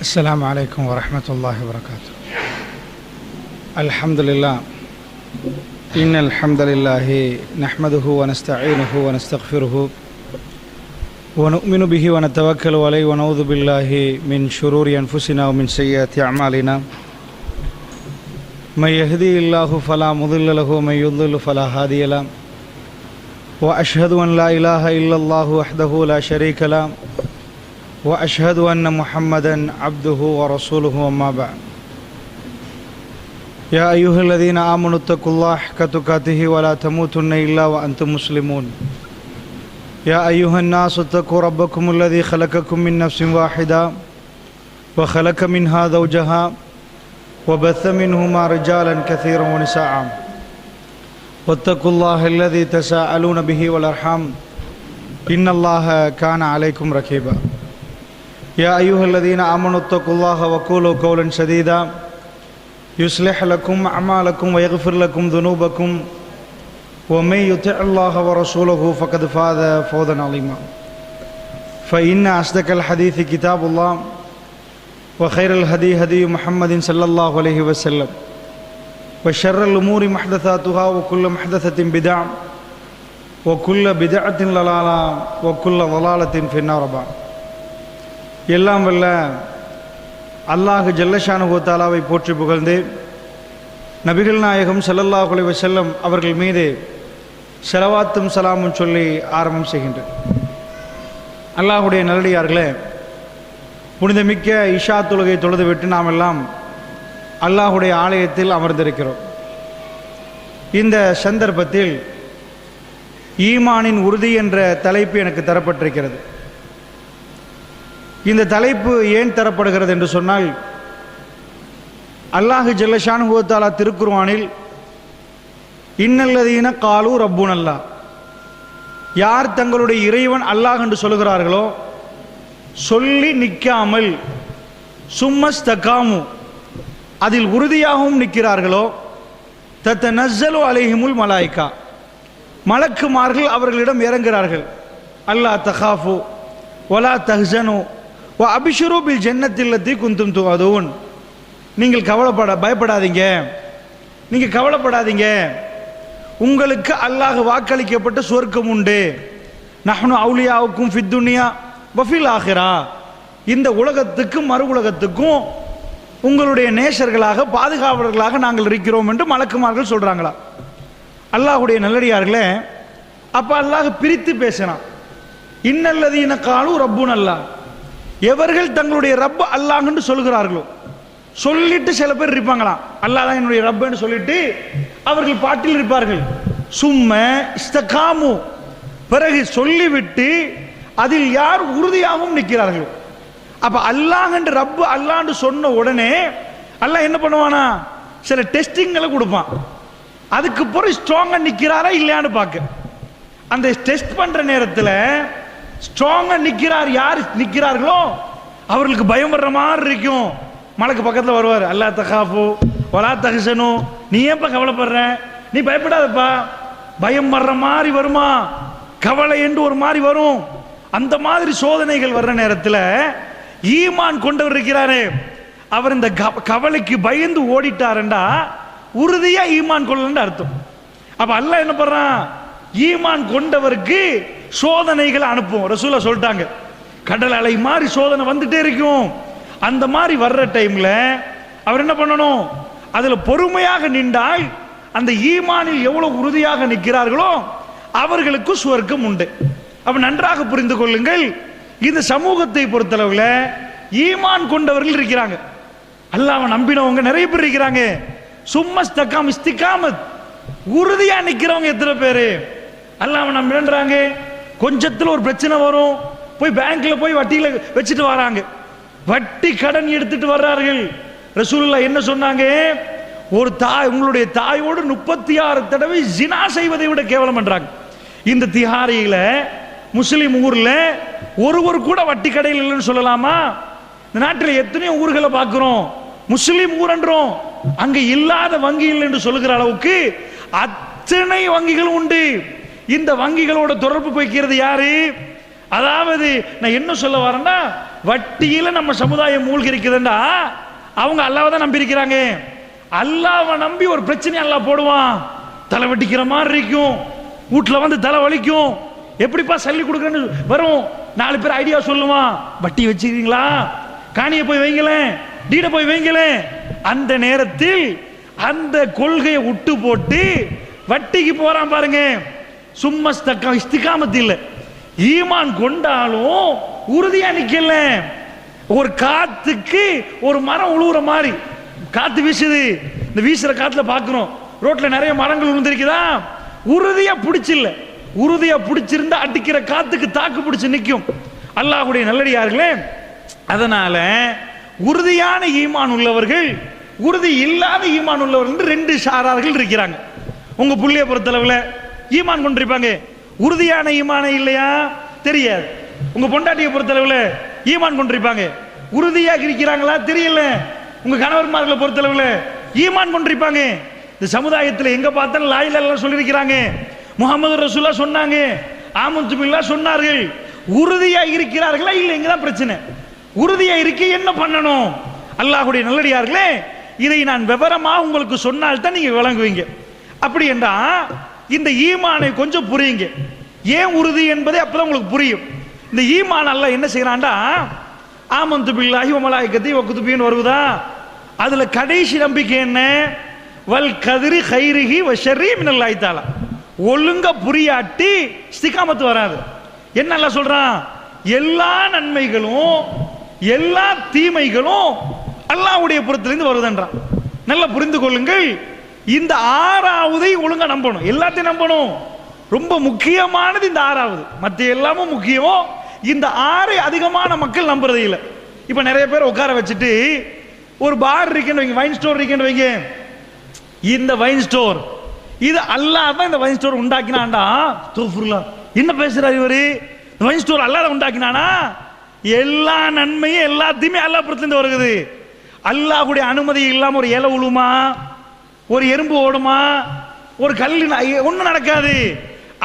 السلام عليكم ورحمة الله وبركاته. الحمد لله إن الحمد لله نحمده ونستعينه ونستغفره ونؤمن به ونتوكل عليه ونعوذ بالله من شرور أنفسنا ومن سيئات أعمالنا من يهدي الله فلا مضل له ومن يضلل فلا هادي له وأشهد أن لا إله إلا الله وحده لا شريك له وأشهد أن محمدًا عبده ورسوله أما بعد يا أيها الذين آمنوا اتقوا الله حق تقاته ولا تموتن إلا وأنتم مسلمون يا أيها الناس اتقوا ربكم الذي خلقكم من نفس واحدة وخلق منها زوجها وبث منهما رجالا كثيرا ونساء واتقوا الله الذي تساءلون به والأرحام إن الله كان عليكم رقيبا يا أيها الذين آمنوا اتقوا الله وقولوا قولا سديدا يصلح لكم أعمالكم ويغفر لكم ذنوبكم ومن يطع الله ورسوله فقد فاز فوزا عظيما فإن أصدق الحديث كتاب الله وخير الهدي هدي محمد صلى الله عليه وسلم وشر الأمور محدثاتها وكل محدثة بدعة وكل بدعة ضلالة وكل ضلالة في النار بعد. எல்லாம் வல்ல அல்லாஹ் ஜல்லஷானுஹு தஆலாவை போற்றி புகழ்ந்து நபிகள் நாயகம் ஸல்லல்லாஹு அலைஹி வஸல்லம் அவர்கள் மீது ஸலவாத்தும் சலாமும் சொல்லி ஆரம்பம் செய்கின்றேன். அல்லாஹ்வுடைய நல்லடியார்களே, புனிதமிக்க இஷா தொழுகை தொழுதுவிட்டு நாம் எல்லாம் அல்லாஹ்வுடைய ஆலயத்தில் அமர்ந்திருக்கிறோம். இந்த சந்தர்ப்பத்தில் ஈமானின் உறுதி என்ற தலைப்பு எனக்கு தரப்பட்டிருக்கிறது. இந்த தலைப்பு ஏன் தரப்படுகிறது என்று சொன்னால், அல்லாஹ் ஜல்லஷானுஹு தஆலா திருக்குர்ஆனில் இன்னல்லதீன காலு ரப்புனல்லாஹ், யார் தங்களுடைய இறைவன் அல்லாஹ் என்று சொல்கிறார்களோ, சொல்லி நிற்காமல் சும்மஸ்தகாமு அதில் உறுதியாகவும் நிற்கிறார்களோ, தத்தனஸ்ஸலு அலைஹிமுல் மலாயிகா மலக்குமார்கள் அவர்களிடம் இறங்குகிறார்கள். அல்லா தகாஃபு வலா தஹ்ஸனு வ அபிஷரு பில் ஜன்னத்தில்லத்தி குந்தும் துஅதூன், நீங்கள் பயப்படாதீங்க, நீங்கள் கவலைப்படாதீங்க, உங்களுக்கு அல்லாஹ் வாக்களிக்கப்பட்ட சொர்க்கம் உண்டு. நஹ்னு அவுலியாவுக்கும் ஃபித் துன்யா வ ஃபில் ஆஹிரா, இந்த உலகத்துக்கும் மறு உலகத்துக்கும் உங்களுடைய நேசர்களாக பாதுகாவலர்களாக நாங்கள் இருக்கிறோம் என்று மலக்குமார்கள் சொல்றாங்களா. அல்லாஹ்வுடைய நல்லடியார்களே, அப்ப அல்லாஹ் பிரித்து பேசினான். இன்னல்லதீன காலு ரப்புனல்லாஹ், எவர்கள் தங்களுடைய ரப் அல்லாஹ் என்று சொல்கிறார்களோ, சொல்லிட்டு சில பேர் இருப்பாங்களாம், அல்லாஹ் தான் என்னுடைய ரப்புன்னு சொல்லிட்டு அவர்கள் பாட்டில் இருப்பார்கள். சும்ம இஸ்தகாமு, பிறகு சொல்லிவிட்டு அதில் யார் உறுதியாகவும் நிற்கிறார்களோ. அப்ப அல்லாஹ் என்று ரப்பு அல்லாஹ் என்று சொன்ன உடனே அல்லாஹ் என்ன பண்ணுவானா, சில டெஸ்டிங்களை கொடுப்பான். அதுக்கு பிறகு ஸ்ட்ராங்கா நிற்கிறாரா இல்லையான்னு பார்க்க. அந்த டெஸ்ட் பண்ற நேரத்தில் ஸ்ட்ராங்கா நிற்கிறார், யார் நிற்கிறார்களோ அவர்களுக்கு பயம் வர்ற மாதிரி இருக்கும். மலக்கு பக்கத்தில் வருவார், அல்லா தகாஃபு வலா தஹ்ஸனு, நீ ஏன்ப்பா கவலைப்படுற, நீ பயப்படாதப்பா, பயம் வர்ற மாதிரி வருமா, கவலை என்று ஒரு மாதிரி வரும். அந்த மாதிரி சோதனைகள் வர்ற நேரத்தில் ஈமான் கொண்டவர் இருக்கிறாரே, அவர் இந்த கவலைக்கு பயந்து ஓடிட்டாருண்டா உறுதியா ஈமான் கொள்ளன்னு அர்த்தம். அப்ப அல்லாஹ் என்ன பண்றான், ஈமான் கொண்டவருக்கு சோதனைகளை அனுப்பும். ரசூலா சொல்லிட்டாங்க, கடல் அலை மாதிரி சோதனை வந்துட்டே இருக்கும். அந்த மாதிரி வர்ற டைம்ல அவர் என்ன பண்ணணும், அதுல பொறுமையாக நின்றால் அந்த ஈமானில் எவ்வளவு உறுதியாக நிற்கிறார்களோ அவர்களுக்கு சுவர்க்கம் உண்டு. அப்ப நன்றாக புரிந்து கொள்ளுங்கள், இந்த சமூகத்தை பொறுத்தளவுல ஈமான் கொண்டவர்கள் இருக்கிறாங்க, அல்லாஹ்வை நம்பினவங்க நிறைய பேர் இருக்கிறாங்க. சும்மஸ்தகாம் இஸ்திகாமத், உறுதியா நிக்கிறவங்க எத்தனை பேரு அல்லாஹ்வை நம்பின்றாங்க. கொஞ்சத்துல ஒரு பிரச்சனை வரும், போய் பேங்க்ல போய் வட்டியில வச்சுட்டு வராங்க, வட்டி கடன் எடுத்துட்டு வர்றார்கள். ரசூலுல்லாஹ் என்ன சொன்னாங்க, ஒரு தாய் உங்களுடைய தாயோடு 36 தடவை ஜினா செய்வதை விட கேவலம் பண்றாங்க. இந்த திஹாரியில முஸ்லிம் ஊர்ல ஒருவர் கூட வட்டி கடையில் இல்லைன்னு சொல்லலாமா? இந்த நாட்டில் எத்தனையோ ஊர்களை பார்க்கிறோம், முஸ்லிம் ஊர் என்றோம், அங்க இல்லாத வங்கி இல்லை என்று சொல்லுகிற அளவுக்கு அத்தனை வங்கிகள் உண்டு. இந்த வங்கிகளோட தொடர்பு வைக்கிறது யாரு? அதாவது நான் என்ன சொல்ல வரேன்னா, வட்டியில நம்ம சமுதாயம் மூழ்கி இருக்குதுண்டா அவங்க அல்லாஹ்வை தான் நம்பி இருக்கிறாங்க. அல்லாஹ்வை நம்பி ஒரு பிரச்சனை அல்லாஹ் போடுவான், தலை வெட்டிக்கிற மாதிரி இருக்கும், வீட்டுல வந்து தலை வலிக்கும், எப்படிப்பா சல்லி கொடுக்குறேன்னு வரும். 4 பேர் ஐடியா சொல்லுவான், வட்டி வச்சுக்கிறீங்களா, காணியை போய் வைங்களேன், டீட போய் வைங்களேன். அந்த நேரத்தில் அந்த கொள்கையை விட்டு போட்டு வட்டிக்கு போறான் பாருங்க. சும்மா இஸ்திகாமத் இல்ல, ஈமான் கொண்டாலும் உறுதியா நிக்கல. ஒரு காத்துக்கு ஒரு மரம் உழுவுற மாதிரி காத்து வீசுது, இந்த வீசுற காத்துல பாக்குறோம் ரோட்ல நிறைய மரங்கள் விழுந்திருக்குதா, உறுதியா பிடிச்சில்ல. உறுதியா பிடிச்சிருந்தா அடிக்கிற காத்துக்கு தாக்கு பிடிச்சு நிற்கும். அல்லாஹ்வுடைய நல்லடியார்களே, அதனால உறுதியான ஈமான் உள்ளவர்கள், உறுதி இல்லாத ஈமான் உள்ளவர்கள் 2 சாரார்கள் இருக்கிறாங்க. உங்க புள்ளைய பொறுத்தளவுல ஈமான் கொண்டிருப்பாங்க, உறுதியான ஈமான இல்லையா தெரியாது. உங்க பொண்டாட்டியை பொறுத்தளவுல ஈமான் கொண்டிருப்பாங்க, உறுதியாக இருக்கிறாங்களா தெரியல. உங்க கணவர்மார்களை பொறுத்தளவுல ஈமான் கொண்டிருப்பாங்க. இந்த சமுதாயத்தில் எங்க பார்த்தாலும் லா இலாஹ இல்லல்லாஹ் சொல்லியிருக்கிறாங்க, முஹம்மது ரசூலுல்லாஹ் சொன்னாங்க, ஆமன்து பில்லாஹ் சொன்னார்கள். உறுதியா இருக்கிறார்களா இல்ல? இங்கதான் பிரச்சனை. உறுதியா இருக்க என்ன பண்ணணும்? அல்லாஹ்வுடைய நல்லடியார்களே, இதை நான் விவரமா உங்களுக்கு சொன்னால் தான் நீங்க விளங்குவீங்க. அப்படி என்றா இந்த ஈமானை கொஞ்சம் புரியுங்க. ஏன் உறுதி என்பதை அப்பதான் உங்களுக்கு புரியும். இந்த ஈமான் அல்லாஹ் என்ன செய்யறான்டா, ஆமன்து பில்லாஹி வ மலாயிகத்திஹி வ குதுபிஹி வருவதா, அதுல கடைசி நம்பிக்கை என்ன? வல் கதிரி கைரிஹி வ ஷர்ரிஹி மினல்லாஹி தஆலா. ஒழுங்க புரியாட்டி இஸ்திகாமத் வராது. என்ன அல்லாஹ் சொல்றான்? எல்லா நன்மைகளும் எல்லா தீமைகளும் அல்லாஹ்வுடைய புறத்திலிருந்து வருதுன்றான். நல்லா புரிந்து கொள்ளுங்கள். இந்த 6வது ஒழுங்கா நம்பணும், எல்லாத்தையும் நம்பணும். ரொம்ப முக்கியமானது இந்த 6வது, மற்ற எல்லாமும் முக்கியம். இந்த 6 அதிகமான மக்கள் நம்புறது இல்லை. இப்ப நிறைய பேர் உட்கார வச்சுட்டு ஒரு பார் இருக்குன்னு வைங்க, வைன் ஸ்டோர் இருக்குன்னு வைங்க, இந்த வைன் ஸ்டோர் இது அல்லாஹ் தான் இந்த வைன் ஸ்டோர் உண்டாக்கினான்டா. தோஃபுருல்லாஹ், என்ன பேசுறாரு இவரு? வைன் ஸ்டோர் அல்லாஹ் தான் உண்டாக்கினானா? எல்லா நன்மையும் எல்லாத்தையுமே அல்லாஹ் புறத்திலிருந்து வருகிறது. அல்லாஹ்வுடைய அனுமதி இல்லாம ஒரு இலை உழுமா, ஒரு எறும்பு ஓடுமா, ஒரு கல்லு ஒன்றும் நடக்காது.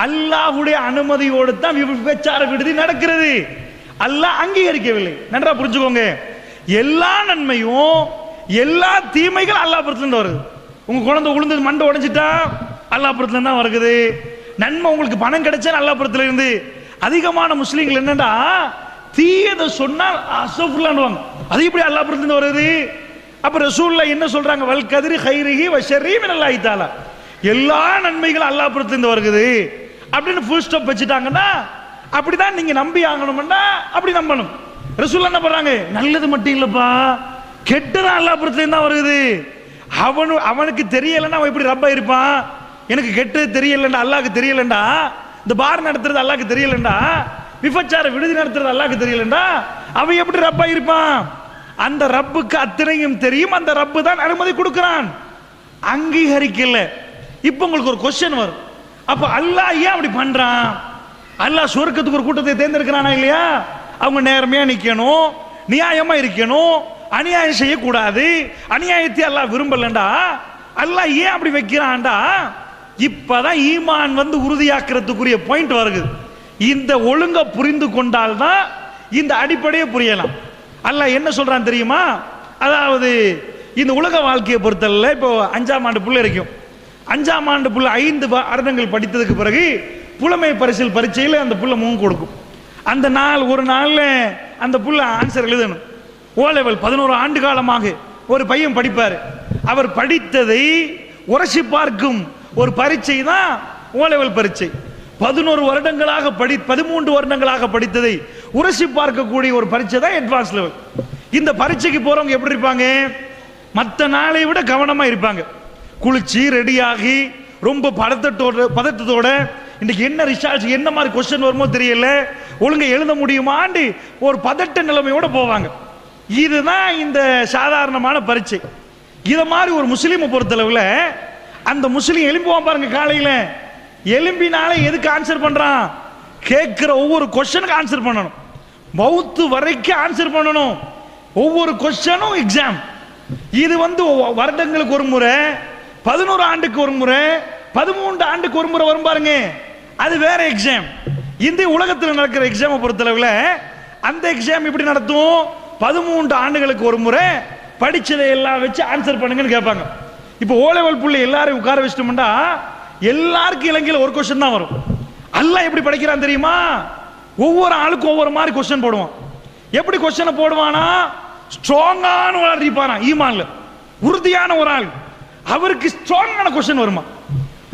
அல்லாஹ்வுடைய அனுமதியோடு தான் விபச்சார விடுதி நடக்கிறது. அல்லாஹ் அங்கீகரிக்கவில்லை. நன்றா புரிஞ்சுக்கோங்க. எல்லா நன்மையும் எல்லா தீமைகள் அல்லாஹ் புறத்திலிருந்து வருது. உங்க குழந்தை உளுந்து மண்டை உடைஞ்சிட்டா அல்லாஹ் புறத்திலிருந்து தான் வருகிறது. நன்மை உங்களுக்கு பணம் கிடைச்சா அல்லாஹ் புறத்துல இருந்து. அதிகமான முஸ்லீம்கள் என்னடா தீயதை சொன்னால் அஸ்தக்ஃபிருல்லாஹ்னுவாங்க, அது எப்படி அல்லாஹ் புறத்திலிருந்து வருது? அப்ப ரசூலுல்லாஹ் என்ன சொல்றாங்க? வல் கதிரி கைரிஹி வ ஷர்ரிஹி மினல்லாஹி தஆலா. எல்லா நன்மைகளும் அல்லாஹ் புறத்திலிருந்து வருகிறது அப்படின்னு ஃபுல் ஸ்டாப் வச்சுட்டாங்கன்னா அப்படிதான் நீங்க நம்பி ஆகணும்னா அப்படி நம்பணும். ரசூலுல்லாஹ் என்ன பண்றாங்க? நல்லது மட்டும் இல்லப்பா, கெட்டதான் அல்லாஹ் புறத்திலிருந்து தான் வருகிறது. அவனுக்கு தெரியலன்னா அவன் எப்படி ரப்பா இருப்பான்? எனக்கு கெட்டது தெரியலண்டா, அல்லாஹ்க்கு தெரியலண்டா, இந்த பார் நடத்துறது அல்லாஹ்க்கு தெரியலண்டா, விபச்சார விடுதி நடத்துறது அல்லாஹ்க்கு தெரியலண்டா, அவன் எப்படி ரப்பா இருப்பான்? அந்த ரப்புக்கு அத்தனையும் தெரியும். அந்த ரப்பு தான் அனுமதி கொடுக்கிறான், அங்கீகரிக்கல. இப்ப உங்களுக்கு ஒரு கொஸ்டின் வரும், அப்ப அல்லாஹ் ஏன் அப்படி பண்றான்? அல்லாஹ் சொர்க்கத்துக்கு ஒரு கூட்டத்தை தேர்ந்தெடுக்கிறானா இல்லையா? அவங்க நேர்மையா நிக்கணும், நியாயமா இருக்கணும், அநியாயம் செய்யக்கூடாது. அநியாயத்தை அல்லாஹ் விரும்பலண்டா அல்லாஹ் ஏன் அப்படி வைக்கிறான்டா? இப்பதான் ஈமான் வந்து உறுதியாக்குறதுக்குரிய பாயிண்ட் வருது. இந்த ஒழுங்க புரிந்து கொண்டால்தான் இந்த அடிப்படையை புரியலாம். அல்லாஹ் என்ன சொல்றான் தெரியுமா? அதாவது இந்த உலக வாழ்க்கையை பொறுத்தல, இப்போ 5ஆம் ஆண்டு புள்ள இருக்கும், 5ஆம் ஆண்டு புள்ள 5 வருடங்கள் படித்ததுக்கு பிறகு புலமை பரிசில் பரீட்சையில் அந்த புள்ள முகம் கொடுக்கும். அந்த நாள் ஒரு நாள்ல அந்த புள்ள ஆன்சர் எழுதணும். ஓ லெவல் 11 ஆண்டு காலமாக ஒரு பையன் படிப்பார். அவர் படித்ததை உரசி பார்க்கும் ஒரு பரீட்சை தான் ஓ லெவல் பரீட்சை. 11 வருடங்களாக 13 வருடங்களாக படித்ததை உரசி பார்க்கக்கூடிய ஒரு பரீட்சை தான் அட்வான்ஸ் லெவல். இந்த பரீட்சைக்கு போறவங்க எப்படி இருப்பாங்க? மற்ற நாளை விட கவனமா இருப்பாங்க. குளிச்சு ரெடியாகி ரொம்ப பதட்டத்தோட இன்னைக்கு என்ன ரிசல்ட், என்ன மாதிரி கொஸ்டின் வருமோ தெரியல, ஒழுங்கா எழுத முடியுமான்னு ஒரு பதட்ட நிலைமையோட போவாங்க. இதுதான் இந்த சாதாரணமான பரீட்சை. இத மாதிரி ஒரு முஸ்லீமை பொறுத்தளவுல அந்த முஸ்லீம் எழும்புவான் பாருங்க, காலையில எலும்பினால எதுக்கு ஆன்சர் பண்றான்? கேட்கிற ஒவ்வொரு கொஸ்டினுக்கு ஆன்சர் பண்ணணும், மவுத்து வரைக்கும் ஆன்சர் பண்ணணும். ஒவ்வொரு கொஸ்டினும் எக்ஸாம். இது வந்து வருடங்களுக்கு ஒரு முறை, 11 ஆண்டுக்கு ஒரு முறை, 13 ஆண்டுக்கு ஒரு முறை வரும் பாருங்க, அது வேற எக்ஸாம். இந்த உலகத்தில் நடக்கிற எக்ஸாமை பொறுத்தளவுல அந்த எக்ஸாம் இப்படி நடத்தும், 13 ஆண்டுகளுக்கு ஒரு முறை படிச்சதை எல்லாம் வச்சு ஆன்சர் பண்ணுங்கன்னு கேட்பாங்க. இப்போ ஓ லெவல் புள்ளி எல்லாரும் உட்கார வச்சிட்டோம்னா எல்லாருக்கும் இலங்கையில் ஒரு கொஸ்டின் தான் வரும். அல்லாஹ் எப்படி படிக்கிறான் தெரியுமா? ஒவ்வொரு ஆளுக்கும் ஒவ்வொரு மாதிரி கொஸ்டின் போடுவான். எப்படி கொஸ்டினை போடுவானா, ஸ்ட்ராங்கான ஒரு ஆள் இருப்பானா, ஈமான்ல உறுதியான ஒரு ஆள், அவருக்கு ஸ்ட்ராங்கான கொஸ்டின் வருமா.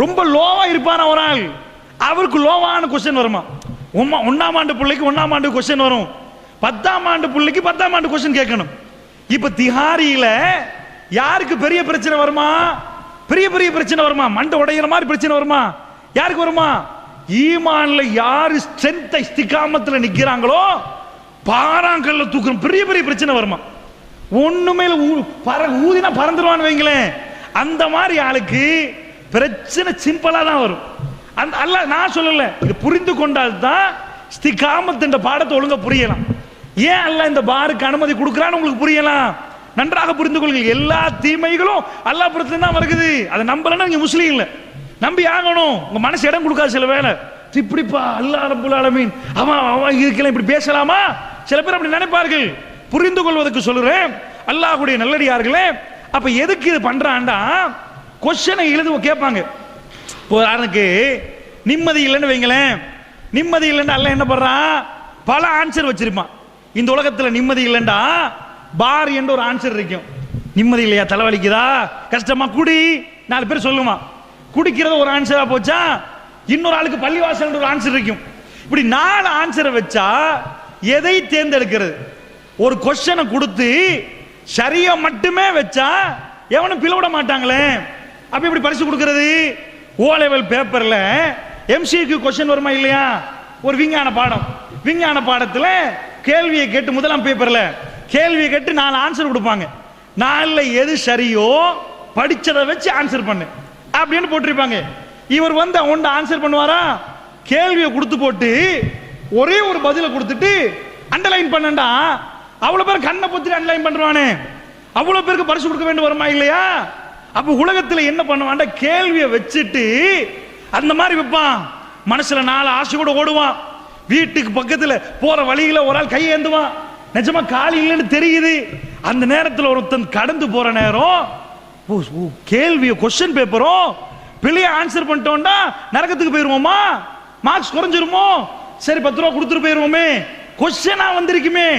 ரொம்ப லோவா இருப்பான ஒரு ஆள், அவருக்கு லோவான கொஸ்டின் வருமா. 1ஆம் ஆண்டு பிள்ளைக்கு 1ஆம் ஆண்டு கொஸ்டின் வரும், 10ஆம் ஆண்டு பிள்ளைக்கு 10ஆம் ஆண்டு கொஸ்டின் கேட்கணும். இப்ப திஹாரியில யாருக்கு பெரிய பிரச்சனை வருமா, பெரிய பெரிய பிரச்சனை வருமா, மண்டை உடையிற மாதிரி பிரச்சனை வருமா, யாருக்கு வருமா? ஈமான்ல யாரு ஸ்ட்ரென்த் இஸ்திகாமத்துல நிக்கிறாங்களோ பாறாங்கல்ல தூக்குற பெரிய பெரிய பிரச்சனை வருமா. ஒண்ணுமே ஊதினா பறந்துருவான்னு வைங்களேன், அந்த மாதிரி ஆளுக்கு பிரச்சனை சிம்பிளா தான் வரும். அந்த அல்லாஹ் நான் சொல்லல, இது புரிந்து கொண்டால் தான் இஸ்திகாமத் என்ற பாடத்தை ஒழுங்கா புரியலாம். ஏன் அல்லாஹ் இந்த பாருக்கு அனுமதி கொடுக்கிறான்னு உங்களுக்கு புரியலாம். நன்றாக புரிந்து கொள்ளுங்கள். எல்லா தீமைகளும் அல்லாஹ் புறத்துல தான் வருது. அதை நம்பலன்னா நீங்க முஸ்லீம் இல்ல, நம்பி ஆகணும். உங்க மனசு இடம் கொடுக்காது. சில வேலை இப்படிப்பா அல்லாஹ் ரப்புல் ஆலமீன் அவன் இதுக்கெல்லாம் இப்படி பேசலாமா, சில பேர் அப்படி நினைப்பார்கள். புரிந்து கொள்வதற்கு சொல்றேன் அல்லாஹ்வுடைய நல்லடியார்களே. அப்ப எதுக்கு இது பண்றான்டா, கொஸ்டினை எழுதுவ கேட்பாங்க. உதாரணத்துக்கு நிம்மதி இல்லைன்னு வைங்களேன், நிம்மதி இல்லைன்னு அல்லாஹ் என்ன பண்றான், பல ஆன்சர் வச்சிருப்பான். இந்த உலகத்துல நிம்மதி இல்லைண்டா பார் என்ற ஒரு ஆன்சர் இருக்கும். நிம்மதி இல்லையா, தலைவலிக்குதா, கஷ்டமா, குடி, 4 பேர் சொல்லுவான். குடிக்கிறது ஒரு ஆன்சரா போச்சா, இன்னொரு ஆளுக்கு பள்ளிவாசல் ஒரு ஆன்சர் இருக்கும். இப்படி 4 ஆன்சரை வச்சா எதை தேர்ந்தெடுக்கிறது? ஒரு கொஸ்டினை கொடுத்து சரியா மட்டுமே வச்சா எவனும் பிளவிட மாட்டாங்களே. அப்ப இப்படி பரிசு கொடுக்கிறது. ஓ லெவல் பேப்பர்ல எம்சிக்யூ கொஸ்டின் வருமா இல்லையா, ஒரு விஞ்ஞான பாடம், விஞ்ஞான பாடத்துல கேள்வியை கேட்டு முதலாம் பேப்பர்ல கேள்வியை கேட்டு 4 ஆன்சர் கொடுப்பாங்க. 4ல எது சரியோ படிச்சதை வச்சு ஆன்சர் பண்ணு அப்படின்னு போட்டிருப்பாங்க. இவர் வந்து அவன் ஆன்சர் பண்ணுவாரா, கேள்வியை கொடுத்து போட்டு ஒரே ஒரு பதிலை கொடுத்துட்டு அண்டர்லைன் பண்ணண்டா அவ்வளவு பேர் கண்ணை பொத்தி அண்டர்லைன் பண்றானே, அவ்வளவு பேருக்கு பரிசு கொடுக்க வேண்டும் வருமா இல்லையா. அப்ப உலகத்துல என்ன பண்ணுவான்டா, கேள்வியை வச்சுட்டு அந்த மாதிரி வைப்பான். மனசுல 4 ஆசையோட ஓடுவான். வீட்டுக்கு பக்கத்துல போற வழியில ஒரு ஆள் கையேந்துவான், நிஜமா காலி இல்லைன்னு தெரியுது. அந்த நேரத்தில் ஒருத்தன் கடந்து போற நேரம் கேள்விய கொஸ்டின் பேப்பரும் பிள்ளைய ஆன்சர் பண்ணிட்டோம்டா நரகத்துக்கு போயிருவோமா, மார்க்ஸ் குறைஞ்சிருமோ, சரி 10 ரூபா கொடுத்துட்டு போயிருவோமே, கொஸ்டினா வந்திருக்குமே,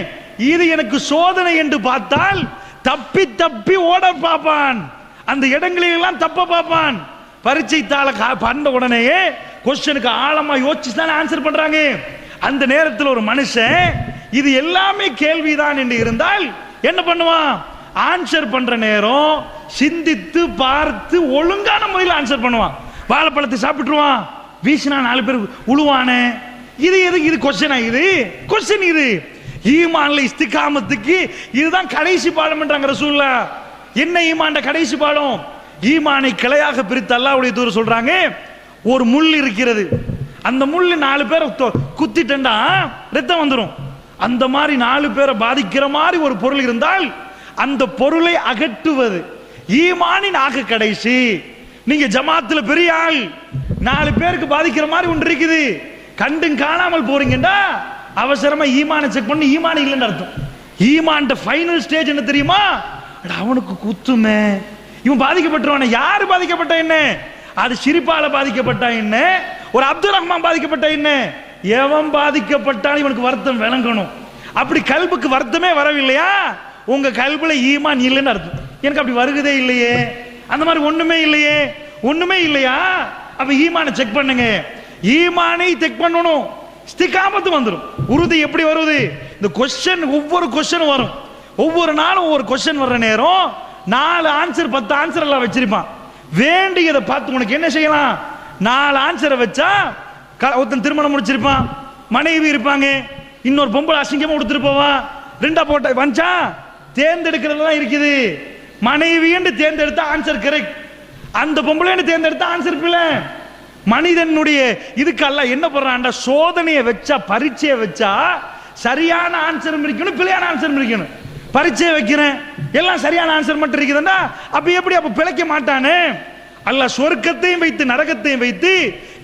இது எனக்கு சோதனை என்று பார்த்தால் தப்பி தப்பி ஓட பார்ப்பான். அந்த இடங்களிலெல்லாம் தப்ப பார்ப்பான். பரீட்சை தாள பண்ண உடனேயே கொஸ்டினுக்கு ஆழமா யோசிச்சு தானே ஆன்சர் பண்றாங்க. அந்த நேரத்தில் ஒரு மனுஷன் இது எல்லாமே கேள்விதான் என்று இருந்தால் என்ன பண்ணுவான், ஆன்சர் பண்ற நேரம் சிந்தித்து பார்த்து ஒழுங்கான முறையில் ஆன்சர் பண்ணுவான். வாழைப்பழத்தை சாப்பிட்டுருவான், வீசினா 4 பேர் உழுவானே, இது எது, இது கொஸ்டினா, இது கொஸ்டின். இது ஈமான்ல இஸ்திகாமத்துக்கு இதுதான் கடைசி பாடம் என்றாங்க ரசூலுல்லாஹ். என்ன ஈமான்ட கடைசி பாடம்? ஈமானை கிளையாக பிரித்து அல்லாஹ்வுடைய தூதர் சொல்றாங்க, ஒரு முள் இருக்கிறது, அந்த முள் 4 பேரை குத்திட்டா ரத்தம் வந்துடும். அந்த மாதிரி 4 பேரை பாதிக்கிற மாதிரி ஒரு பொருள் இருந்தால் அந்த பொருளை அகற்றுவது ஈமானின் ஆக கடைசி. நீங்க ஜமாத்துல பெரிய ஆள், 4 பேருக்கு பாதிக்கிற மாதிரி ஒன்று இருக்குது, கண்டும் காணாமல் போறீங்கடா அவசரமா ஈமானை செக் பண்ணி ஈமான் இல்லைன்னு அர்த்தம். ஈமான் ஃபைனல் ஸ்டேஜ் என்ன தெரியுமா, அவனுக்கு குத்துமே, இவன் பாதிக்கப்பட்டவன, யாரு பாதிக்கப்பட்ட என்ன, அது சிரிப்பால பாதிக்கப்பட்டா என்ன, ஒரு அப்துல் ரஹ்மான் பாதிக்கப்பட்ட என்ன, எவன் பாதிக்கப்பட்டாலும் இவனுக்கு வருத்தம் விளங்கணும். அப்படி கல்புக்கு வருத்தமே வரவில்லையா, உங்க கல்புல ஈமான் இல்லைன்னு அர்த்தம். எனக்கு அப்படி வருகிறதே இல்லையே, அந்த மாதிரி ஒண்ணுமே இல்லையே, ஒண்ணுமே இல்லையா. அப்ப ஈமானை செக் பண்ணுங்க, ஈமானை செக் பண்ணணும், இஸ்திகாமத்து வந்துடும். உறுதி எப்படி வருது, இந்த கொஸ்டின், ஒவ்வொரு கொஸ்டின் வரும், ஒவ்வொரு நாளும் ஒவ்வொரு கொஸ்டின் வர்ற நேரம் 4 ஆன்சர் 10 ஆன்சர் எல்லாம் வச்சிருப்பான். வேண்டியதை பார்த்து உனக்கு என்ன செய்யலாம், 4 ஆன்சரை வச்சா, ஒருத்தன் திருமணம் முடிச்சிருப்பான், மனைவி இருப்பாங்க, இன்னொரு பொம்பளை அசிங்கமா கொடுத்துட்டு போவா, 2ஆ போட்ட வந்தா தேர்ந்தெடுக்கிறதுலாம் இருக்குது. மனைவி என்று தேர்ந்தெடுத்தா ஆன்சர் கரெக்ட், அந்த பொம்பளை தேர்ந்தெடுத்தா ஆன்சர் பிள்ளை. மனிதனுடைய இதுக்கு அல்லாஹ் என்ன பண்றான்டா, சோதனையை வச்சா, பரீட்சையை வச்சா சரியான ஆன்சர் இருக்கணும், பிழையான ஆன்சர் இருக்கணும். பரீட்சை வைக்கிறேன் எல்லாம் சரியான ஆன்சர் மட்டும் இருக்குதுன்னா அப்ப எப்படி, அப்ப பிழைக்க மாட்டானே. அல்லாஹ் சொர்க்கத்தையும் வைத்து நரகத்தையும் வைத்து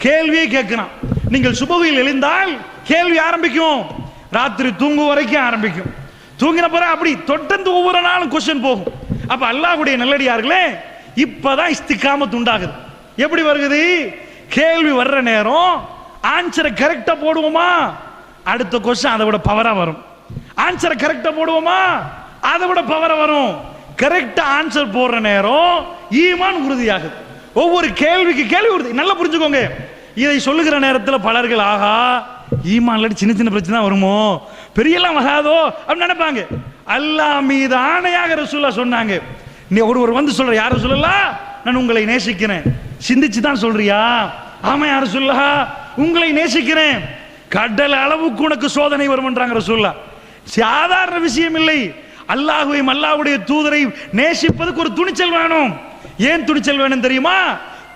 கேள்வியை கேட்கிறான். நீங்கள் சுபஹில் எழுந்தால் கேள்வி ஆரம்பிக்கும், ராத்திரி தூங்கும் வரைக்கும் ஆரம்பிக்கும். தூங்கின பிறகு அப்படி தொடர்ந்து ஒவ்வொரு நாளும் கொஸ்டின் போகும். அப்ப அல்லாஹ்வுடைய நல்லடியார்களே, இப்பதான் இஸ்திகாமத் உண்டாகுது. எப்படி வருகிறது? கேள்வி வர்ற நேரம் ஆன்சரை கரெக்டா போடுவோமா, அடுத்த கொஸ்டின் அதை விட பவரா வரும். ஆன்சரை கரெக்டா போடுவோமா, அதை விட பவரா வரும். கரெக்டா ஆன்சர் போடுற நேரம் ஈமான் உறுதியாகுது. ஒவ்வொரு கேள்விக்கு கேள்வி உறுதி. நல்லா புரிஞ்சுக்கோங்க. இதை சொல்லுகிற நேரத்தில் பலர்கள் ஆகா ஈமான்ல சின்ன சின்ன பிரச்சனை வருமோ, பெரியெல்லாம் வராதோ அப்படின்னு நினைப்பாங்க. அல்லாஹ் மீது ஆணையாக ரசூலுல்லாஹ் சொன்னாங்க. நீ ஒருவர் வந்து சொல்ற, யார சொல்லலாம், நான் உங்களை நேசிக்கிறேன். சிந்திச்சு தான் சொல்றியா? ஆமா யார சொல்லா, உங்களை நேசிக்கிறேன். கடல் அளவுக்கு உனக்கு சோதனை வரும்ன்றாங்க ரசூலுல்லாஹ். சாதாரண விஷயம் இல்லை. அல்லாஹ்வையும் அல்லாஹ்வுடைய தூதரை நேசிப்பதுக்கு ஒரு துணிச்சல் வேணும். ஏன் துணிச்சல் வேணும் தெரியுமா?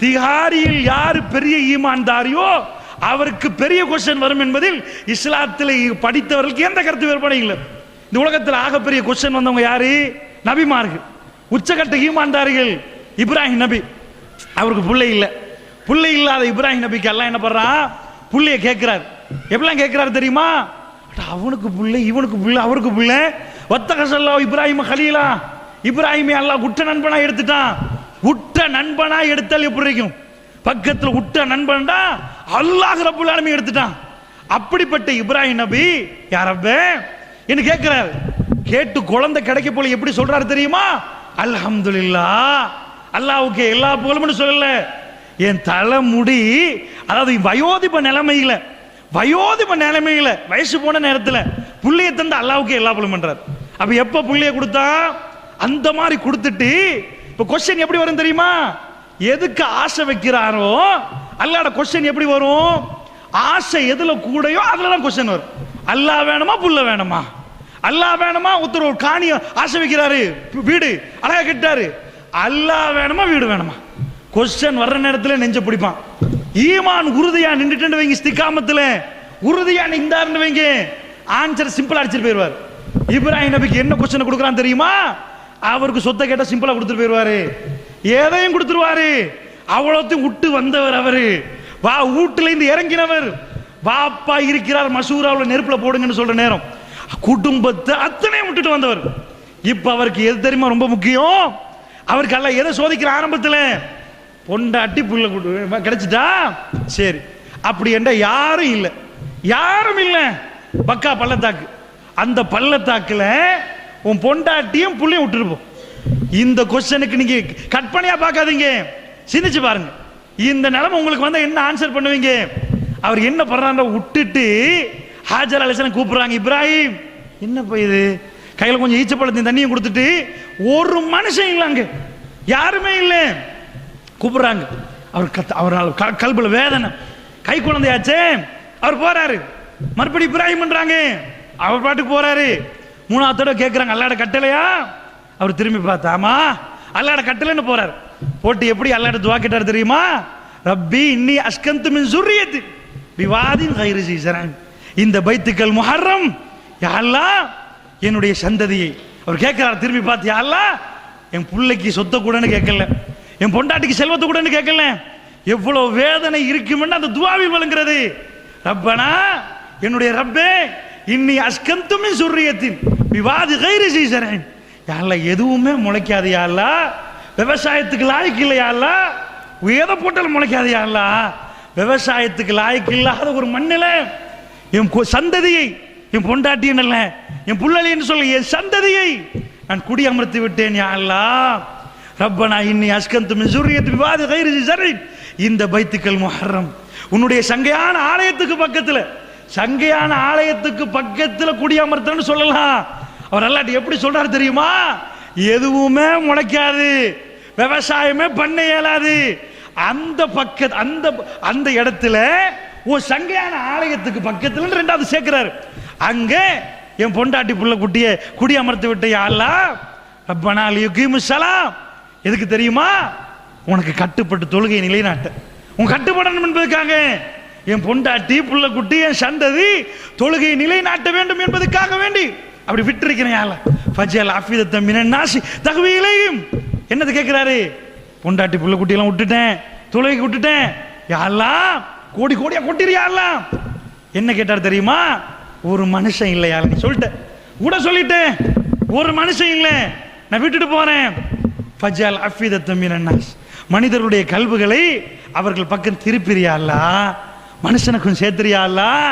திஹாரியில் யாரு பெரிய ஈமான்தாரியோ அவருக்கு பெரிய கொஸ்டின் வரும் என்பதில் இஸ்லாத்தில் படித்தவர்களுக்கு எந்த கருத்து வேறுபாடும் இல்லை. இந்த உலகத்தில் ஆகப்பெரிய கொஸ்டின் வந்தவங்க யாரு? நபிமார்கள், உச்சகட்ட ஈமான்தாரிகள். இப்ராஹிம் நபி, அவருக்கு பிள்ளை இல்லை. பிள்ளை இல்லாத இப்ராஹிம் நபிக்கு அல்லாஹ் என்ன பண்றான்? பிள்ளைய கேட்கிறார். எப்படிலாம் கேட்கிறாரு தெரியுமா? அவனுக்கு பிள்ளை, இவனுக்கு பிள்ளை, அவருக்கு பிள்ளை. வத்தகசல்லா இப்ராஹிம் கலீலா, இப்ராஹிமை அல்லாஹ் உற்ற நண்பனா எடுத்துட்டான். உற்ற நண்பனா எடுத்தால் எப்படி இருக்கும்? பக்கத்தில் உற்ற நண்பன்டா அல்லாஹ் ரப்புல் ஆலமீன் எடுத்துட்டான். அப்படிப்பட்ட இப்ராஹிம் நபி யாரப்பே என்ன கேட்கிறார். கேட்டு குழந்தை கிடைக்க போல எப்படி சொல்றாரு தெரியுமா? அல்ஹம்துலில்லாஹ், அல்லாஹ்வுக்கு எல்லா புகழும் சொல்லல. என் தலைமுடி, அதாவது வயோதிப நிலைமையில, வயசு போன நேரத்தில் புள்ளைய தந்து அல்லாஹ்வுக்கு எல்லா புகழும் பண்றார். அப்ப எப்ப புள்ளைய கொடுத்தா அந்த மாதிரி கொடுத்துட்டு, இப்ப கொஸ்டின் எப்படி வரும் தெரியுமா? எதுக்கு ஆசை வைக்கிறாரோ அல்லாஹ்வோட கொஸ்டின் எப்படி வரும்? ஆசை எதுல கூடையோ அதுல தான் கொஸ்டின் வரும். அல்லாஹ் வேணுமா புள்ள வேணுமா? அல்லாஹ் வேணுமா? ஒருத்தர் ஒரு காணிய ஆசை வைக்கிறாரு, வீடு அழகா கட்டாரு. அல்லாஹ் வேணுமா வீடு வேணுமா? கொஸ்டின் வர்ற நேரத்தில் நெஞ்ச பிடிப்பான். ஈமான் உறுதியா நின்றுட்டு வைங்க, இஸ்திகாமத்துல உறுதியா நின்றாருன்னு வைங்க, ஆன்சர் சிம்பிளா அடிச்சிட்டு போயிருவார். இப்ராஹிம் நபிக்கு என்ன கொஸ்டின் கொடுக்குறான் தெரியுமா? அவருக்கு சொத்தை கேட்டா சிம்பிளா கொடுத்துட்டு போயிருவாரு, எதையும் கொடுத்துருவாரு. அவ்வளோத்தையும் விட்டு வந்தவர் அவரு. வா வீட்டுல இருந்து இறங்கினவர். வாப்பா இருக்கிறார் மசூராவில் நெருப்புல போடுங்கன்னு சொல்ற நேரம் குடும்பத்தை அத்தனையும் விட்டுட்டு வந்தவர். இப்ப அவருக்கு எது தெரியுமா ரொம்ப முக்கியம்? அவருக்கு அல்ல எதை சோதிக்கிற ஆரம்பத்தில் பொண்டாட்டி புள்ள கிடைச்சிட்டா சரி. அப்படி என்ற யாரும் இல்லை, யாரும் இல்லை. பக்கா பள்ளத்தாக்கு, அந்த பள்ளத்தாக்குல உன் பொண்டாட்டியும் புள்ளையும் விட்டுருப்போம். இந்த கொஸ்டனுக்கு நீங்க கற்பனையா பார்க்காதீங்க, சிந்திச்சு பாருங்க. இந்த நிலைமை உங்களுக்கு வந்தா என்ன ஆன்சர் பண்ணுவீங்க? அவர் என்ன பண்றாங்க? விட்டுட்டு ஹாஜர் அலைஹிஸ்ஸலாம் கூப்பிடுறாங்க. இப்ராஹிம் என்னப்பா இது? கையில் கொஞ்சம் ஈச்சப்பழத்தையும் தண்ணியும் கொடுத்துட்டு, ஒரு மனுஷன் இல்லை அங்க, யாருமே இல்லை. கூப்பிடுறாங்க. அவர் கல்புல வேதனை, கை குழந்தையாச்சே. அவர் போறாரு. மறுபடியும் இப்ராஹிம் பண்றாங்க. அவர் பாட்டுக்கு போறாரு. மூணாவது தடவை கேட்கிறாங்க, அல்லாஹ்வோட கட்டளையா? அவர் திரும்பி பார்த்தா ஆமா அல்லாஹ்வோட கட்டளைன்னு போறாரு. போட்டு எப்படி அல்லாஹ்ட்ட துஆ கேட்டார் தெரியுமா? ரப்பி இன்னி அஸ்கந்து மின் ஸுர்ரியத்தி பிவாதின் கைரி ஸீ ஸரன் இந்த பைத்துக்கல் முஹர்ரம். யா அல்லாஹ் என்னுடைய சந்ததியை, அவர் கேட்கிறார் திரும்பி பார்த்து, யா அல்லாஹ் என் பிள்ளைக்கு சொத்தை கூடன்னு கேட்கல, என் பொண்டாட்டிக்கு செல்வத்தை கூடன்னு கேட்கல. எவ்வளவு வேதனை இருக்குமென்னு அந்த துஆவில் விளங்குறது. ரப்பனா என்னுடைய ரப்பே இன்னி அஸ்கந்து மின் ஸுர்ரியத்தின் பிவாதி கைரி ஸீ ஸரன். யா அல்லாஹ் எதுவுமே முளைக்காது யா அல்லாஹ், விவசாயத்துக்கு லாய்க்கு இல்லை யா அல்லாஹ், எதை போட்டாலும் முளைக்காது யா அல்லாஹ், விவசாயத்துக்கு லாய்க்கு இல்லாத ஒரு மண்ணில் என் சந்ததியை, என் பொண்டாட்டின்னு அல்ல என் புள்ளலி என்று சொல்ல, என் சந்ததியை நான் குடி அமர்த்தி விட்டேன் யா அல்லாஹ். ரப்பனா இன்னி அஸ்கந்து மின் ஸுர்ரியத்தி பிவாதி கைரி ஸீ ஸரன் இந்த பைத்துக்கல் முஹர்ரம், உன்னுடைய சங்கையான ஆலயத்துக்கு பக்கத்தில், சங்கையான ஆலயத்துக்கு பக்கத்தில் குடியமர்த்தன்னு சொல்லலாம். அவர் அல்லாஹ் எப்படி சொல்றாரு தெரியுமா? எதுவுமே முளைக்காது, விவசாயமே பண்ண இயலாது, அந்த பக்க அந்த இடத்துல ஒரு சங்கையான ஆலயத்துக்கு பக்கத்தில் ரெண்டாவது சேர்க்கிறாரு. அங்க என் பொண்டாட்டி புள்ள குட்டிய குடியமர்த்தி விட்ட யா அல்லாஹ். ரப்பனா லியுகீமுஸ் ஸலாம், எதுக்கு தெரியுமா? உனக்கு கட்டுப்பட்டு தொழுகை நிலைநாட்ட, உன் கட்டுப்படணும் என்பதற்காக. என் பொண்டாட்டி புள்ள குட்டி என் சந்ததி தொழுகை நிலைநாட்ட வேண்டும் என்பதற்காக வேண்டி அப்படி விட்டுருக்கிறேன். ஃபஜல் அஃபிதத்த மினன் நாசி தஹ்வி இலைஹிம், என்னது கேட்கிறாரு? பொண்டாட்டி புள்ள குட்டி எல்லாம் விட்டுட்டேன், தொழுகைக்கு விட்டுட்டேன், யா அல்லாஹ் கோடி கோடியா கொட்டிரு யா அல்லாஹ். என்ன கேட்டார் தெரியுமா? ஒரு மனுஷன் இல்லையா, நீ சொல்லிட்ட கூட சொல்லிட்டேன், ஒரு மனுஷன் இல்லை, நான் விட்டுட்டு போறேன். ஃபஜ்அல் அஃபிதத்தம் மினன் நாஸ், மனிதருடைய கல்புகளை அவர்கள் பக்கம் திருப்பிறியா அல்லாஹ், மனுஷனுக்கும் சேர்த்துறியா அல்லாஹ்,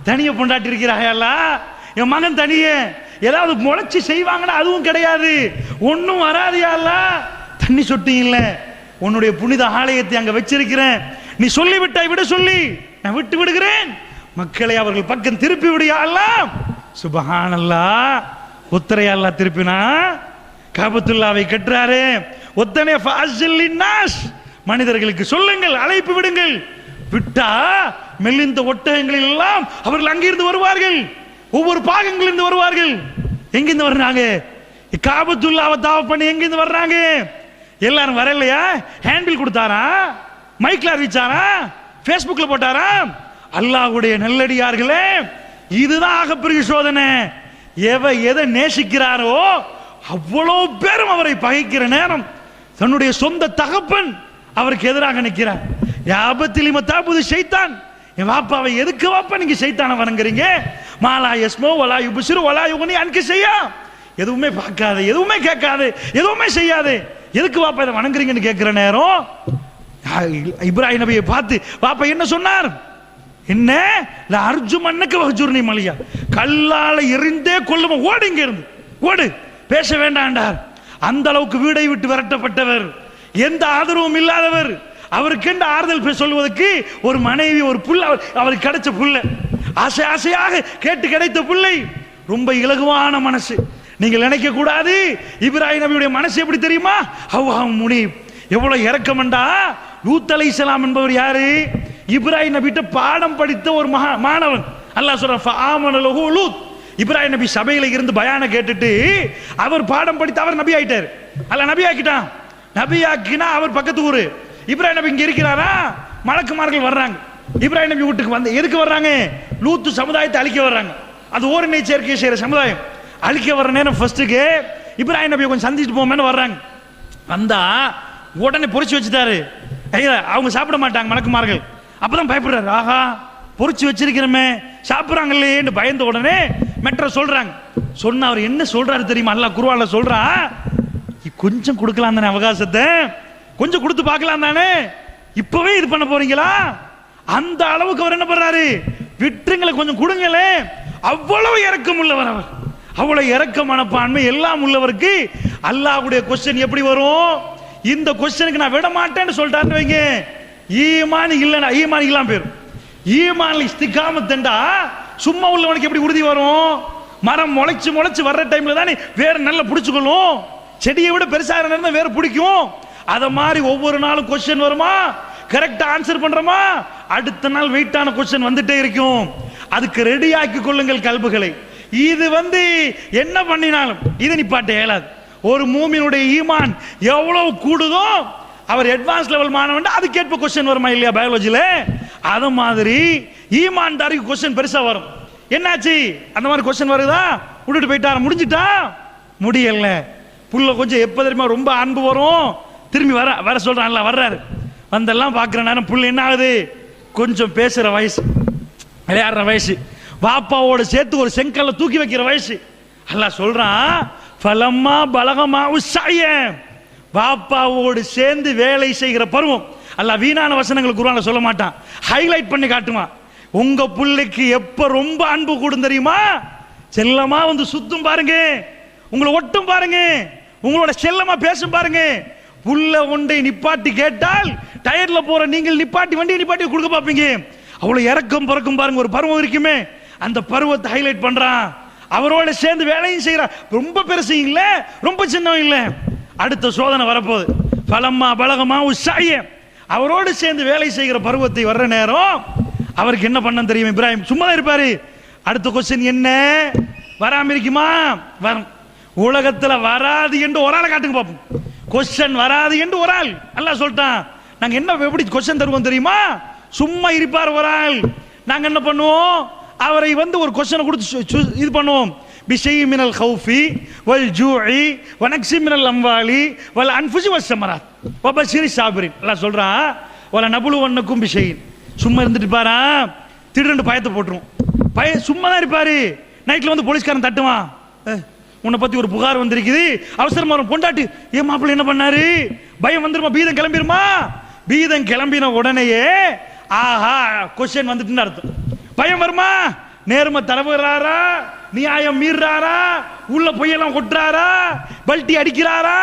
தனியை பொண்டாட்டி இருக்கிறாயா அல்லாஹ், என் மகன் தனியே ஏதாவது முளைச்சி செய்வாங்கன்னா அதுவும் கிடையாது, ஒன்னும் வராதியா அல்லாஹ், தண்ணி சொட்டி இல்லை, உன்னுடைய புனித ஆலயத்தை அங்க வச்சிருக்கிறேன், நீ சொல்லிவிட்டாய் விட சொல்லி நான் விட்டு விடுகிறேன், மக்களை அவர்கள் பக்கம் திருப்பி விடியா அல்லாஹ். சுப்ஹானல்லாஹ், ஒத்தரையா அல்லாஹ் திருப்பினா, காபத்துல்லாவை கட்டுறாரு, ஒத்தனே ஃபஅஸ்ஸில் லின்னாஸ், மனிதர்களுக்கு சொல்லுங்கள், அழைப்பு விடுங்கள், விட்டா மெல்லிந்த ஒட்டகங்களில் எல்லாம் அவர்கள் அங்கிருந்து வருவார்கள், ஒவ்வொரு பாகங்களிலிருந்து வருவார்கள். எங்கிருந்து வர்றாங்க? காபத்துல்லாவை தாவ பண்ணி எங்கிருந்து வர்றாங்க? எல்லாரும் வரலையா? ஹேண்டில் கொடுத்தாரா, மைக்ல அறிவிச்சாரா, பேஸ்புக்ல போட்டாரா? அல்லாஹ்வுடைய நல்லடியார்களே, இதுதான் ஆகப்பெரிய சோதனை. எதை நேசிக்கிறாரோ அவ்வளவு பேரும் அவரை பகைக்கிற நேரம் தன்னுடைய சொந்த தகப்பன் அவருக்கு எதிராக நிற்கிறார். யாபத்திலிம தாபுது ஷைத்தான், என் வாப்பாவை எதுக்கு வாப்பா நீங்க ஷைத்தானை வணங்குறீங்க? மாலா யஸ்மோ வலா யுப்சிரு வலா யுக்னி அன்கு செய்யா, எதுவுமே பார்க்காது, எதுவுமே கேட்காது, எதுவுமே செய்யாது, எதுக்கு வாப்பா இதை வணங்குறீங்கன்னு கேட்கிற நேரம் இப்ராஹிம் நபியை பார்த்து வாப்பா என்ன சொன்னார்? என்ன அர்ஜுமன்னக்கு வஹ்ஜுர்னி மலியா, கல்லால எறிந்தே கொல்லுமா, ஓடு இங்க இருந்து ஓடு, பேச வேண்டாண்டார். அந்த அளவுக்கு வீடை விட்டு விரட்டப்பட்டவர், எந்த ஆதரவும் இல்லாதவர், அவருக்கு ஆறுதல் சொல்வதற்கு ஒரு மனைவி, ஒரு புள்ள, அவருக்கு கிடைச்ச புள்ள, ஆசை ஆசையாக கேட்டு கிடைத்த பிள்ளை, ரொம்ப இலகுவான மனசு. நீங்கள் நினைக்க கூடாது இப்ராஹிம் நபியுடைய மனசு எப்படி தெரியுமா? அவ்வாஹ் முனீப், எவ்வளவு இரக்கமண்டா. லூத் அலைஹிஸ்ஸலாம் என்பவர் யாரு? இப்ராஹிம் நபிட்ட பாடம் படித்த ஒரு மாணவன். அல்லாஹ் சொல்றான் ஃபஆமன லஹு லூத். இப்ராஹிம் நபி சபையில இருந்து பயான கேட்டுட்டு அவர் பாடம் படித்து அவர் நபி ஆயிட்டார். அல்லாஹ் நபி ஆக்கிட்டான். நபி ஆக்கினா அவர் பக்கத்து ஊரு. இப்ராஹிம் நபி இங்க இருக்கிறாரா, மலக்குமார்கள் வர்றாங்க. இப்ராஹிம் நபி வீட்டுக்கு வந்து எதுக்கு வர்றாங்க? லூத் சமுதாயத்தை அழிக்க வர்றாங்க. அது ஓரினை சேர்க்கை செய்யற சமுதாயம். அழிக்க வர்ற நேரம் ஃபர்ஸ்ட்டுக்கு இப்ராஹிம் நபியை கொஞ்சம் சந்திச்சுட்டு போமேன்னு வர்றாங்க. வந்தா உடனே பொறிச்சு வச்சுட்டாரு. அவங்க சாப்பிட மாட்டாங்க மலக்குமார்கள். அப்பதான் பயப்படுறாரு, ஆஹா பொறிச்சு வச்சிருக்கிறமே சாப்பிட்றாங்களேன்னு பயந்த உடனே மெட்ர சொல்றாங்க. சொன்ன அவர் என்ன சொல்றாரு தெரியுமா? அல்லாஹ் குர்ஆன்ல சொல்றான், கொஞ்சம் கொடுக்கலாம் தானே அவகாசத்தை, கொஞ்சம் கொடுத்து பார்க்கலாம் தானே, இப்பவே இது பண்ண போறீங்களா? அந்த அளவுக்கு அவர் என்ன பண்றாரு, விட்டுங்களை கொஞ்சம் கொடுங்களே. அவ்வளவு இரக்கம் உள்ளவர் அவர், அவ்வளவு இரக்க மனப்பான்மை எல்லாம் உள்ளவருக்கு அல்லாஹ்வுடைய கொஸ்டின் எப்படி வரும்? இந்த கொஸ்டினுக்கு நான் விட மாட்டேன்னு சொல்லிட்டாருன்னு வைங்க, ஈமான் இல்லைன்னா ஈமான் இல்லாம போயிரும். ஈமான்ல இஸ்திகாமத்தண்டா சும்மா உள்ளவனுக்கு எப்படி உறுதி வரும்? மரம் முளைச்சு முளைச்சு வர்ற டைம்ல தானே வேற நல்லா பிடிச்சுக்கொள்ளும். செடியை விட பெருசா இருந்தா வேற பிடிக்கும். அத மாதிரி ஒவ்வொரு நாளும் கொஸ்டின் வருமா, கரெக்டா ஆன்சர் பண்றோமா, அடுத்த நாள் வெயிட்டான கொஸ்டின் வந்துட்டே இருக்கும். அதுக்கு ரெடி ஆக்கி கொள்ளுங்கள் கல்புகளை. இது என்ன பண்ணினாலும் இது நிப்பாட்ட இயலாது. ஒரு மூமினுடைய ஈமான் எவ்வளவு கூடுதோ அவர் அட்வான்ஸ் லெவல் மாணவன், அதுக்கேற்ப கொஸ்டின் வருமா இல்லையா பயாலஜில? அது மாதிரி ஈமான்தாரிக்கு கொஸ்டின் பெருசா வரும். என்னாச்சு அந்த மாதிரி கொஸ்டின் வருதா? விட்டுட்டு போயிட்டார, முடிஞ்சிட்டா? முடியல. புள்ள கொஞ்சம் எப்ப தெரியுமா ரொம்ப அன்பு வரும், திரும்பி வர சொல்றான்ல, வர்றாரு. வந்தெல்லாம் பார்க்குற நேரம் புள்ள என்ன ஆகுது, கொஞ்சம் பேசுற வயசு, விளையாடுற வயசு, பாப்பாவோட சேர்த்து ஒரு செங்கல்ல தூக்கி வைக்கிற வயசு. அல்லாஹ் சொல்றான் ஃபலம்மா பலகமா உஸ்ஸய, பாப்பாவோடு சேர்ந்து வேலை செய்கிற பருவம். அல்லாஹ் வீணான வசனங்கள் குர்ஆன்ல சொல்ல மாட்டான், ஹைலைட் பண்ணி காட்டுவான். உங்க பிள்ளைக்கு எப்ப ரொம்ப அன்பு கூடும் தெரியுமா? செல்லமா சுத்தும் பாருங்க, உங்களை ஒட்டும் பாருங்க, உங்களோட செல்லமா பேசும் பாருங்க. புள்ள ஒன்றை நிப்பாட்டி கேட்டால் டயர்ல போற நீங்கள் நிப்பாட்டி வண்டியை நிப்பாட்டி கொடுக்க பார்ப்பீங்க. அவ்வளவு இறக்கம் பிறக்கும் பாருங்க. ஒரு பருவம் இருக்குமே, அந்த பருவத்தை ஹைலைட் பண்றான். அவரோட சேர்ந்து வேலையும் செய்யறான். ரொம்ப பெருசு இல்ல, ரொம்ப சின்னவன் இல்ல. அடுத்த சோதனை வரப்போகுது. பலம்மா பலகமா உஸ்ஸய, அவரோடு சேர்ந்து வேலை செய்கிற பருவத்தை வர்ற நேரம் அவருக்கு என்ன பண்ண தெரியும்? இப்ராஹிம் சும்மா இருப்பாரு. அடுத்த கொஸ்டின் என்ன வராம இருக்குமா? வரும். உலகத்துல வராது என்று ஒரு ஆளை காட்டுங்க பார்ப்போம். கொஸ்டின் வராது என்று ஒரு ஆள் அல்லாஹ் சொல்லிட்டான். நாங்க என்ன எப்படி கொஸ்டின் தருவோம் தெரியுமா? சும்மா இருப்பார் ஒரு ஆள். நாங்க என்ன பண்ணுவோம், அவரை ஒரு கொஸ்டினை கொடுத்து இது பண்ணுவோம். பிஷை மினல் ஹௌஃபி வல் ஜூஇ வ நக்ஸி மினல் அம்வாலி வல் அன்ஃபுஸி வஸ்ஸமராத் வ பஷிரி சாபிரின். அல்லாஹ் சொல்றான் வல நபுலுவன்னக்கும் பிஷைன். சும்மா இருந்துட்டு பாரா, திடீர்னு பயத்தை போட்டுரும். சும்மா தான் இருப்பாரு. நைட்ல வந்து போலீஸ்காரன் தட்டுவான், உன்னை பத்தி ஒரு புகார் வந்திருக்குது, அவசரமா வரும். பொண்டாட்டி, ஏன் மாப்பிள்ள என்ன பண்ணாரு? பயம் வந்துருமா? பீதம் கிளம்பிருமா? பீதம் கிளம்பின உடனேயே ஆஹா கொஸ்டின் வந்துட்டு அர்த்தம். பயம் வருமா? நேர்மை தடவுறாரா, நியாயம் மீறாரா, உள்ள பொய்யெல்லாம் கொட்டுறாரா, பல்ட்டி அடிக்கிறாரா,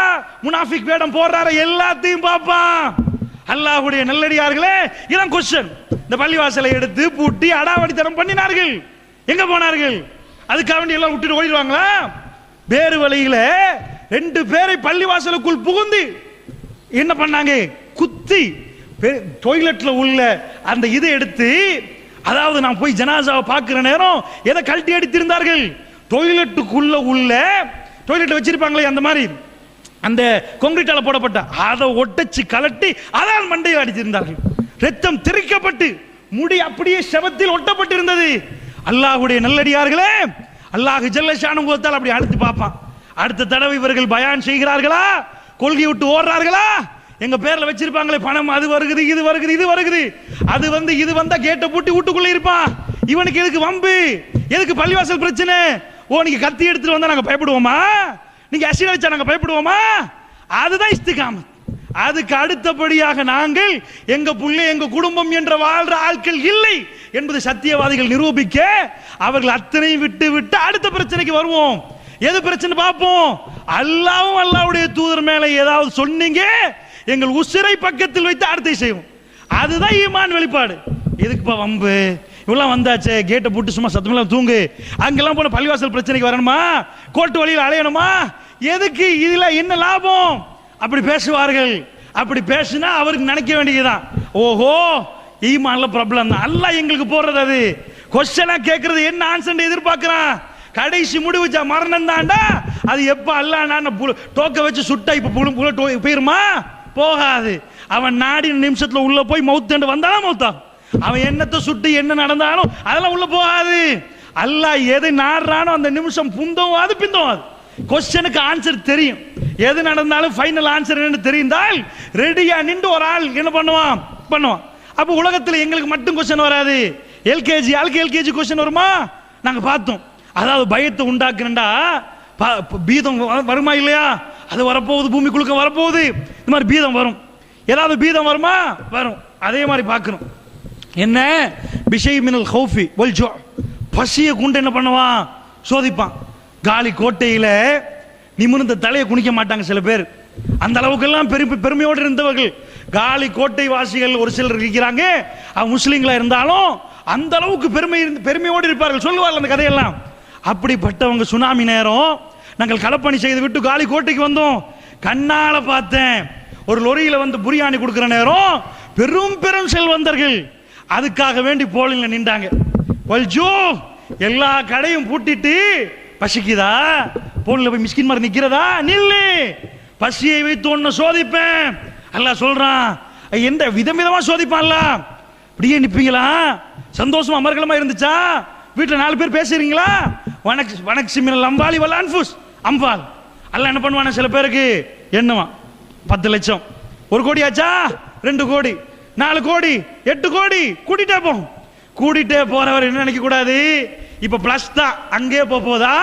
முனாஃபிக் வேடம் போடுறாரா, எல்லாத்தையும் பார்ப்பான். அல்லாஹ்வுடைய நல்லடியார்களே, இதான் கொஸ்டின். இந்த பள்ளிவாசலை எடுத்து பூட்டி அடாவடித்தனம் பண்ணினார்கள். எங்க போனார்கள்? அதுக்காக வேண்டி எல்லாம் விட்டுட்டு ஓடிடுவாங்களா? வேறு வழியில 2 பேரை பள்ளிவாசலுக்குள் புகுந்து என்ன பண்ணாங்க? குத்தி டொய்லெட்ல உள்ள அந்த இதை எடுத்து, அதாவது நான் போய் ஜனாசாவை பார்க்கிற நேரம் எதை கழட்டி அடித்திருந்தார்கள். டொய்லெட்டுக்குள்ள உள்ள டொய்லெட் வச்சிருப்பாங்களே அந்த மாதிரி அந்த கான்கிரீட்டால போடப்பட்ட அதை ஒட்டச்சு கலட்டி அதால் மண்டையில் அடித்திருந்தார்கள். ரத்தம் தெறிக்கப்பட்டு முடி அப்படியே செவத்தில் ஒட்டப்பட்டிருந்தது. அல்லாஹ்வுடைய நல்லடியார்களே, அல்லாஹ் ஜல்ல ஷானுஹு வ தஆலா அப்படி அடுத்து பார்ப்பான். அடுத்த தடவை இவர்கள் பயான் செய்கிறார்களா, கொள்கை விட்டு ஓடுறார்களா, எங்க பேர்ல வச்சிருப்பாங்களே பணம், அது வருகுது, இது வருகுது, இது வருகுது, அது வந்து இது வந்தா கேட்ட பூட்டி வீட்டுக்குள்ள இருப்பான். இவனுக்கு எதுக்கு வம்பு? எதுக்கு பள்ளிவாசல் பிரச்சனை? ஓ, நீங்க கத்தி எடுத்துட்டு வந்தா நாங்க பயப்படுவோமா? நீங்க அசில வச்சா நாங்க பயப்படுவோமா? அதுதான் இஸ்திகாமத். அதுக்கு அடுத்தபடியாக நாங்கள் எங்க புள்ளை எங்க குடும்பம் என்ற வாழ்ற ஆட்கள் இல்லை என்பது சத்தியவாதிகள் நிரூபிக்க அவர்கள் அத்தனை விட்டு விட்டு அடுத்த பிரச்சனைக்கு வருவோம். எது பிரச்சனை பார்ப்போம்? அல்லாஹ்வும் அல்லாஹ்வுடைய தூதர் மேல ஏதாவது சொன்னீங்க, எங்கள் உசிரை பக்கத்தில் வைத்து அடுத்தை செய்வோம். அதுதான் ஈமான் வெளிப்பாடு. எதுக்குப்பா வம்பு? இவ்வளவு வந்தாச்சே, கேட்டை போட்டு சும்மா சத்தமெல்லாம் தூங்கு, அங்கெல்லாம் போன பள்ளிவாசல் பிரச்சனைக்கு வரணுமா? கோர்ட்டு வழியில் அலையணுமா? எதுக்கு? இதுல என்ன லாபம்? அப்படி பேசுவார்கள். அப்படி பேசினா அவருக்கு நினைக்க வேண்டியதுதான், ஓஹோ ஈமான்ல ப்ராப்ளம் தான். அல்லாஹ் எங்களுக்கு போடுறது அது. கொஸ்டினா கேட்கறது என்ன ஆன்சர் எதிர்பார்க்கிறான். கடைசி முடிவு மரணம் தான்டா. அது எப்ப அல்லாஹ் நான் டோக்க வச்சு சுட்டா இப்ப போயிருமா? போகாது. அவன் நாடி நிமிஷத்துல உள்ள போய் மௌத்து வந்தாலும் மௌத்தா. அவன் என்னத்தை சுட்டு என்ன நடந்தாலும் அதெல்லாம் உள்ள போகாது. அல்லாஹ் எதை நாடுறானோ அந்த நிமிஷம் புந்தவாது பிந்தவாது. கொஸ்டினுக்கு ஆன்சர் தெரியும். எது நடந்தாலும் ஃபைனல் ஆன்சர் என்ன தெரிந்தால் ரெடியா நின்று ஒரு ஆள் என்ன பண்ணுவான். அப்ப உலகத்தில் எங்களுக்கு மட்டும் கொஸ்டின் வராது. எல்கேஜி ஆளுக்கு எல்கேஜி கொஸ்டின் வருமா? நாங்க பார்த்தோம். அதாவது பயத்தை உண்டாக்குறா பீதம் வருமா இல்லையா? அது வரப்போகுது, பூமி குலுக்க வரப்போகுது, இந்த மாதிரி பீதம் வரும். ஏதாவது பீதம் வருமா? வரும். அதே மாதிரி பார்க்கணும். என்ன பிஷை மினல் ஹௌஃபி வல் ஜூ, பசியை கொண்டு என்ன பண்ணுவான்? சோதிப்பான். காலி கோட்டையில நிமிர்ந்த தலையை குனிக்க மாட்டாங்க சில பேர். அந்த அளவுக்கெல்லாம் பெருமையோடு இருந்தவர்கள் காலி கோட்டை வாசிகள் ஒரு சிலர் இருக்கிறாங்க. அவங்க முஸ்லீம்களா இருந்தாலும் அந்த அளவுக்கு பெருமையோடு இருப்பார்கள். சொல்லுவார்கள் அந்த கதையெல்லாம். அப்படிப்பட்டவங்க சுனாமி நேரம் நாங்கள் களப்பணி செய்து விட்டு காலி கோட்டைக்கு வந்தோம். கண்ணால பார்த்தேன், ஒரு லொரியில வந்து புரியாணி கொடுக்கிற நேரம் பெரும் பெரும் செல்வந்தர்கள் அதுக்காக வேண்டி போலிங்க நின்றாங்க. எல்லா கடையும் பூட்டிட்டு பசிக்குதா, போன்ல போய் மிஸ்கின் மாதிரி நிக்கிறதா? நில்லு, பசியை வைத்து ஒன்னு சோதிப்பேன். அல்லாஹ் சொல்றான். எந்த விதமா சோதிப்பான்ல? அப்படியே நிப்பீங்களா? சந்தோஷமா அமர்கலமா இருந்துச்சா? வீட்டில் 4 பேர் பேசுறீங்களா? வனக் சிமினல் அம்பாலி வல் அன்ஃபுஸ் அம்பால். அல்லாஹ் என்ன பண்ணுவான? சில பேருக்கு எண்ணுவான் 10 லட்சம், 1 கோடி ஆச்சா, 2 கோடி, 4 கோடி, 8 கோடி, கூட்டிட்டே போறவர் என்ன நினைக்க கூடாது, இப்ப பிளஸ் தான் அங்கே போதா?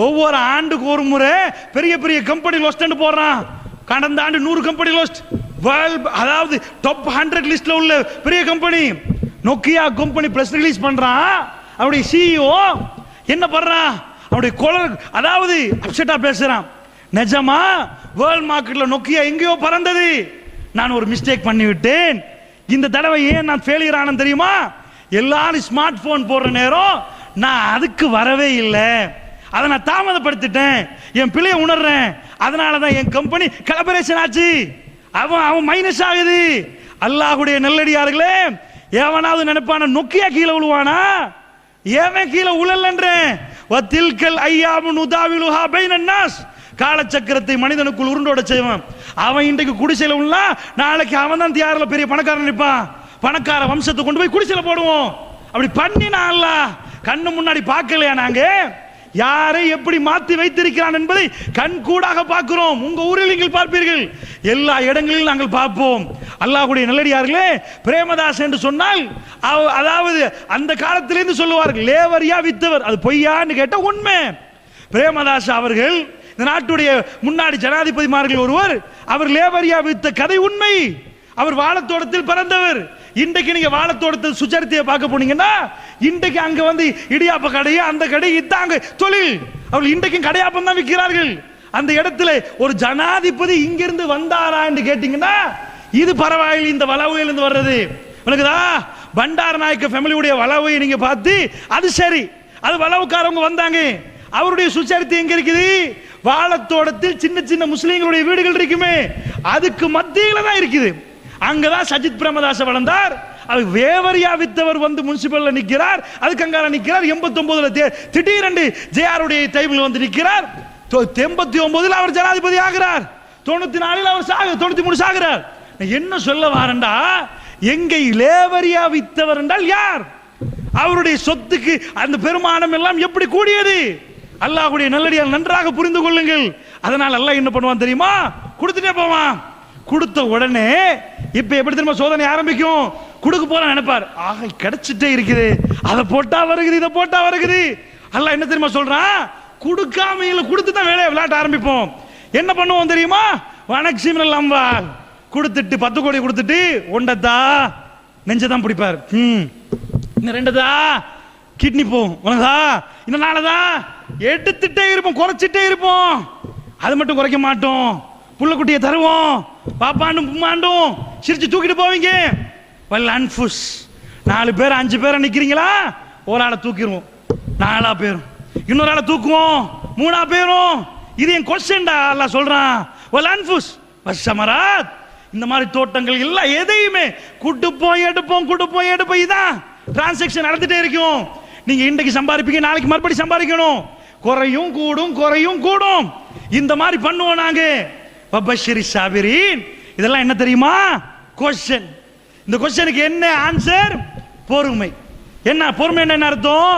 ஒவ்வொரு ஆண்டுக்கு ஒரு முறை பெரிய பெரிய கம்பெனி லோஸ்ட் போடுறான். கடந்த ஆண்டு 100 கம்பெனி லோஸ்ட். அதாவது டாப் 100 லிஸ்ட்ல உள்ள பெரிய company Nokia company press release பண்றான். அவருடைய சிஇஓ என்ன பண்றான்? அவருடைய அதாவது அப்செட்டா பேசுறான். நிஜமா வேர்ல்ட் மார்க்கெட்ல நோக்கியா எங்கேயோ பறந்தது, நான் ஒரு மிஸ்டேக் பண்ணி விட்டேன். இந்த தடவை ஏன் நான் ஃபெயிலியர் ஆனேன் தெரியுமா? எல்லாரும் ஸ்மார்ட் போன் போடுற நேரம் நான் அதுக்கு வரவே இல்லை, அதை நான் தாமதப்படுத்திட்டேன், என் பிள்ளைய உணர்றேன், அதனாலதான் என் கம்பெனி கலபரேஷன் ஆச்சு. அவன் மைனஸ் ஆகுது. அல்லாஹ்வுடைய நல்லடியார்களே, எவனாவது நினைப்பான நொக்கியா கீழே விழுவானா? ஏவன் கீழே உழல்ன்றேன். வத்தில்கல் ஐயாமு நுதாவிலுஹா பைனன் நாஸ், காலச்சக்கரத்தை மனிதனுக்குள் உருண்டோட செய்வான். அவன் இன்றைக்கு குடிசையில உள்ள, நாளைக்கு அவன் தான் தியாரில் பெரிய பணக்காரன் நிற்பான். பணக்கார வம்சத்தை கொண்டு போய் குடிசையில போடுவோம். அப்படி பண்ணினா அல்லாஹ் கண்ணு முன்னாடி பார்க்கலையா? நாங்க யாரை எப்படி மாற்றி வைத்திருக்கிறான் என்பதை கண் கூடாக பார்க்கிறோம். உங்க ஊரில் நீங்கள் பார்ப்பீர்கள், எல்லா இடங்களிலும் நாங்கள் பார்ப்போம். அல்லாஹ்வுடைய நல்லடியார்களே, பிரேமதாஸ் என்று சொன்னால் அதாவது அந்த காலத்திலிருந்து சொல்லுவார்கள் லேவரியா வித்தவர். அது பொய்யான்னு கேட்ட உண்மை. பிரேமதாஸ் அவர்கள் இந்த நாட்டுடைய முன்னாடி ஜனாதிபதிமார்கள் ஒருவர், அவர் லேவரியா வித்த கதை உண்மை. அவர் வாழத்தோட்டத்தில் பிறந்தவர். இன்றைக்கு நீங்க வாழத்தோட்டத்தில் சுச்சரித்தியை பார்க்க போனீங்கன்னா இன்றைக்கு அங்க வந்து இடியாப்ப கடையை அந்த கடை இதாங்க தொழில். அவர்கள் இன்றைக்கும் கடையாப்பம் தான் விற்கிறார்கள். அந்த இடத்துல ஒரு ஜனாதிபதி இங்கிருந்து வந்தாரா என்று கேட்டீங்கன்னா இது பரவாயில்லை. இந்த வளவையிலிருந்து வர்றது உனக்குதா பண்டார நாயக்க ஃபேமிலியுடைய வளவை நீங்க பார்த்து அது சரி, அது வளவுக்காரவங்க வந்தாங்க. அவருடைய சுச்சரித்தி எங்க இருக்குது? வாழத்தோட்டத்தில் சின்ன சின்ன முஸ்லீம்களுடைய வீடுகள் இருக்குமே அதுக்கு மத்தியில தான் இருக்குது. அங்கதான் சஜித் பிரேமதாச வளர்ந்தார். அவர் வேவரியா வித்தவர் வந்து முனிசிபல்ல நிக்கிறார், அதுக்கு அங்கால நிக்கிறார். 89 திடீரென்று ஜேஆருடைய டைமில் வந்து நிக்கிறார். 89 அவர் ஜனாதிபதி ஆகிறார். 94 அவர் 93 சாகிறார். என்ன சொல்ல வாரண்டா, எங்கே லேவரியா வித்தவர் என்றால் யார்? அவருடைய சொத்துக்கு அந்த பெருமானம் எல்லாம் எப்படி கூடியது? அல்லாஹ்வுடைய நல்லடியார் நன்றாக புரிந்து கொள்ளுங்கள். அதனால் அல்லாஹ் என்ன பண்ணுவான் தெரியுமா? கொடுத்துட்டே போவான். கொடுத்த உடனே இப்ப எப்படி தெரியுமா சோதனை ஆரம்பிக்கும்? கொடுக்க போல நினைப்பார், ஆக கிடைச்சிட்டே இருக்குது, அதை போட்டா வருகுது, இதை போட்டா வருகுது. அல்லாஹ் என்ன தெரியுமா சொல்றான்? கொடுக்காம இல்ல, கொடுத்து தான் வேலையை விளையாட்ட ஆரம்பிப்போம். என்ன பண்ணுவோம் தெரியுமா? வனக்சிமினல் அம்வால் கொடுத்துட்டு 10 கோடி கொடுத்துட்டு ஒண்டதா நெஞ்சதான் பிடிப்பார். இன்னும் 2 கிட்னி போகும், உனதா இந்த நாளதா எடுத்துட்டே இருப்போம், குறைச்சிட்டே இருப்போம். அது மட்டும் குறைக்க மாட்டோம். புள்ளக்குட்டியை தருவோம், பாப்பாண்டும் பும்மாண்டும் சிரிச்சு தூக்கிட்டு போவீங்க. வல்ல அன்ஃபுஸ் 4 பேர் 5 பேரை நிக்கிறீங்களா, ஒரு ஆளை தூக்கிடுவோம், 4 பேரும் இன்னொரு ஆளை தூக்குவோம், 3 பேரும். இது என் கொஸ்டின்டா. அல்லாஹ் சொல்றான் வல்ல அன்ஃபுஸ் வஸ்ஸமராத். இந்த மாதிரி தோட்டங்கள் எல்லாம் எதையுமே கூட்டுப்போம் எடுப்போம், கூட்டுப்போம் எடுப்போம். இதான் டிரான்சாக்ஷன் நடந்துட்டே இருக்கும். நீங்க இன்றைக்கு சம்பாதிப்பீங்க, நாளைக்கு மறுபடி சம்பாதிக்கணும். குறையும் கூடும், குறையும் கூடும். இந்த மாதிரி பண்ணுவோம் நாங்க. பபஷிரி சாபிரீன். இதெல்லாம் என்ன தெரியுமா? கொஸ்டின். இந்த கொஸ்டினுக்கு என்ன ஆன்சர்? பொறுமை. என்ன பொறுமை? என்ன அர்த்தம்?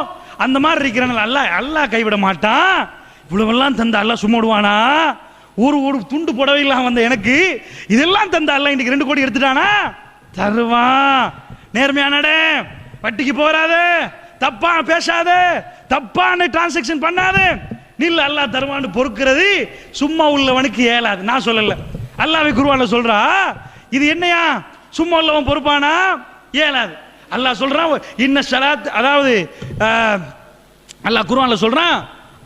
அந்த மாதிரி இருக்கிறனால அல்லாஹ் கைவிட மாட்டான். இவ்வளவெல்லாம் தந்த அல்லாஹ் சும்மா விடுவானா? ஒரு துண்டு புடவை இல்லாம வந்த எனக்கு இதெல்லாம் தந்த அல்லாஹ் இன்னைக்கு 2 கோடி எடுத்துட்டானா? தருவான். நேர்மையான வட்டிக்கு போறாத, தப்பா பேசாத, தப்பான டிரான்சாக்ஷன் பண்ணாத, நில் அல்லாஹ் தருவான்னு பொறுக்கிறது சும்மா உள்ளவனுக்கு இயலாது. நான் சொல்லல, அல்லாஹ்வே குர்ஆன்ல சொல்றா. இது என்னையா சும்மா உள்ளவன் பொறுப்பானா? இயலாது. அல்லாஹ் சொல்றான் இன்ன ஸலாத், அதாவது அல்லாஹ் குர்ஆன்ல சொல்றான்.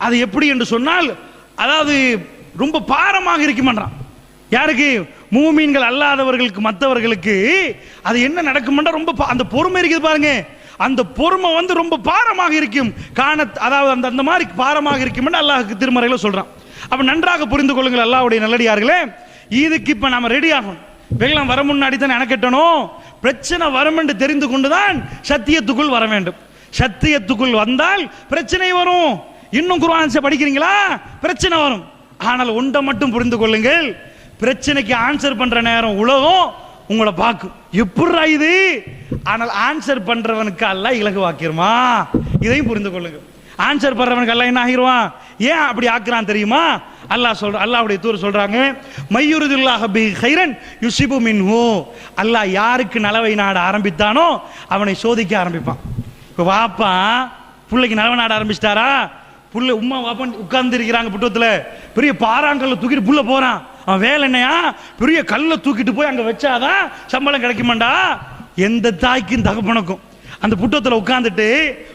அது எப்படி என்று சொன்னால், அதாவது ரொம்ப பாரமாக இருக்குமன்றான். யாருக்கு? மூமீன்கள் அல்லாதவர்களுக்கு, மற்றவர்களுக்கு அது என்ன நடக்கும்னா ரொம்ப அந்த பொறுமை இருக்குது பாருங்க. அந்த பொறுமை வந்து ரொம்ப பாரமாக இருக்கும். அதாவது அந்த மாதிரி பாரமாக இருக்கும் அல்லாஹ் திருமறையில சொல்றான். அப்ப நன்றாக புரிந்து கொள்ளுங்கள் அல்லாஹ்வுடைய நல்லடியார்களே. இதுக்கு இப்ப நாம ரெடி ஆகணும். வெள்ளம் வர முன்னாடி தான் நினைக்கட்டணும். பிரச்சனை வரும் என்று தெரிந்து கொண்டுதான் சத்தியத்துக்குள் வர வேண்டும். சத்தியத்துக்குள் வந்தால் பிரச்சனை வரும். இன்னும் குர்ஆன் படிக்கிறீங்களா? பிரச்சனை வரும். ஆனால் ஒன்றை மட்டும் புரிந்து கொள்ளுங்கள், பிரச்சனைக்கு ஆன்சர் பண்ற நேரம் உலகம் உங்களை பார்க்கும். எப்படிரா இது? ஆனால் ஆன்சர் பண்றவனுக்கு அல்லாஹ் இலகுவாக்கிருமா? இதையும் புரிந்து கொள்ளுங்க. ஆன்சர் பண்றவனுக்கு அல்லாஹ் என்ன ஆகிருவான்? ஏன் அப்படி ஆக்குறான் தெரியுமா? அல்லாஹ் சொல்ற, அல்லாஹ்வுடைய தூதர் சொல்றாங்க, மையுரிதுல்லாஹு பி கைரன் யுஸிபு மின்ஹு. அல்லாஹ் யாருக்கு நலவை நாட ஆரம்பித்தானோ அவனை சோதிக்க ஆரம்பிப்பான். இப்போ வாப்பா பிள்ளைக்கு நலவை நாட ஆரம்பிச்சிட்டாரா? புள்ள உம்மா வாப்பா உட்கார்ந்து இருக்கிறாங்க புட்டத்துல, பெரிய பாறாங்கல்ல தூக்கிட்டு புள்ள போறான். அவன் வேலை என்னையா? பெரிய கல்லை தூக்கிட்டு போய் அங்க வச்சாதான் சம்பளம் கிடைக்குமாண்டா. எந்த தாய்க்கும் தகப்பனுக்கும் அந்த புட்டத்துல உட்கார்ந்துட்டு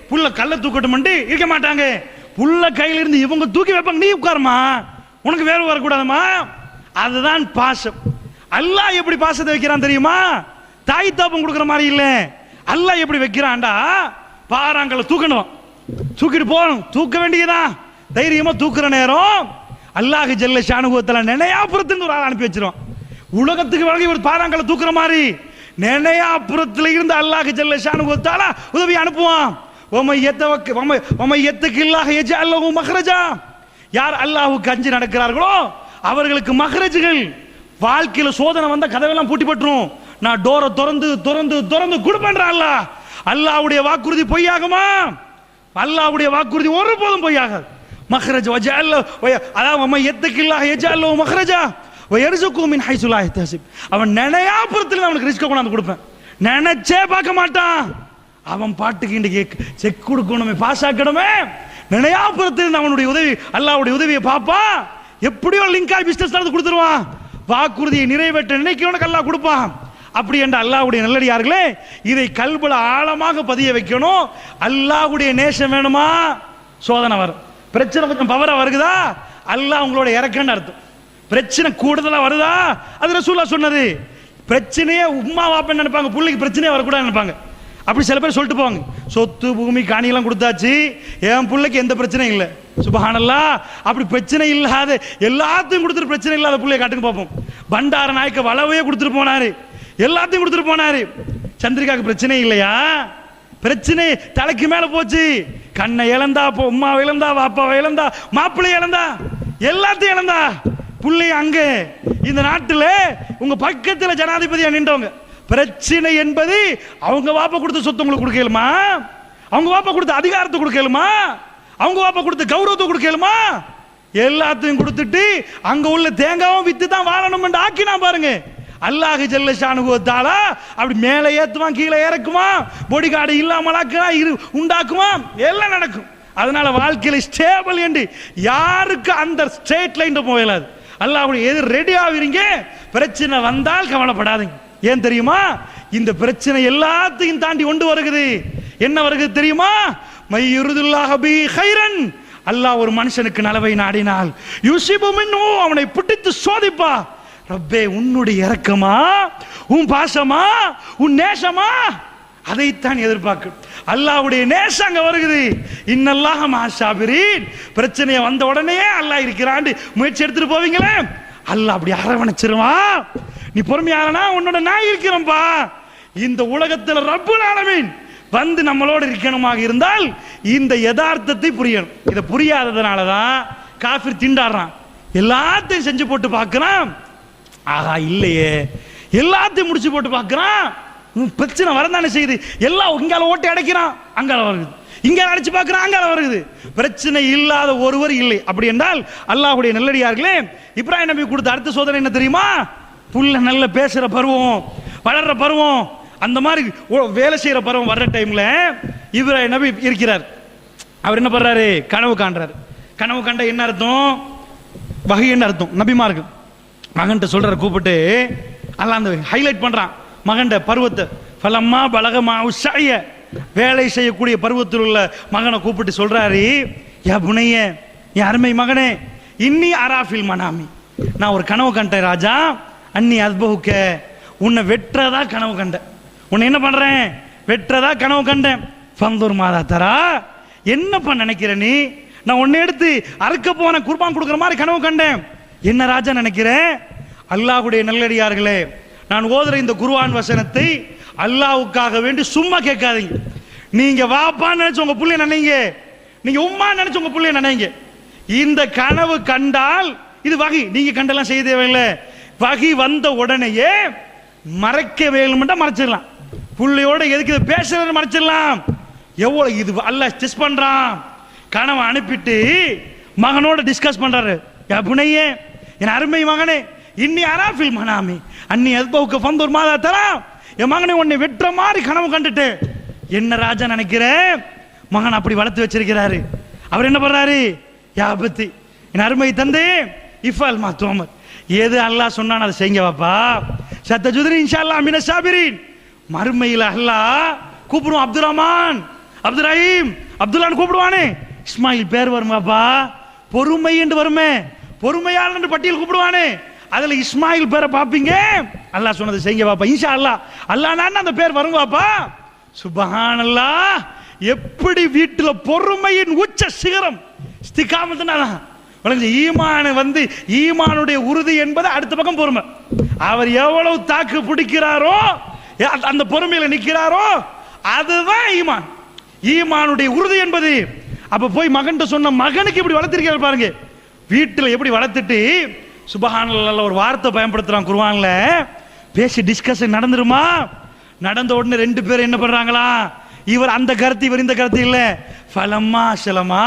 புள்ள கல்லை தூக்கட்டும் இருக்க மாட்டாங்க. புள்ள கையில இருந்து இவங்க தூக்கி வைப்பாங்க, நீ உட்காருமா, உனக்கு வேலை வரக்கூடாதுமா. அதுதான் பாசம். அல்லாஹ் எப்படி பாசத்தை வைக்கிறான் தெரியுமா? தாய் தாப்பம் கொடுக்குற மாதிரி இல்ல. அல்லாஹ் எப்படி வைக்கிறான்டா, பாறாங்கல்ல தூக்கணும், தூக்கிட்டு போகணும், தூக்க வேண்டியதான். தைரியமா தூக்குற நேரம் அல்லாஹ் ஜல்ல ஷானுஹு தஆலா நெனையாபுரத்துக்கு ஒரு ஆள் அனுப்பி வச்சிருவான். உலகத்துக்கு வழங்கி ஒரு பாறாங்கல்ல தூக்குற மாதிரி நெனையாபுரத்துல இருந்து அல்லாஹ் ஜல்ல ஷானுஹு தஆலா உதவி அனுப்புவான். வமை யத்தகில்லாஹ யஜஅல் லஹு மக்ரஜா. யார் அல்லாஹ்வுக்கு அஞ்சி நடக்கிறார்களோ அவர்களுக்கு மக்ரஜ்கள். வாழ்க்கையில சோதனை வந்த கதவெல்லாம் பூட்டி போட்டுரும். நான் டோரை திறந்து திறந்து திறந்து கொடுப்பேன். அல்லாஹ் அல்லாஹ்வுடைய வாக்குறுதி பொய்யாகுமா? அல்லாஹ்வுடைய வாக்குறுதி ஒருபோதும் பொய்யாகாது. மக்ரஜ் வஜஅல், அதாவது வமை யத்தகில்லாஹ யஜஅல் லஹு மக்ரஜா வயர்சுகு மின் ஹைசு லா யஹ்தஸிப். அவன் நினையாபுரத்தில் அவனுக்கு ரிஸ்க் கொண்டாந்து கொடுப்பேன். நினைச்சே பார்க்க மாட்டான். அவன் பாட்டுக்கு இன்றைக்கு செக் கொடுக்கணுமே, பாஸ் ஆக்கணுமே, நினையாபுரத்தில் அவனுடைய உதவி, அல்லாஹ்வுடைய உதவியை பாப்பா. எப்படியோ லிங்காய் பிசினஸ் நடந்து கொடுத்துருவான். வாக்குறுதியை நிறைவேற்ற நினைக்கிறவனுக்கு அல்லாஹ் கொடுப்பான். அப்படி என்ற அல்லாஹ்வுடைய நல்லடியார்களே, இதை கல்புல ஆழமாக பதிய வைக்கணும். அல்லாஹ்வுடைய நேசம் வேணுமா? சோதனை வரும், பிரச்சனை கொஞ்சம் பவரா வருகுதா, அல்லாஹ் உங்களோட இறக்கன்னு அர்த்தம். பிரச்சனை கூடுதலா வருதா, அது ரசூலுல்லாஹ் சொன்னது. பிரச்சனையே உம்மா வாப்பன்னு நினைப்பாங்க, பிள்ளைக்கு பிரச்சனையே வரக்கூடாதுன்னு நினைப்பாங்க. அப்படி சில பேர் சொல்லிட்டு போவாங்க, சொத்து பூமி காணியெல்லாம் கொடுத்தாச்சு, என் பிள்ளைக்கு எந்த பிரச்சனையும் இல்லை. சுபஹானல்லாஹ். அப்படி பிரச்சனை இல்லாத எல்லாத்தையும் கொடுத்துட்டு பிரச்சனை இல்லாத பிள்ளைய காட்டுங்க பார்ப்போம். பண்டார நாயக்க வளவையே கொடுத்துட்டு போனாரு, எல்லாத்தையும் கொடுத்துட்டு போனாரு. சந்திரிகாவுக்கு பிரச்சனை இல்லையா? பிரச்சனை தலைக்கு மேல போச்சு. கண்ணை இழந்தா, உம்மா இழந்தா, வாப்பாவை இழந்தா, மாப்பிள்ளை இழந்தா, எல்லாத்தையும் இழந்தா. புள்ளை அங்க இந்த நாட்டில் உங்க பக்கத்தில் ஜனாதிபதியா நின்றவங்க. பிரச்சனை என்பது அவங்க வாப்பா கொடுத்த சொத்து உங்களுக்கு கொடுக்கலுமா? அவங்க வாப்பா கொடுத்த அதிகாரத்தை கொடுக்கலுமா? அவங்க வாப்பா கொடுத்த கௌரவத்தை கொடுக்கலுமா? எல்லாத்தையும் கொடுத்துட்டு அங்க உள்ள தேங்காவும் வித்து தான் வாழணும் என்று ஆக்கினா பாருங்க. அல்லாஹ் ஜல்ல ஷானுஹு வ தஆலா அப்படி மேலே ஏத்துவான், கீழே இறக்குமா, பொடி காடு இல்லாமலாக்குமா, உண்டாக்குமா, எல்லாம் நடக்கும். அதனால வாழ்க்கையில ஸ்டேபிள் என்று யாருக்கு அந்த ஸ்ட்ரெயிட் லைன் போகலாது. அல்லாஹ்வுடைய எது ரெடி ஆவீங்க, பிரச்சனை வந்தால் கவலைப்படாதீங்க. ஏன் தெரியுமா? இந்த பிரச்சனை எல்லாத்தையும் தாண்டி கொண்டு வருகிறது. என்ன வருகிறது தெரியுமா? மையுருதுல்லாஹ பி கைரன். அல்லாஹ் ஒரு மனுஷனுக்கு நலவை நாடினால் யுஸிபு மின்ஹு, அவனை பிடித்து சோதிப்பா. ரப்பே, உன்னுடைய இரக்கமா, உன் பாசமா, உன் நேசமா, அதைத்தான் எதிர்பார்க்கும். அல்லாஹ்வுடைய நேசம் அங்க வருகிறது. இன்னல்லாஹ மஅஸ்ஸாபிரீன். பிரச்சனையை வந்த உடனே அல்லாஹ் இருக்கிறான் முயற்சி எடுத்துட்டு போவீங்களே, அல்லாஹ் அப்படி அரவணைச்சிருவான். நீ பொறுமையானா உன்னோட நான் இருக்கிறேன்பா. இந்த உலகத்தில் ரப்புல் ஆலமீன் வந்து நம்மளோட இருக்கணுமாக இருந்தால் இந்த யதார்த்தத்தை புரியணும். இதை புரியாததுனால தான் காஃபிர் திண்டாடுறான். எல்லாத்தையும் செஞ்சு போட்டு பார்க்கிறான், ஆகா இல்லையே, எல்லாத்தையும் முடிச்சு போட்டு பார்க்கிறான், பிரச்சனை வரதானே செய்யுது. எல்லாம் இங்கால ஓட்டி அடைக்கிறான், அங்கால வருது, இங்க அடிச்சு பார்க்கிறான், அங்கால வருது. பிரச்சனை இல்லாத ஒருவர் இல்லை. அப்படி என்றால் அல்லாஹ்வுடைய நல்லடியார்களே, இப்ராஹிம் நபி கொடுத்த அடுத்த சோதனை என்ன தெரியுமா? புள்ள நல்ல பேசுற பருவம், வளர்ற பருவம், அந்த மாதிரி வேலை செய்யற பருவம் வர்ற டைம்ல இப்ராஹிம் நபி இருக்கிறார். அவர் என்ன பண்றாரு? கனவு காண்றாரு. கனவு கண்ட என்ன அர்த்தம்? வஹி என்ன அர்த்தம்? நபிமார்கள் மகன்கிட்ட சொல்ற, கூப்பிட்டு அல்லாஹ் அந்த ஹைலைட் பண்றான் மகன்ட பருவத்தை. ஃபலம்மா பலகமா உஸ்ஸய, வேலை செய்யக்கூடிய பருவத்தில் உள்ள மகனை கூப்பிட்டு சொல்றாரு, யா புனைய, என் அருமை மகனே, இன்னி அராஃபில் மனாமி, நான் ஒரு கனவு கண்டேன் ராஜா, அன்னி அத்பஹுக்க, உன்னை வெற்றதா கனவு கண்டேன். உன்னை என்ன பண்றேன்? வெற்றதா கனவு கண்டேன். ஃபந்தூர் மாதா தரா, என்னப்பா நினைக்கிற நீ? நான் உன்னை எடுத்து அறுக்க போன குர்பான் கொடுக்குற மாதிரி கனவு கண்டேன். என்ன ராஜா நினைக்கிறேன்? அல்லாஹ்வுடைய நல்லடியார்களே, நான் ஓதுற இந்த குர்ஆன் வசனத்தை அல்லாஹ்வுக்காக வேண்டி சும்மா கேட்காதீங்க. நீங்க வாப்பான்னு நினைச்சு உங்க புள்ளைய நினைங்க, நீங்க உம்மா நினைச்சு உங்க புள்ளைய நினைங்க. இந்த கனவு கண்டால் இது வகி, நீங்க கண்டெல்லாம் செய்ய தேவையில்லை. வகி வந்த உடனேயே மறைக்க வேணும்னா மறைச்சிடலாம். புள்ளையோட எதுக்கு இது பேசுறது மறைச்சிடலாம். எவ்வளவு இது அல்லாஹ் டெஸ்ட் பண்றான். கனவை அனுப்பிட்டு மகனோட டிஸ்கஸ் பண்றாரு, யா புனையே, என் அருமை மகனே, இன்னி அராஃபில் மனாமி அன்னி அத்பஹுக்க ஃபந்தூர் மாதா தரா, என் மகனை உன்னை வெற்ற மாதிரி கனவு கண்டுட்டு. என்ன ராஜா நினைக்கிறேன்? மகன் அப்படி வளர்த்து வச்சிருக்கிறாரு. அவர் என்ன பண்றாரு? யா பத்தி, என் அருமை தந்தை, இஃபால் மா துஅமர், எது அல்லாஹ் சொன்னான் அதை செய்யுங்க வாப்பா. சத்தஜுத்ரி இன்ஷாஅல்லாஹ் மின ஸாபிரீன். மறுமையில் அல்லாஹ் கூப்பிடுவான், அப்துல் ரஹ்மான், அப்துல் ரஹீம், அப்துல்லான்னு கூப்பிடுவானே, இஸ்மாயில் பேர் வருமாப்பா, பொறுமை என்று வருமே, பொறுமையாளர் என்று பட்டியல் கூப்பிடுவானே, அதுல இஸ்மாயில் பேரை பாப்பீங்க. அல்லாஹ் சொன்னதை செய்யுங்க வாப்பா, இன்ஷா அல்லாஹ், அல்லாஹ் அந்த பேர் வரும் வாப்பா. சுப்ஹானல்லாஹ். எப்படி வீட்டுல பொறுமையின் உச்ச சிகரம் இஸ்திகாமத்துனா ஈமான வந்து ஈமானுடைய உறுதி என்பது அடுத்த பக்கம் பொறுமை. அவர் எவ்வளவு தாக்கு பிடிக்கிறாரோ, அந்த பொறுமையில நிற்கிறாரோ, அதுதான் ஈமான். ஈமானுடைய உறுதி என்பது. அப்ப போய் மகன் சொன்ன மகனுக்கு இப்படி வளர்த்திருக்கிறார் பாருங்க. வீட்டில் எப்படி வளர்த்துட்டு சுப்ஹானல்லாஹ் ஒரு வார்த்தை பயன்படுத்துறான் குர்ஆன்ல. பேசி டிஸ்கஷன் நடந்துருமா? நடந்த உடனே ரெண்டு பேரும் என்ன பண்றாங்களா? இவர் அந்த கருத்து, இவர் இந்த கருத்து இல்ல. ஃபலம்மா ஸலமா,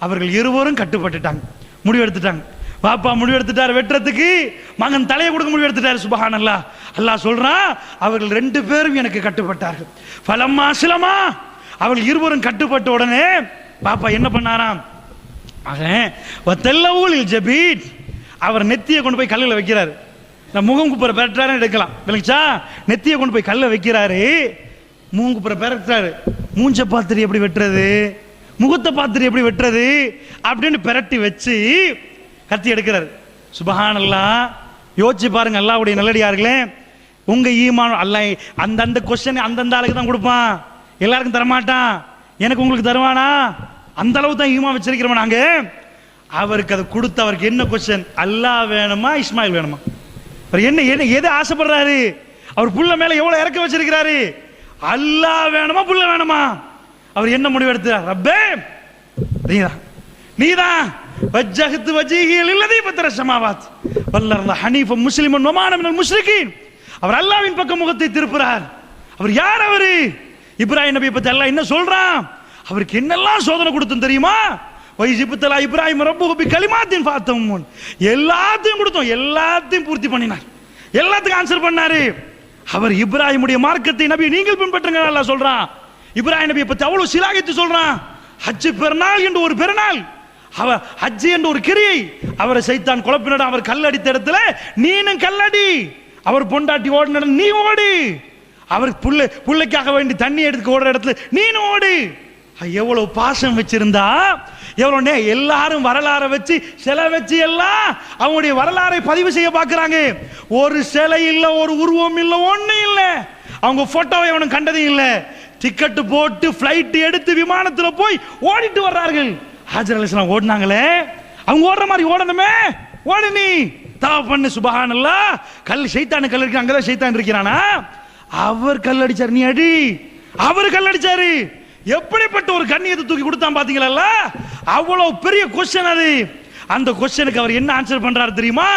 அவர்கள் இருவரும் கட்டுப்பட்டுட்டாங்க, முடிவெடுத்துட்டாங்க. பாப்பா முடிவெடுத்துட்டார் வெட்டுறதுக்கு, மகன் தலையை கொடுக்க முடிவெடுத்துட்டார். சுப்ஹானல்லாஹ். அல்லாஹ் சொல்றான், அவர்கள் 2 பேரும் எனக்கு கட்டுப்பட்டார்கள். ஃபலம்மா அஸ்லமா, அவர்கள் இருவரும் கட்டுப்பட்ட உடனே பாப்பா என்ன பண்ணாராம், மகன் வத்தல்லவுல் ஜபீத், அவர் நெத்தியை கொண்டு போய் கல்லில் வைக்கிறாரு. நான் முகம் குப்புற பெறட்டாரு எடுக்கலாம் விளங்குச்சா, நெத்தியை கொண்டு போய் கல்ல வைக்கிறாரு, மூங்கு குப்புற பெறட்டாரு. மூஞ்ச பாத்திரி எப்படி வெட்டுறது, முகத்தை பாத்திரி எப்படி வெட்டுறது அப்படின்னு பெரட்டி வச்சு கத்தி எடுக்கிறாரு. சுப்ஹானல்லாஹ். யோசிச்சு பாருங்க அல்லாஹ்வுடைய நல்லடியார்களே, உங்க ஈமான் அல்லாஹ் அந்த கொஸ்டின் அந்தந்த ஆளுக்கு தான் கொடுப்பான், எல்லாருக்கும் தரமாட்டான். எனக்கு உங்களுக்கு தருவானா? அந்த அளவு தான் ஈமான் வச்சிருக்கிறோம் நாங்க. அவருக்கு அதை கொடுத்து அவருக்கு என்ன கொஸ்டின், அல்லாஹ் வேணுமா இஸ்மாயில் வேணுமா? அவர் என்ன என்ன எதை ஆசைப்படுறாரு? அவர் புள்ள மேல எவ்வளவு இறக்க வச்சிருக்கிறாரு? அல்லாஹ் வேணுமா புள்ள வேணுமா? அவர் என்ன முடிவு எடுத்தார்? ரப்பே நீதான் வஜ்ஜஹத்து வஜீஹி லில்லதி ஃபத்தர ஸமாவாத் வல்லர்த ஹனீஃபன் முஸ்லிமன் வமான மினல் முஷ்ரிகீன். அவர் அல்லாஹ்வின் பக்கம் முகத்தை திருப்புறார். அவர் யார்? அவரு இப்ராஹிம் நபியை பத்தி அல்லாஹ் என்ன சொல்றான்? அவருக்கு என்னெல்லாம் சோதனை கொடுத்தோம் தெரியுமா? வைஜிபுத்தலா இப்ராஹிம் ரப்புஹு பி கலிமாத்தின் ஃபாத்தமுன், எல்லாத்தையும் கொடுத்தோம், எல்லாத்தையும் பூர்த்தி பண்ணினார், எல்லாத்துக்கும் ஆன்சர் பண்ணாரு. அவர் இப்ராஹிமுடைய மார்க்கத்தை நபி நீங்கள் பின்பற்றுங்க அல்லாஹ் சொல்றான். இப்ராஹிம் நபியை பத்தி அவ்வளவு சிலாகித்து சொல்றான். ஹஜ் பெருநாள் என்று ஒரு பெருநாள், அவர் ஹஜ் என்ற ஒரு கிரியை, அவரை சைத்தான் குழப்பினட, அவர் கல்லடித்த இடத்துல நீனும் கல்லடி, அவர் பொண்டாட்டி ஓடின நீ ஓடி, அவர் புள்ளைக்காக வேண்டி தண்ணி எடுத்து ஓடுற இடத்துல நீனும் ஓடி. எவ்வளவு பாசம் வச்சிருந்தா, எவ்வளவு எல்லாரும் வரலாறை வச்சு சிலை வச்சு எல்லாம் அவங்களுடைய வரலாறை பதிவு செய்ய பார்க்கிறாங்க. ஒரு சிலை இல்ல, ஒரு உருவம் இல்ல, ஒண்ணு இல்ல, அவங்க போட்டோவை அவனும் கண்டதும் இல்ல. டிக்கெட் போட்டு பிளைட் எடுத்து விமானத்தில் போய் ஓடிட்டு வர்றார்கள். ஹஜர் அலைஹிஸ்ஸலாம் ஓடினாங்களே, அவங்க ஓடுற மாதிரி ஓடணுமே, ஓடு நீ தவாப் பண்ணு. சுப்ஹானல்லாஹ். கல் ஷைத்தானு கல் இருக்கு, அங்கதான் ஷைத்தான் இருக்கிறானா? அவர் கல் அடிச்சார், நீ அடி. அவர் கல் அடிச்சாரு. எப்படிப்பட்ட ஒரு கண்ணியத்தை தூக்கி கொடுத்தான் பாத்தீங்களா? அவ்வளவு பெரிய கொஸ்டின் அது. அந்த கொஸ்டினுக்கு அவர் என்ன ஆன்சர் பண்றாரு தெரியுமா?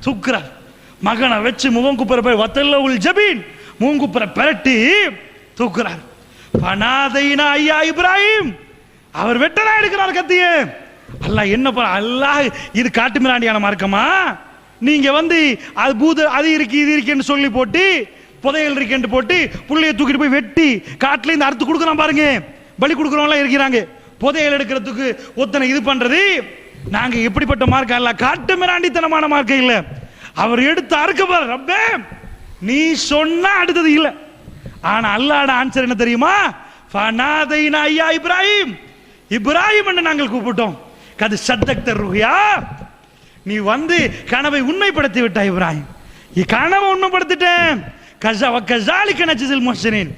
தூக்குறார். மகனை வச்சு முகம் குப்புற போய் வத்தல்லவுல் ஜபீன், மூங்குப்புற பெரட்டி தூக்குறார். பனாதைனா ஐயா இப்ராஹிம், அவர் வெட்டனா எடுக்கிறார் கத்தியே. அல்லாஹ் என்ன பண்ண, அல்லாஹ் இது காட்டு மிராண்டியான மார்க்கமா? நீங்க வந்து அது பூத அது இருக்கு இது இருக்குன்னு சொல்லி போட்டு புதையல் இருக்குன்னு போட்டு புள்ளைய தூக்கிட்டு போய் வெட்டி காட்டுல இருந்து அறுத்து கொடுக்குறான் பாருங்க. பலி கொடுக்குறவங்க இருக்கிறாங்க, புதையல் எடுக்கிறதுக்கு ஒத்தனை இது பண்றது. நாங்க எப்படிப்பட்ட மார்க்கம்? அல்ல காட்டு மிராண்டித்தனமான மார்க்கம் இல்ல. அவர் எடுத்து அறுக்க பாரு. ரப்பே நீ சொன்னா அடுத்தது இல்ல. ஆனா அல்லாஹ்வோட ஆன்சர் என்ன தெரியுமா? ஃபனாதைனா ஐயா இப்ராஹிம், இப்ராஹிம் என்று நாங்கள் கூப்பிட்டோம். கது சத்தக்த ருஹ்யா, நீ வந்து கனவை உண்மைப்படுத்தி விட்டாய் இப்ராஹிம். கனவை உண்மைப்படுத்திட்டேன். கஸாலிக நஜ்ஸில் முஹ்ஸினீன்,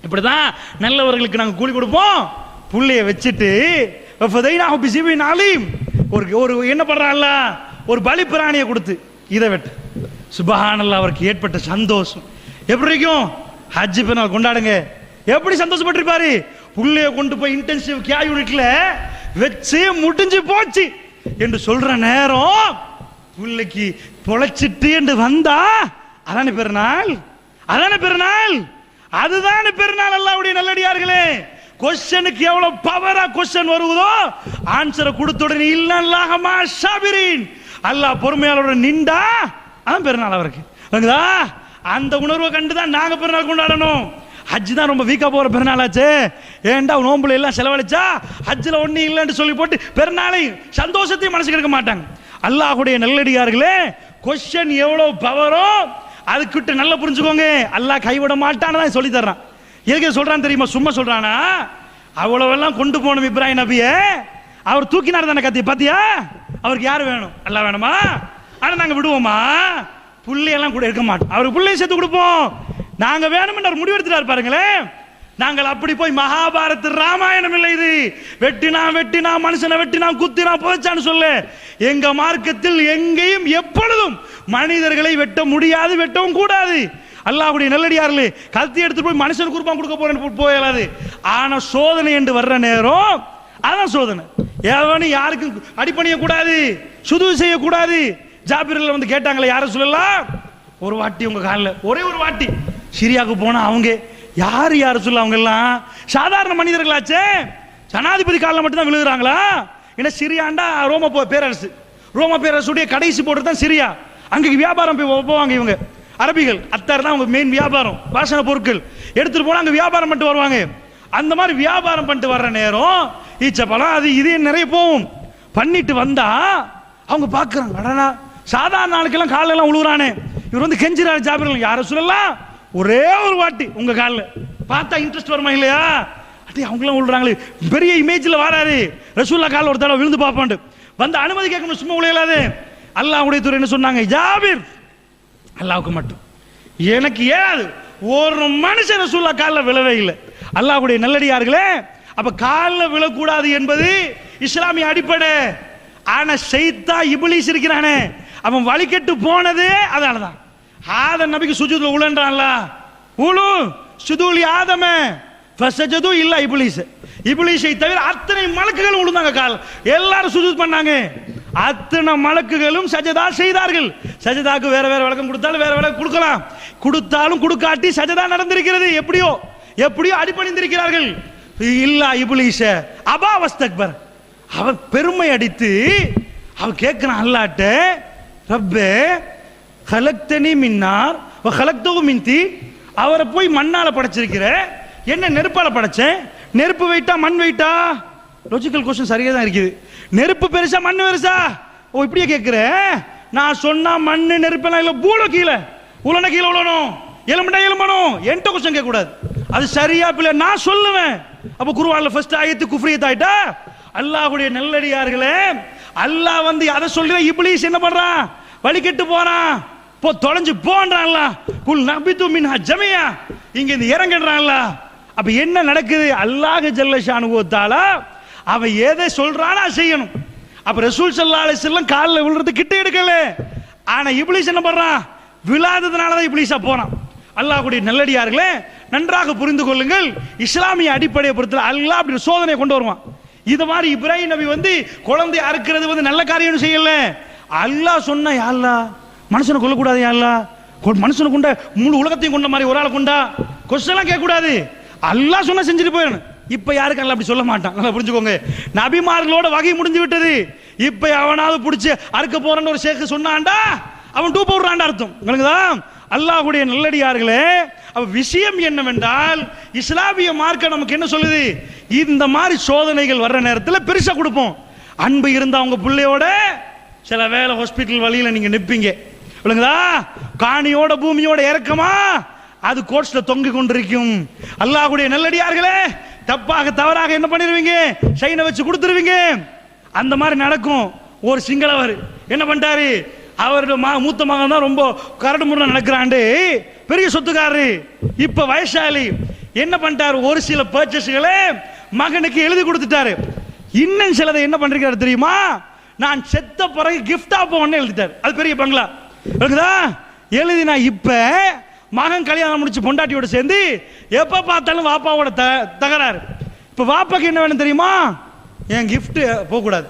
இப்படிதான் நல்லவர்களுக்கு நாங்கள் கூலி கொடுப்போம். புள்ளைய வச்சுட்டு ஃபதைனாஹு பிஸிபின் அலீம், ஒரு என்ன பண்றான்ல, ஒரு பலி பிராணியை கொடுத்து இதை வெட்டு. சுப்ஹானல்லாஹ். அவருக்கு ஏற்பட்ட சந்தோஷம் எப்படி இருக்கும்? ஹஜ் பெருநாள் கொண்டாடுங்க, எப்படி சந்தோஷப்பட்டிருப்பாரு? புள்ளைய கொண்டு போய் இன்டென்சிவ் கேர் யூனிட்ல வச்சு முடிஞ்சு போச்சு என்று சொல்ற நேரம் புள்ளைக்கு பொழைச்சிட்டு என்று வந்தா அதானே பெருநாள், அதானே பெருநாள், அதுதானே பெருநாள். அல்லாஹ்வுடைய நல்லடியார்களே, கொஸ்டினுக்கு எவ்வளவு பவரா கொஸ்டின் வருவதோ ஆன்சரை கொடுத்த உடனே இல்லல்லாஹ மா ஸாபிரீன், அல்லாஹ் பொறுமையாளருடன் நின்றா அதான் பெருநாள் அவருக்கு. அந்த உணர்வை கண்டுதான் நாங்க பெருநாள் கொண்டாடணும். ஹஜ் தான் ரொம்ப வீக்கா போற பெருநாளாச்சு. ஏன்டா நோம்புல எல்லாம் செலவழிச்சா ஹஜ்ல ஒண்ணு இல்லைன்னு சொல்லி போட்டு பெருநாளை சந்தோஷத்தையும் மனசுக்கு எடுக்க மாட்டாங்க. அல்லாஹ்வுடைய நல்லடியார்களே, கொஸ்டின் எவ்வளவு பவரோ அதுக்கிட்ட நல்லா புரிஞ்சுக்கோங்க. அல்லாஹ் கைவிட மாட்டான்னு தான் சொல்லி தர்றான். எதுக்கு சொல்றான் தெரியுமா? சும்மா சொல்றானா? அவ்வளவெல்லாம் கொண்டு போனோம் இப்ராஹிம் நபிய, அவர் தூக்கினார் தானே கத்தி. பாத்தியா, அவருக்கு யாரு வேணும்? அல்லாஹ் வேணுமா? ஆனா நாங்க விடுவோமா? புள்ளையெல்லாம் கூட இருக்க மாட்டோம், அவருக்கு புள்ளைய சேர்த்து கொடுப்போம். நாங்க வேணும்னு அவர் முடிவெடுத்துட்டார் பாருங்களேன். நாங்கள் அப்படி போய் மகாபாரத ராமாயணம் இல்லை இது. வெட்டினா மனுஷனை வெட்டினா குத்தினா போச்சான்னு சொல்ல. எங்க மார்க்கத்தில் எங்கேயும் எப்பொழுதும் மனிதர்களை வெட்ட முடியாது, வெட்டவும் கூடாது. அல்லாஹ்வுடைய நல்லடியார்களே, கத்தி எடுத்து போய் மனுஷனுக்கு குர்பான் கொடுக்க போறேன்னு போயிடாது. ஆனா சோதனை என்று வர்ற நேரம் அதான் சோதனை. எவனும் யாருக்கும் அடிப்பணிய கூடாது, சுது செய்யக்கூடாது. ஜாபிரில் வந்து கேட்டாங்களே, யார சொல்லலாம்? ஒரு வாட்டி உங்க காலில், ஒரே ஒரு வாட்டி. சிரியாவுக்கு போனா அவங்க யாரு சொல்ல, அவங்க எல்லாம் சாதாரண மனிதர்களாச்சே. ஜனாதிபதி காலில் மட்டும் தான் விழுகிறாங்களா? ஏன்னா சிரியாண்டா ரோம பேரரசு, ரோம பேரரசுடைய கடைசி போட்டு தான் சிரியா. அங்கே வியாபாரம் போவாங்க இவங்க அரபிகள். அத்தார் தான் அவங்க மெயின் வியாபாரம், வாசனை பொருட்கள் எடுத்துட்டு போனா அங்கே வியாபாரம் பண்ணிட்டு வருவாங்க. அந்த மாதிரி வியாபாரம் பண்ணிட்டு வர்ற நேரம் ஈச்சப்பழம் அது இது நிறைய போகும். பண்ணிட்டு வந்தா அவங்க பார்க்குறாங்க, அடனா சாதாரண நாளுக்கெல்லாம் காலெல்லாம் உழுவுறானே, இவர் வந்து கெஞ்சிராரு ஜாபிர், யார சொல்லலாம் ஒரே ஒரு வாட்டி உங்க காலில் பார்த்தா இன்ட்ரெஸ்ட் வருமா இல்லையா? அட்டே அவங்களாம் விழுறாங்களே, பெரிய இமேஜில் வராரு ரசூல்லா காலில் ஒரு தடவை விழுந்து பார்ப்பாண்டு வந்து அனுமதி கேட்கணும், சும்மா விளையாடாது. அல்லாஹ்வுடைய தூதர் என்ன சொன்னாங்க, ஜாபிர் அல்லாஹ்வுக்கு மட்டும், எனக்கு ஏது ஒரு மனுஷன் ரசூல்லா காலில் விழவே இல்லை. அல்லாஹ்வுடைய நல்லடியார்களே, அப்ப காலில் விழக்கூடாது என்பது இஸ்லாமிய அடிப்படை. ஆனா ஷைத்தான் இப்லீஸ் இருக்கிறானே, அவன் வழிகெட்டு போனது அதனாலதான். ஆதம் நபிக்கு சுஜூத்ல உழன்றான்ல, உழு சுஜூலி ஆதமே ஃபஸஜது இல்ல இப்லீஸ், இப்லீஸை தவிர அத்தனை மலக்குகளும் உழுந்தாங்க, கால் எல்லாரும் சுஜூத் பண்ணாங்க. அத்தனை மலக்குகளும் சஜதா செய்தார்கள். சஜதாக்கு வேற வேற விளக்கம் கொடுத்தாலும் வேற விளக்கம் கொடுக்கலாம், கொடுத்தாலும் கொடுக்காட்டி சஜதா நடந்திருக்கிறது. எப்படியோ எப்படியோ அடிபணிந்திருக்கிறார்கள். இல்ல இப்லீஸ அபா வஸ்தக்பர், அவன் பெருமை அடித்து அவன் கேட்கிறான் அல்லாஹ்ட்ட, ரப்பே கலக்தனி மின்னார் வ கலக்தஹு மின் தீன், அவரை போய் மண்ணால படைச்சிருக்கிற, என்ன நெருப்பால படைச்சேன், நெருப்பு வெயிட்டா மண் வெயிட்டா? லாஜிக்கல் क्वेश्चन சரியா தான் இருக்குது. நெருப்பு பெருசா மண் பெருசா? ஓ இப்படியே கேட்கிற. நான் சொன்னா மண்ணு நெருப்பெல்லாம் இல்ல, பூல கீழே உலன கீழே உழணும், எலும்புடா எலும்பணும், என்கிட்ட क्वेश्चन கேட்க கூடாது. அது சரியா பிள்ளை நான் சொல்லுவேன். அப்ப குர்ஆன்ல ஃபர்ஸ்ட் ஆயத்து குஃப்ரியத் ஆயிட்டா? அல்லாஹ்வுடைய நல்லடியார்களே, அல்லாஹ் வந்து அதை சொல்ற இப்லீஸ் என்ன பண்றான், வழி கெட்டு போறான், போ தொலைஞ்சு போன்றான்ல, குல் நபிது மின்ஹா ஜமியா, இங்க இந்த இறங்கறான்ல. அப்ப என்ன நடக்குது, அல்லாஹ் ஜல்ல ஷானுஹு வ தஆலா அவன் எதை சொல்றானோ செய்யணும். அப்ப ரசூல் ஸல்லல்லாஹு அலைஹி வஸல்லம் கால்ல விழுறது கிட்ட எடுக்கல. ஆனா இப்லீஸ் என்ன பண்றான், விழாததுனால தான் இப்லீஸா போறான். அல்லாஹ்வுடைய நல்லடியார்களே, நன்றாக புரிந்து கொள்ளுங்கள், இஸ்லாமிய அடிப்படையை பொறுத்து அல்லாஹ் அப்படி சோதனை கொண்டு வருவான். இது மாதிரி இப்ராஹிம் நபி வந்து குழந்தை அறுக்கிறது வந்து நல்ல காரியம் செய்யல. அல்லாஹ் சொன்னா, யா அல்லாஹ் மனுஷனை கொல்லக்கூடாது, யா அல்லாஹ் மனுஷனை கொண்ட முழு உலகத்தையும் கொண்ட மாதிரி ஒரு ஆளை கொண்டா கொஸ்டின்லாம் கேட்கக்கூடாது, அல்லாஹ் சொன்னா செஞ்சுட்டு போயிடணும். இப்ப யாருக்கு அல்ல அப்படி சொல்ல மாட்டான், நல்லா புரிஞ்சுக்கோங்க. நபிமார்களோட வகை முடிஞ்சு விட்டது. இப்ப அவனாவது பிடிச்சி அறுக்க போறன்னு ஒரு ஷேக் சொன்னான்டா, அவன் டூ போடுறான்டா அர்த்தம். உங்களுக்குதான் அல்லாஹ்வுடைய நல்லடியார்களே, அப்ப விஷயம் என்னவென்றால் இஸ்லாமிய மார்க்கம் நமக்கு என்ன சொல்லுது, இந்த மாதிரி சோதனைகள் வர்ற நேரத்தில் பெருசா கொடுப்போம். அன்பு இருந்தா அவங்க பிள்ளையோட சில வேலை ஹாஸ்பிட்டல் வழியில நீங்க நிப்பீங்க, விளங்குதா? காணியோட பூமியோட இறக்கமா அது கோட்ஸ்ல தொங்கி கொண்டிருக்கும். அல்லாஹ்வுடைய நல்லடியார்களே, தப்பாக தவறாக என்ன பண்ணிடுவீங்க, சைனை வச்சு கொடுத்துருவீங்க. அந்த மாதிரி நடக்கும். ஒரு சிங்களவர் என்ன பண்ணிட்டாரு, அவரோட மூத்த மகன் தான் ரொம்ப கரடு முறை நடக்கிறாண்டு, பெரிய சொத்துக்காரரு, இப்ப வயசாளி. என்ன பண்ணிட்டாரு, ஒரு சில பர்ச்சேஸ்களை மகனுக்கு எழுதி கொடுத்துட்டாரு. இன்னும் சிலதை என்ன பண்றாரு தெரியுமா, நான் செத்த பிறகு கிஃப்டா போன்னு எழுதிட்டாரு. அது பெரிய பங்களா இருக்குதா எழுதினா. இப்ப மகன் கல்யாணம் முடிச்சு பொண்டாட்டியோட சேர்ந்து எப்ப பார்த்தாலும் வாப்பாவோட தகராறு. இப்ப வாப்பாக்கு என்ன வேணும் தெரியுமா, என் கிஃப்ட் போக கூடாது.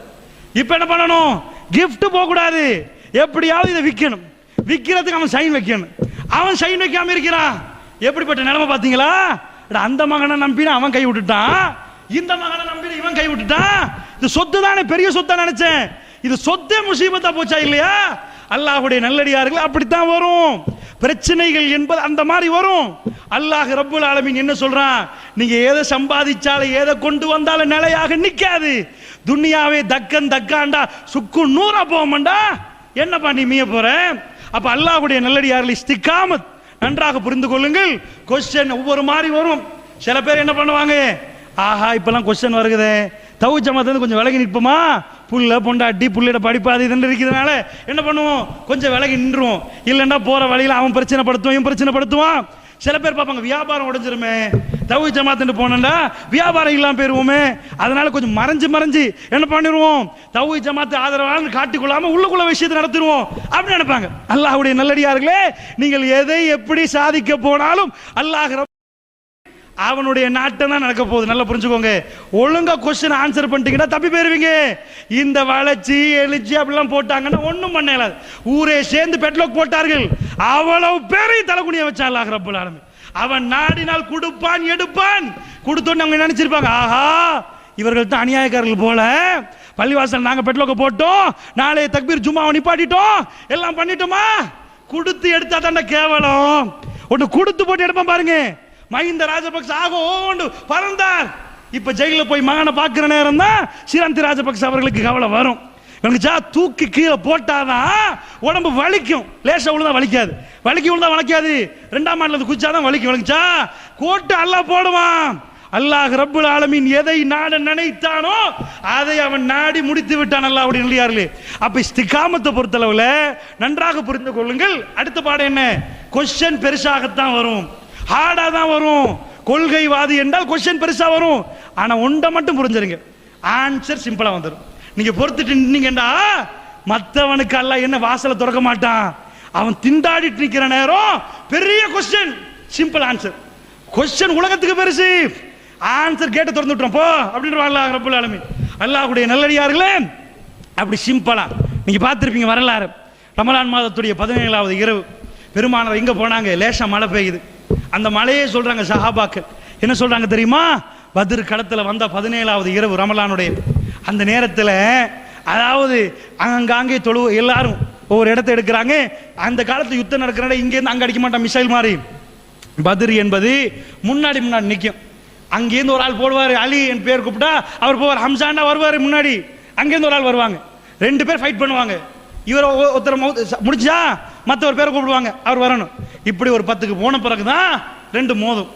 இப்ப என்ன பண்ணணும், கிஃப்ட் போக கூடாது, எப்படியாவது இதை விற்கணும், விற்கிறதுக்கு அவன் சைன் வைக்கணும். அவன் சைன் வைக்காம இருக்கிறான். எப்படிப்பட்ட நிலைமை பாத்தீங்களா? அந்த மகனை நம்பின அவன் கை விட்டுட்டான், இந்த மகனை நம்பின இவன் கை விட்டுட்டான். இது சொத்து தானே, பெரிய சொத்தா நினைச்சேன், இது சொத்தே முசீபத்தா போச்சா இல்லையா? அல்லாஹ்வுடைய நல்லடியார்கள் அப்படித்தான் வரும் பிரச்சனைகள் என்பது, அந்த மாதிரி வரும். அல்லாஹ் ரப்புல் ஆலமீன் என்ன சொல்றான், நீங்க எதை சம்பாதிச்சாலும் எதை கொண்டு வந்தாலும் நிலையாக நிக்காது. துன்யாவே தக்கன் தக்காண்டா சுக்கு நூறா போமாண்டா, என்னப்பா நீ மீய போற? அப்ப அல்லாஹ்வுடைய நல்லடியார்கள் இஸ்திகாமத் நன்றாக புரிந்து கொள்ளுங்கள். கொஸ்டின் ஒவ்வொரு மாதிரி வரும். சில பேர் என்ன பண்ணுவாங்க, ஆஹா இப்பெல்லாம் கொஸ்டின் வருகுதே, தவு ஜமாத்து கொஞ்சம் விலகி நிற்போமா, புள்ள பொண்டாட்டி புள்ளிட படிப்பாது இது இருக்கிறதுனால என்ன பண்ணுவோம், கொஞ்சம் விலகி நின்றுவோம். இல்லைன்னா போற வழியில அவன் பிரச்சனை படுத்துவான், இவன் பிரச்சனை படுத்துவான். சில பேர் பார்ப்பாங்க, வியாபாரம் உடைஞ்சிருமே, தவு ஜமாத்து போனா வியாபாரம் இல்லாம போயிருவோமே, அதனால கொஞ்சம் மறைஞ்சு மறைஞ்சு என்ன பண்ணிடுவோம், தவு ஜமாத்து ஆதரவாளர் காட்டிக்கொள்ளாம உள்ளுக்குள்ள விஷயத்தை நடத்திடுவோம் அப்படின்னு நினைப்பாங்க. அல்லாஹ்வுடைய நல்லடியார்களே, நீங்கள் எதை எப்படி சாதிக்க போனாலும் அல்லாஹ் அவனுடைய நாட்டம் தான் நடக்க போகுது. நல்லா புரிஞ்சுக்கோங்க. ஒழுங்கா கொஸ்டின் ஆன்சர் பண்ணிட்டீங்கன்னா தப்பி போயிருவீங்க. இந்த வளர்ச்சி எழுச்சி அப்படிலாம் போட்டாங்கன்னா ஒன்றும் பண்ண இயலாது. ஊரே சேர்ந்து பெட்லோக் போட்டார்கள், அவ்வளவு பேரையும் தலைகுனிய வச்சான் அல்லாஹ் ரப்பல் ஆலமீன். அவன் நாடினால் கொடுப்பான் எடுப்பான். கொடுத்தோன்னு அவங்க நினைச்சிருப்பாங்க, ஆஹா இவர்கள் தான் அநியாயக்காரர்கள் போல, பள்ளிவாசல் நாங்க பெட்லோக்க போட்டோம், நாளை தக்பீர் ஜும்மாவை நிப்பாட்டிட்டோம், எல்லாம் பண்ணிட்டோமா? கொடுத்து எடுத்தா தாண்ட கேவலம். ஒன்று கொடுத்து போட்டு எடுப்பான் பாருங்க. மஹிந்த ராஜபக்ச ஆக ஓண்டு பறந்தார். இப்ப ஜெயில போய் மகனை பார்க்கிற நேரம் தான் சிராந்தி ராஜபக்ச அவர்களுக்கு கவலை வரும். இவனுக்கு தூக்கி கீழே போட்டாதான் உடம்பு வலிக்கும். லேசா விழுந்தா வலிக்காது, விழுந்தா வலிக்காது. 2ஆம் ஆண்டுல குச்சாதான் வலிக்கும். வலிச்சா கோட்டு அல்லாஹ் போடுவான். அல்லாஹ் ரப்புல் ஆலமீன் எதை நாட நினைத்தானோ அதை அவன் நாடி முடித்து விட்டான். அல்லாஹ்வுடைய நல்லடியார்களே, அப்ப இஸ்திகாமத்தை பொறுத்தளவுல நன்றாக புரிந்து கொள்ளுங்கள். அடுத்த பாடம் என்ன? கொஸ்டின் பெருசாகத்தான் வரும், ஹார்டா தான் வரும். கொள்கைவாதி என்றால் கொஸ்டின் பெருசா வரும். ஆனா ஒன்றை மட்டும் புரிஞ்சிருங்க, ஆன்சர் சிம்பிளா வந்துடும். நீங்க பொறுத்துட்டு நின்னீங்கடா மற்றவனுக்கு அல்லாஹ் என்ன வாசலை திறக்க மாட்டான். அவன் திண்டாடிட்டு நிக்கிற நேரம் பெரிய கொஸ்டின், சிம்பிள் ஆன்சர். கொஸ்டின் உலகத்துக்கு பெருசு, ஆன்சர் கேட்ட திறந்து விட்டுறோம் போ அப்படின்ற அல்லாஹ் ரப்புல் ஆலமீன். அல்லாஹ்வுடைய நல்லடியார்களே, அப்படி சிம்பிளா நீங்க பார்த்திருப்பீங்க வரலாறு. ரமலான் மாதத்துடைய 17வது இரவு பெருமானார் எங்க போனாங்க? லேசா மழை பெய்யுது. அந்த மழையே சொல்றாங்க சஹாபாக்கள். என்ன சொல்றாங்க தெரியுமா? பத்ர் களத்துல வந்த 17வது இரவு ரமலானுடைய அந்த நேரத்தில், அதாவது அங்காங்கே எல்லாரும் ஒவ்வொரு இடத்தை எடுக்கிறாங்க. அந்த காலத்து யுத்தம் நடக்கிற இங்கேருந்து அங்கே அடிக்க மாட்டான் மிசைல் மாதிரி. பத்ர் என்பது முன்னாடி நிற்கும். அங்கேருந்து ஒரு ஆள் போடுவார், அலி என் பேர் கூப்பிட்டா அவர் போவார், ஹம்சாண்டா வருவார் முன்னாடி. அங்கேருந்து ஒரு ஆள் வருவாங்க, 2 பேர் ஃபைட் பண்ணுவாங்க. இவர் ஒருத்தர் முடிச்சா மற்றவர் பேரை கூப்பிடுவாங்க, அவர் வரணும். இப்படி ஒரு 10க்கு போன பிறகுதான் 2 மோதும்.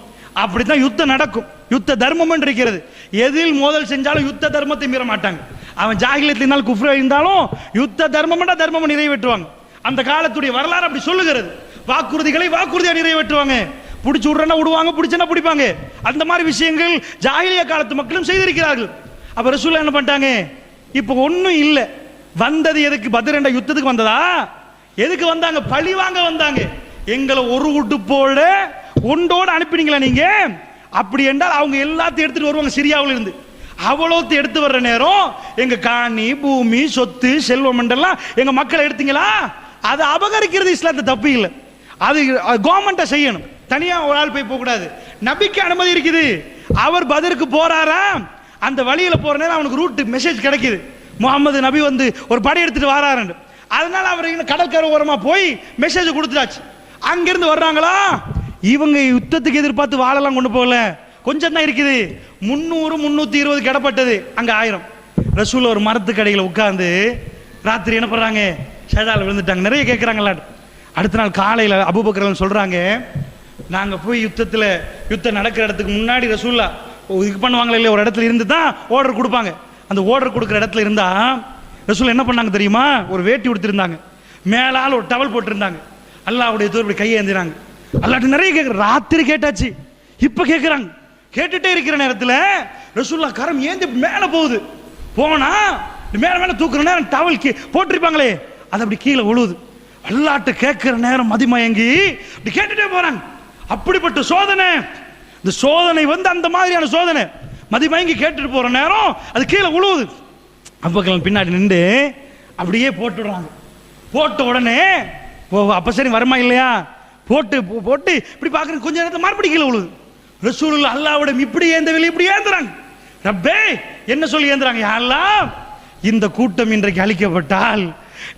அப்படித்தான் யுத்தம் நடக்கும். யுத்த தர்மம் என்று இருக்கிறது. எதில் மோதல் செஞ்சாலும் யுத்த தர்மத்தை மீற மாட்டாங்க. அவன் ஜாகிலியத்தினால் குஃப்ர் இருந்தாலும் யுத்த தர்மம் நிறைவேற்றுவாங்க. அந்த காலத்துடைய வரலாறு அப்படி சொல்லுகிறது. வாக்குறுதிகளை வாக்குறுதியா நிறைவேற்றுவாங்க. பிடிச்சு விடுறா விடுவாங்க, பிடிச்சனா பிடிப்பாங்க. அந்த மாதிரி விஷயங்கள் ஜாகிலிய காலத்து மக்களும் செய்திருக்கிறார்கள். அப்ப ரசூலுல்லாஹ் என்ன பண்ணிட்டாங்க? இப்போ ஒன்றும் இல்லை, வந்தது எதுக்கு? பத்ர் என்ற யுத்தத்துக்கு வந்ததா? எதுக்கு வந்தாங்க? பழி வாங்க வந்தாங்க. எங்களை ஒரு உடுப்போட ஒன்றோடு அனுப்பினீங்களா நீங்க? அப்படி என்றால் அவங்க எல்லாத்தையும் எடுத்துட்டு வருவாங்க சிரியாவில் இருந்து. அவ்வளோத்து எடுத்து வர்ற நேரம் எங்க காணி பூமி சொத்து செல்வம் என்றெல்லாம் எங்க மக்களை எடுத்தீங்களா? அதை அபகரிக்கிறது இஸ்லாத்து தப்பு இல்லை. அது கவர்மெண்ட்டை செய்யணும், தனியா ஒரு ஆள் போய் போக கூடாது. நபிக்கு அனுமதி இருக்குது. அவர் பத்ருக்கு போறாரா, அந்த வழியில போற நேரம் அவனுக்கு ரூட் மெசேஜ் கிடைக்குது, முகமது நபி வந்து ஒரு படை எடுத்துட்டு வராரு. அதனால அவர் கடற்கரை ஓரமா போய் மெசேஜ் கொடுத்துட்டாச்சு. அங்கிருந்து வர்றாங்களா, இவங்க யுத்தத்துக்கு எதிர்பார்த்து வாழலாம் கொண்டு போகல, கொஞ்சம் தான் இருக்குது. 300 320 கிடப்பட்டது, அங்க 1000. ரசூல் ஒரு மரத்துக்கு அடியில் உட்கார்ந்து ராத்திரி என்ன பண்றாங்க? ஷஹதால விழுந்துட்டாங்க. நிறைய கேட்கறாங்களா. அடுத்த நாள் காலையில் அபூபக்கர் சொல்றாங்க, நாங்க போய் யுத்தம் நடக்கிற இடத்துக்கு முன்னாடி ரசூல்லா இது பண்ணுவாங்களே இல்லையா, ஒரு இடத்துல இருந்து தான் ஆர்டர் கொடுப்பாங்க. அந்த ஆர்டர் கொடுக்குற இடத்துல இருந்தா ரசூல் என்ன பண்ணாங்க தெரியுமா? ஒரு வேட்டி உடுத்திருந்தாங்க, மேலால் ஒரு டவல் போட்டிருந்தாங்க. அல்லாஹ்வுடைய தூதர் இப்படி கையை ஏந்திராங்க. அல்லாஹ் நிறைய கேட்குற, ராத்திரி கேட்டாச்சு, இப்ப கேட்குறாங்க. கேட்டுட்டே இருக்கிற நேரத்தில் ரசூல்லா கரம் ஏந்தி மேலே போகுது. போனா மேல தூக்குற நேரம் டவல் போட்டிருப்பாங்களே அது அப்படி கீழே விழுவுது. அல்லாஹ்ட்ட கேட்கிற நேரம் மதிமயங்கி அப்படி கேட்டுட்டே போறாங்க. அப்படிப்பட்ட சோதனை, இந்த சோதனை வந்து அந்த மாதிரியான சோதனை. மதிமயங்கி கேட்டுட்டு போற நேரம் அது கீழே விழுவுது. அபூபக்கர் பின்னாடி நின்று அப்படியே போட்டுடுறாங்க. போட்ட உடனே அப்ப சரி வருமா இல்லையா, போட்டு போட்டு இப்படி பார்க்குற கொஞ்ச நேரத்தில் மறுபடியும் கீழே விழுது. ரசூலுல்லாஹ் அல்லாஹ்விடம் இப்படி ஏந்தவில்லை, இப்படி ஏந்துறாங்க. ரப்பே என்ன சொல்லி ஏந்துறாங்க? யா அல்லாஹ், இந்த கூட்டம் இன்றைக்கு அழிக்கப்பட்டால்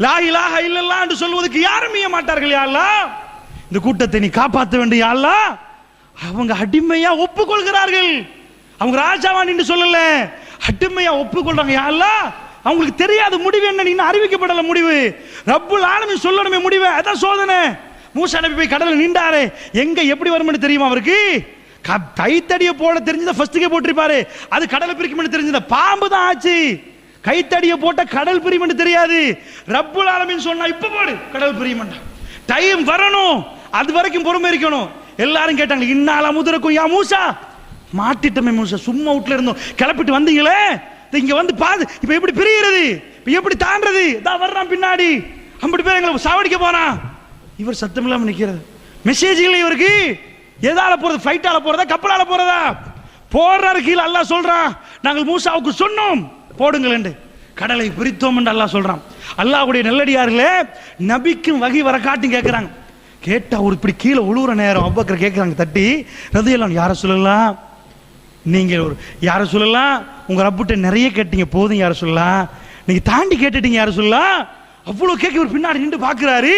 லா இலாஹ இல்லல்லாஹ் என்று சொல்வதற்கு யாரும் செய்ய மாட்டார்கள். யா அல்லாஹ், இந்த கூட்டத்தை நீ காப்பாற்ற வேண்டும். யா அல்லாஹ், அவங்க அடிமையா ஒப்புக்கொள்கிறார்கள். அவங்க ராஜாவான் என்று சொல்லல, அடிமையா ஒப்புக்கொள்றாங்க. யா அல்லாஹ், அவங்களுக்கு தெரியாத முடிவு என்ன, நீ அறிவிக்கப்படல முடிவு. ரப்புல் ஆலமீன் சொல்லணுமே முடிவு. அதான் சோதனை. மூசா நபி போய் கடலில் நின்றாரு, எங்க எப்படி வரும்னு தெரியுமா அவருக்கு? கைத்தடியை போட தெரிஞ்சதை ஃபர்ஸ்ட்டுக்கே போட்டிருப்பாரு. அது கடலை பிரிக்கும் தெரிஞ்சத, பாம்பு தான் ஆச்சு. கைத்தடியை போட்ட கடல் பிரியும் தெரியாது. ரப்புல் ஆலமீன் சொன்னா இப்ப போடு, கடல் பிரியும். டைம் வரணும், அது வரைக்கும் பொறுமை இருக்கணும். எல்லாரும் கேட்டாங்க, இன்னால முதருக்கும் யா மூசா, மாட்டிட்டமே மூசா, சும்மா வீட்டுல இருந்தோம், கிளப்பிட்டு வந்தீங்களே, இங்க வந்து பாது, இப்ப எப்படி பிரிகிறது, எப்படி தாண்டது, தான் வர்றான் பின்னாடி, 50 பேர் எங்களை சாவடிக்க போனா. இவர் சத்தம் இல்லாம நிக்கிறது. மெசேஜ் இல்லை இவருக்கு. எதால போறது? ஃபைட்டால போறதா, கப்பலால போறதா? போடுறாரு கீழே. அல்லாஹ் சொல்றான், நாங்கள் மூசாவுக்கு சொன்னோம் போடுங்கள் என்று, கடலை பிரித்தோம் என்று அல்லாஹ் சொல்றான். அல்லாஹ்வுடைய நல்லடியார்களே, நபிக்கும் வகை வர காட்டி கேட்கிறாங்க. கேட்டா ஒரு இப்படி கீழே உழுவுற நேரம் அபூபக்கர் கேட்கிறாங்க தட்டி, ரலியல்லாஹு யார சொல்லலாம், நீங்கள் ஒரு யார சொல்லலாம், உங்க ரப்புட்ட நிறைய கேட்டீங்க போதும் யார சொல்லலாம், நீங்க தாண்டி கேட்டுட்டீங்க யார சொல்லலாம். அவ்வளவு கேட்க இவர் பின்னாடி நின்று பாக்குறாரு,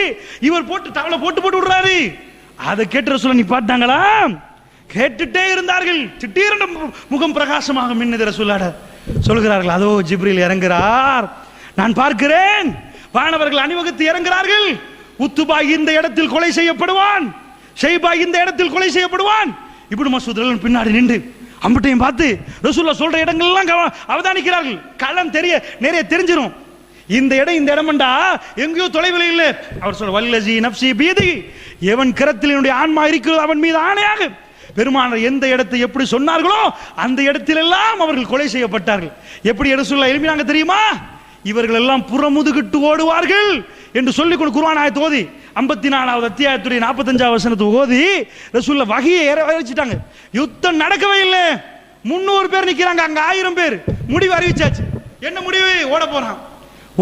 இவர் போட்டு தவளை போட்டு போட்டு விடுறாரு. அதை கேட்டு ரசூலுல்லாஹ் நிப்பாட்டாங்களா? கேட்டுட்டே இருந்தார்கள். திடீரென முகம் பிரகாசமாக மின்னது. ரசூலுல்லாஹ் சொல்கிறார்கள், அதோ ஜிப்ரீல் இறங்குகிறார், நான் பார்க்கிறேன். வானவர்கள் அணிவகுத்து இறங்குகிறார்கள். உத்துபா இந்த இடத்தில் கொலை செய்யப்படுவான், ஷைபா இந்த இடத்தில் கொலை செய்யப்படுவான். இப்னு மஸ்ஊத் பின்னாடி நின்று அம்பட்டையும் பார்த்து ரசூலுல்லாஹ் சொல்ற இடங்கள்லாம் அவதானிக்கிறார்கள். களம் நிறைய தெரிஞ்சிடும். இந்த இடம்டா எங்கேயோ தொலைவில் இல்லை. அவர் சொல்ற வல்லஜி நப்சி பீதி, எவன் கரத்தில் என்னுடைய ஆன்மா இருக்கிறது அவன் மீது ஆணையாக. பெருமானார் எந்த இடத்தை எப்படி சொன்னார்களோ அந்த இடத்திலெல்லாம் அவர்கள் கொலை செய்யப்பட்டார்கள். எப்படி ரசூலுல்லாஹ் எழுப்பினாங்க தெரியுமா? இவர்கள் எல்லாம் புறமுதுகிட்டு ஓடுவார்கள் என்று சொல்லிக் கொண்டு குர்ஆன் ஆயத்தை ஓதி 54வது அத்தியாயத்துடைய 45வது வசனத்தை ஓதி ரசூலுல்லாஹ் வஹியை இறக்கிட்டாங்க. யுத்தம் நடக்கவே இல்லை. 300 பேர் நிக்கிறாங்க, அங்க 1000 பேர். முடிவு அறிவிச்சாச்சு. என்ன முடிவு?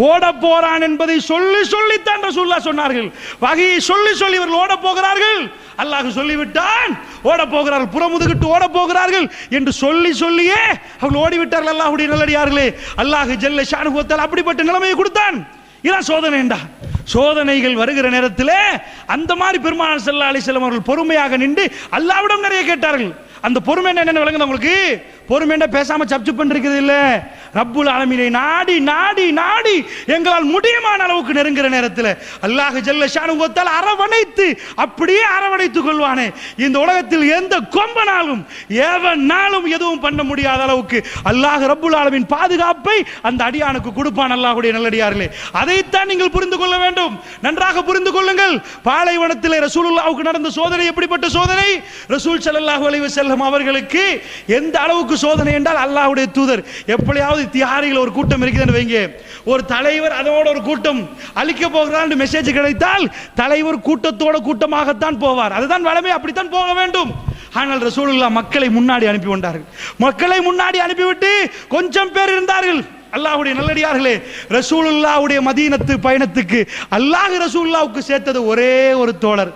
ஓட போறான் என்பதை சொல்லித்தான் ரசூலுல்லாஹ் சொன்னார்கள். வஹியை சொல்லி இவர்கள் ஓட போகிறார்கள். அல்லாஹ் சொல்லிவிட்டான் ஓட போகிறார்கள், புறமுதுகிட்டு ஓட போகிறார்கள் என்று சொல்லியே அவர்கள் ஓடிவிட்டார்கள். அல்லாஹ்வுடைய நல்லடியார்களே, அல்லாஹ் ஜல்ல ஷானுஹு வ தஆலா அப்படிப்பட்ட நிலைமையை கொடுத்தான். இதான் சோதனைண்டா. சோதனைகள் வருகிற நேரத்தில் அந்த மாதிரி பெருமானார் ஸல்லல்லாஹு அலைஹி வஸல்லம் அவர்கள் பொறுமையாக நின்று அல்லாஹ்விடம் நிறைய கேட்டார்கள். அந்த பொறுமை என்ன விளங்குது உங்களுக்கு? பொறுமை என்ன பேசாம சப்சப் பண்ணிருக்கிறது இல்ல. ரப்புல் ஆலமீனை நாடி நாடி நாடி எங்களால் முடியுமான அளவுக்கு நெருங்குற நேரத்தில் அல்லாஹ் ஜல்ல ஷானுஹு வ தஆலா அரவணைத்து அப்படியே அரவணைத்துக் கொள்வானே. இந்த உலகத்தில் எந்த கொம்பனாலும் எவனாலும் எதுவும் பண்ண முடியாத அளவுக்கு அல்லாஹ் ரப்புல் ஆலமீன் பாதுகாப்பை அந்த அடியானுக்கு கொடுப்பான். அல்லாஹ்வுடைய நல்லடியார்களே, அதைத்தான் நீங்கள் புரிந்து கொள்ள வேண்டும். நன்றாக புரிந்து கொள்ளுங்கள். பாலைவனத்தில் ரசூலுல்லாஹ்வுக்கு நடந்த சோதனை எப்படிப்பட்ட சோதனை? ரசூல் ஸல்லல்லாஹு அலைஹி வஸல்லம் அவர்களுக்கு எந்த அளவுக்கு சோதனை என்றால், அல்லாஹ்வுடைய தூதர் எப்படியாவது தியாகிகள் ஒரு கூட்டம் இருக்குதுன்னு வைங்க, ஒரு தலைவர் அதோட ஒரு கூட்டம் அழிக்க போகிறார் மெசேஜ் கிடைத்தால் தலைவர் கூட்டமாகத்தான் போவார். அதுதான் வளமை, அப்படித்தான் போக வேண்டும். ஆனால் ரசூலுல்லாஹ் மக்களை முன்னாடி அனுப்பி கொண்டார்கள். மக்களை முன்னாடி அனுப்பிவிட்டு கொஞ்சம் பேர் இருந்தார்கள். அல்லாஹ்வுடைய நல்லடியார்களே, ரசூலுல்லாஹ்வுடைய மதீனத்து பயணத்துக்கு அல்லாஹ் ரசூலுல்லாஹ்வுக்கு சேர்த்தது ஒரே ஒரு தோழர்.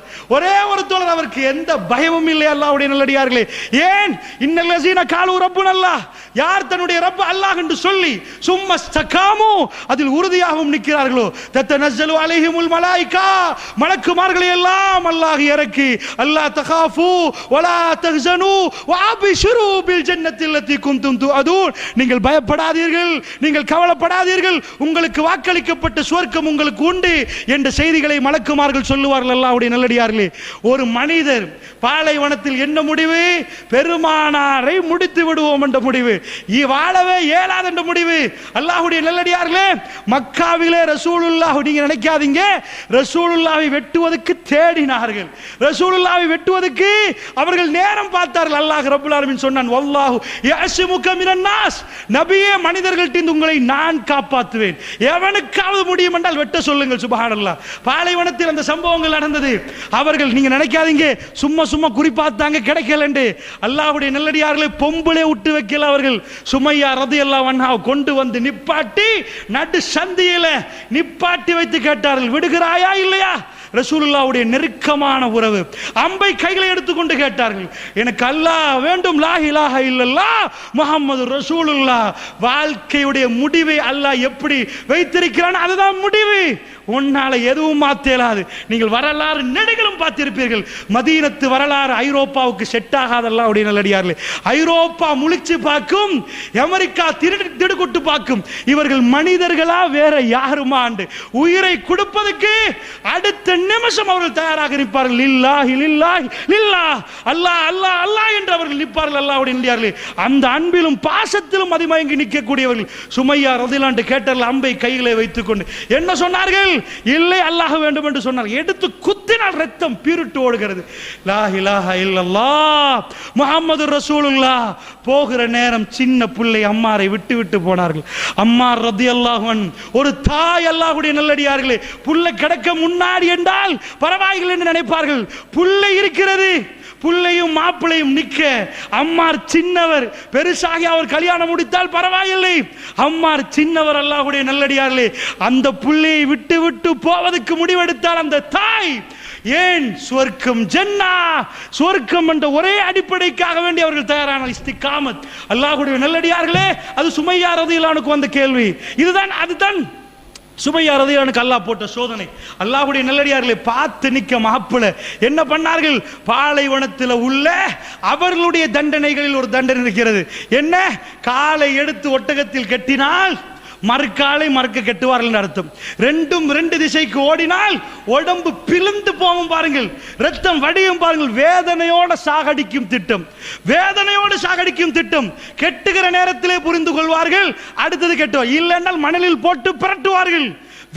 அவருக்கு எந்த பயமும் இல்லை. அல்லாஹ்வுடைய நல்லடியார்களே, ஏன்? இன்னல்லஸீன காலு ரப்புனல்லாஹ், யார் தன்னுடைய ரப் அல்லாஹ் என்று சொல்லி சும்மஸ்தகாமு அதில் உறுதியாகவும் நிற்கிறார்களோ, தத்தனஸ்ஸலு அலைஹிமுல் மலாயிகா, மலக்குமார்களை எல்லாம் அல்லாஹ் இறக்கி, அல்லா தகாஃபு வலா தஹ்ஸனு வஅபிஷிரு பில் ஜன்னத்தில் லத்தி குன்தும் துஅதூன், நீங்கள் பயப்படாதீர்கள், நீங்கள் கவலைப்படாதீர்கள், உங்களுக்கு வாக்களிக்கப்பட்ட சுவர்க்கம் உங்களுக்கு உண்டு என்ற செய்திகளை மலக்குமார்கள் சொல்லுவார்கள். அல்லாஹ்வுடைய நல்லடியார்களே, ஒரு மனிதர் பாலைவனத்தில் என்ன முடிவு? பெருமானாரை முடித்து விடுவோம் என்ற முடிவு, வாழவே இயலாது என்ற முடிவு. அல்லாஹ்வுடைய நல்லடியார்களே, மக்காவிலே ரசூலுல்லாஹ், நீங்க நினைக்காதீங்க, ரசூலுல்லாஹை வெட்டுவதற்கு தேடினார்கள். ரசூலுல்லாஹை வெட்டுவதற்கு அவர்கள் நேரம் பார்த்தார்கள். அல்லாஹ் ரப்பல் ஆலமீன் சொன்னான், வல்லாஹு யஅஸிமுக மினன் நாஸ், நபியே மனிதர்கள்ட்ட உங்களை நான் காப்பாற்றுவேன். எவனுக்காவது முடியும் என்றால் வெட்ட சொல்லுங்கள். சுப்ஹானல்லாஹ். பாலைவனத்தில் அந்த சம்பவங்கள் நடந்தது. அவர்கள், நீங்க நினைக்காதீங்க சும்மா குறிப்பாத்தாங்க கிடைக்கல என்று. அல்லாஹ்வுடைய நல்லடியார்களை பொம்பளை விட்டு வைக்கல. அவர்கள் சுமையா ரலியல்லாஹு அன்ஹா கொண்டு வந்து நிப்பாட்டி நடு சந்தியில நிப்பாட்டி வைத்து கேட்டார்கள், விடுகிறாயா இல்லையா? ரசூலுல்லாஹ்வுடைய நெருக்கமான உறவு. அம்பை கைகளை எடுத்துக்கொண்டு கேட்டார்கள், எனக்கு அல்லாஹ் வேண்டும், லா இலாஹ இல்லல்லாஹ் முஹம்மது ரசூலுல்லாஹ். வாழ்க்கையுடைய முடிவை அல்லாஹ் எப்படி வைத்திருக்கிறான் அதுதான் முடிவு. உன்னால எதுவும் மாற்றலாது. நீங்கள் வரலாறு நெடுகளும் பார்த்திருப்பீர்கள். மதீனத்து வரலாறு ஐரோப்பாவுக்கு செட் ஆகாத. அல்லாஹ்வுடைய நல்லடியார்களே, ஐரோப்பா முழிச்சு பார்க்கும், அமெரிக்கா திடுகுட்டு பார்க்கும். இவர்கள் மனிதர்களா வேற யாருமா? உயிரை கொடுப்பதற்கு அடுத்த நிமிஷம் அவர்கள் தயாராக இருப்பார்கள். லில்லாஹி லில்லாஹி லில்லாஹ், அல்லாஹ் அல்லாஹ் அல்லாஹ் என்று அவர்கள் நிற்பார்கள். அல்லாஹ்வுடைய நல்லடியார்களே, அந்த அன்பிலும் பாசத்திலும் அதிமயங்கி நிற்கக்கூடியவர்கள். சுமையா ரலியல்லாஹு அன்ஹா கேட்டார்கள், அம்பை கைகளை வைத்துக் கொண்டு என்ன சொன்னார்கள்? இல்லை, அல்லாஹ் வேண்டும் என்று சொன்னார். எடுத்து குத்தினால் ரத்தம் பீரிட்டு ஓடுகிறது. லா இலாஹ இல்லல்லாஹ் முஹம்மது ரசூலுல்லாஹ். போகிற நேரம் சின்ன பிள்ளை அம்மாரை விட்டு போனார்கள். அம்மார் ரலியல்லாஹு அன்ஹு ஒரு தாய். அல்லாஹ்வுடைய நல்லடியார்களே, புள்ள கிடக்க முன்னாடி என்றால் பரவாயில்லை என்று நினைப்பார்கள். புள்ளை இருக்கிறது, புள்ளையும் மாப்பிளையும் நிக்க, அம்மார் சின்னவர், பெருசாகி அவர் கல்யாணம் முடித்தால் பரவாயில்லை, அம்மார் சின்னவர். அல்லாஹ்வுடைய நல்லடியார்களே, அந்த புள்ளையை விட்டு விட்டு போவதற்கு முடிவெடுத்தால் அந்த தாய் ஏன் சுவர்க்கம், ஜன்னா சுவர்க்கம் என்ற ஒரே அடிப்படைக்காக வேண்டி அவர்கள் தயாரான இஸ்திகாமத். அல்லாஹ்வுடைய நல்லடியார்களே, அது சுமையா ரலியல்லாஹு அன்ஹுக்கு வந்த கேள்வி. அதுதான் சுமையா ரலியல்லாஹு அன்ஹுக்கு அல்லாஹ் போட்ட சோதனை. அல்லாஹ்வுடைய நல்லடியார்களை பார்த்து நிக்க மாப்பிளை என்ன பண்ணார்கள்? பாலைவனத்தில் உள்ள அவர்களுடைய தண்டனைகளில் ஒரு தண்டனை இருக்கிறது. என்ன? காலை எடுத்து ஒட்டகத்தில் கட்டினால் மறுக்காலை மறுக்க கட்டுவார்கள் அர்த்தம். ரெண்டு திசைக்கு ஓடினால் உடம்பு பிளந்து போகும் பாருங்கள், ரத்தம் வடியும் பாருங்கள். வேதனையோட சாகடிக்கும் திட்டம், வேதனையோடு சாகடிக்கும் திட்டம். கெட்டுகிற நேரத்திலே புரிந்து கொள்வார்கள், அடுத்தது கெட்டுவார், இல்லைன்றால் மணலில் போட்டு பிரட்டுவார்கள்.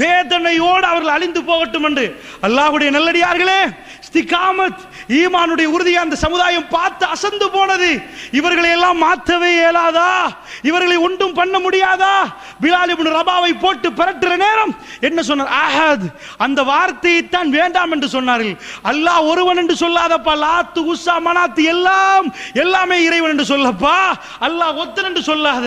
வேதனையோடு அவர்கள் அழிந்து போகட்டும் என்று. அல்லாஹ்வுடைய நல்லடியார்களே, இஸ்திகாமத் ஈமானுடைய உறுதியை அந்த சமுதாயம் பார்த்து அசந்து போனது. இவர்களை எல்லாம் மாற்றவே இயலாதா? இவர்களை ஒன்றும் பண்ண முடியாதா? பிலால் இப்னு ரபாவை போட்டு பரட்டுற நேரம் என்ன சொன்னார்? அஹத், அந்த வார்த்தையை தான் வேண்டாம் என்று சொன்னார்கள். அல்லாஹ் ஒருவன் என்று சொல்லாதப்பா, லாத்து உஸ்ஸா மனாத் எல்லாமே இறைவன் என்று சொல்லப்பா. அல்லாஹ் ஒத்தன் என்று சொல்லாத.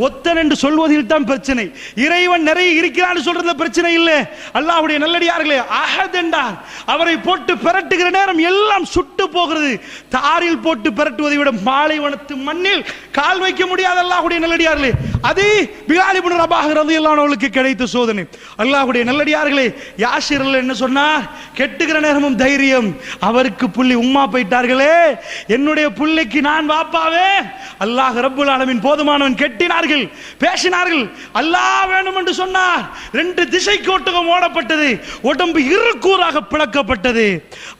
ஒத்தன் என்று சொல்வதில் தான் பிரச்சனை. இறைவன் நிறைய இருக்கிறான்னு சொல்றதுல பிரச்சனை இல்லை. அல்லாஹ்வுடைய நல்லடியார்களே, அஹத் என்றார். அவரை போட்டு பரட்டுகிற நேரம் எல்லாம் சுட்டு போகிறது. தாரில் போட்டு பரட்டுவதை விட பாலைவனத்து மண்ணில் கால் வைக்க முடியாது. அல்லாஹ்வுடைய நல்லடியார்களே, அது பிலால் இப்னு ரபாஹ் ரலியல்லாஹு அன்ஹுவுக்கு கிடைத்த சோதனை. அல்லாஹ்வுடைய நல்லடியார்களே, யாசிர் என்ன சொன்னார்? கெட்டுகிற நேரமும் தைரியம். அவருக்கு புள்ளி உம்மா போயிட்டார்களே, என்னுடைய புள்ளைக்கு நான் வாப்பாவே. அல்லாஹ் ரப்புல் ஆலமீன் போதுமானவன். கெட்டினார்கள், பேசினார்கள். அல்லாஹ் வேணும் என்று சொன்னார். ரெண்டு திசைக்கு ஒட்டகம் ஓடப்பட்டது, உடம்பு இருக்கூறாக பிளக்கப்பட்டது.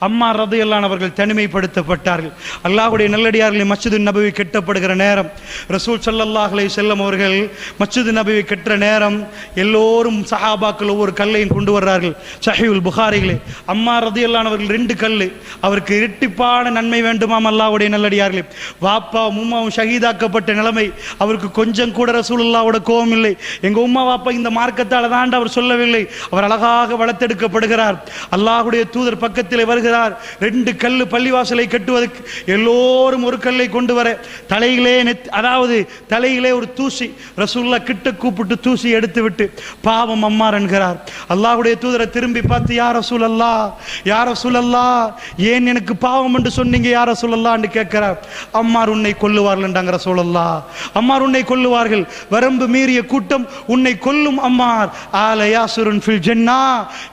அம்மா ரலியல்லாஹு அவர்கள் தனிமைப்படுத்தப்பட்டார்கள். அல்லாஹ்வுடைய நல்லடியார்களே, மஸ்ஜிது நபவி கட்டப்படுகிற நேரம் ரசூல் ஸல்லல்லாஹு அலைஹி வஸல்லம் அவர்கள் மஸ்ஜிது நபவி கட்டுற நேரம் எல்லோரும் சஹாபாக்கள் ஒவ்வொரு கல்லையும் கொண்டு வர்றார்கள். ஸஹீஹுல் புகாரியிலே அம்மா ரலியல்லாஹு அவர்கள் 2 கல்லு, அவருக்கு இரட்டிப்பான நன்மை வேண்டுமாம். அல்லாஹ்வுடைய நல்லடியார்களே, வாப்பா உம்மாவும் ஷஹீதாக்கப்பட்ட நிலைமை, அவருக்கு கொஞ்சம் கூட ரசூலுல்லாஹ்வோட கோபம் இல்லை. எங்க உம்மா வாப்பா இந்த மார்க்கத்தால் தான் அவர் சொல்லவில்லை. அவர் அழகாக வளர்த்தெடுக்கப்படுகிறார். அல்லாஹ்வுடைய தூதர் பக்கத்தில் வருகிறார். 2 கல்லு பள்ளிவாசலை கட்டுவதற்கு எல்லோரும் ஒரு கல்லை கொண்டு வர, தலையிலே அதாவது தலையிலே ஒரு தூசி, ரசூலுல்லாஹ் கிட்ட கூப்பிட்டு தூசி எடுத்து விட்டு பாவம் அம்மார் என்கிறார். அல்லாஹ்வுடைய தூதரை திரும்பி பார்த்து, யா ரசூலல்லாஹ், யா ரசூலல்லாஹ், ஏன் எனக்கு பாவம் என்று சொன்னீங்க யா ரசூலல்லாஹ் என்று கேட்கிறார். அம்மார் உன்னை கொல்லுவார்கள் என்றாங்க ரசூலல்லாஹ். அம்மார் உன்னை கொல்லுவார்கள், வரம்பு மீறிய கூட்டம் உன்னை கொல்லும் அம்மார். ஆல யாசிருன் ஃபில் ஜன்னா,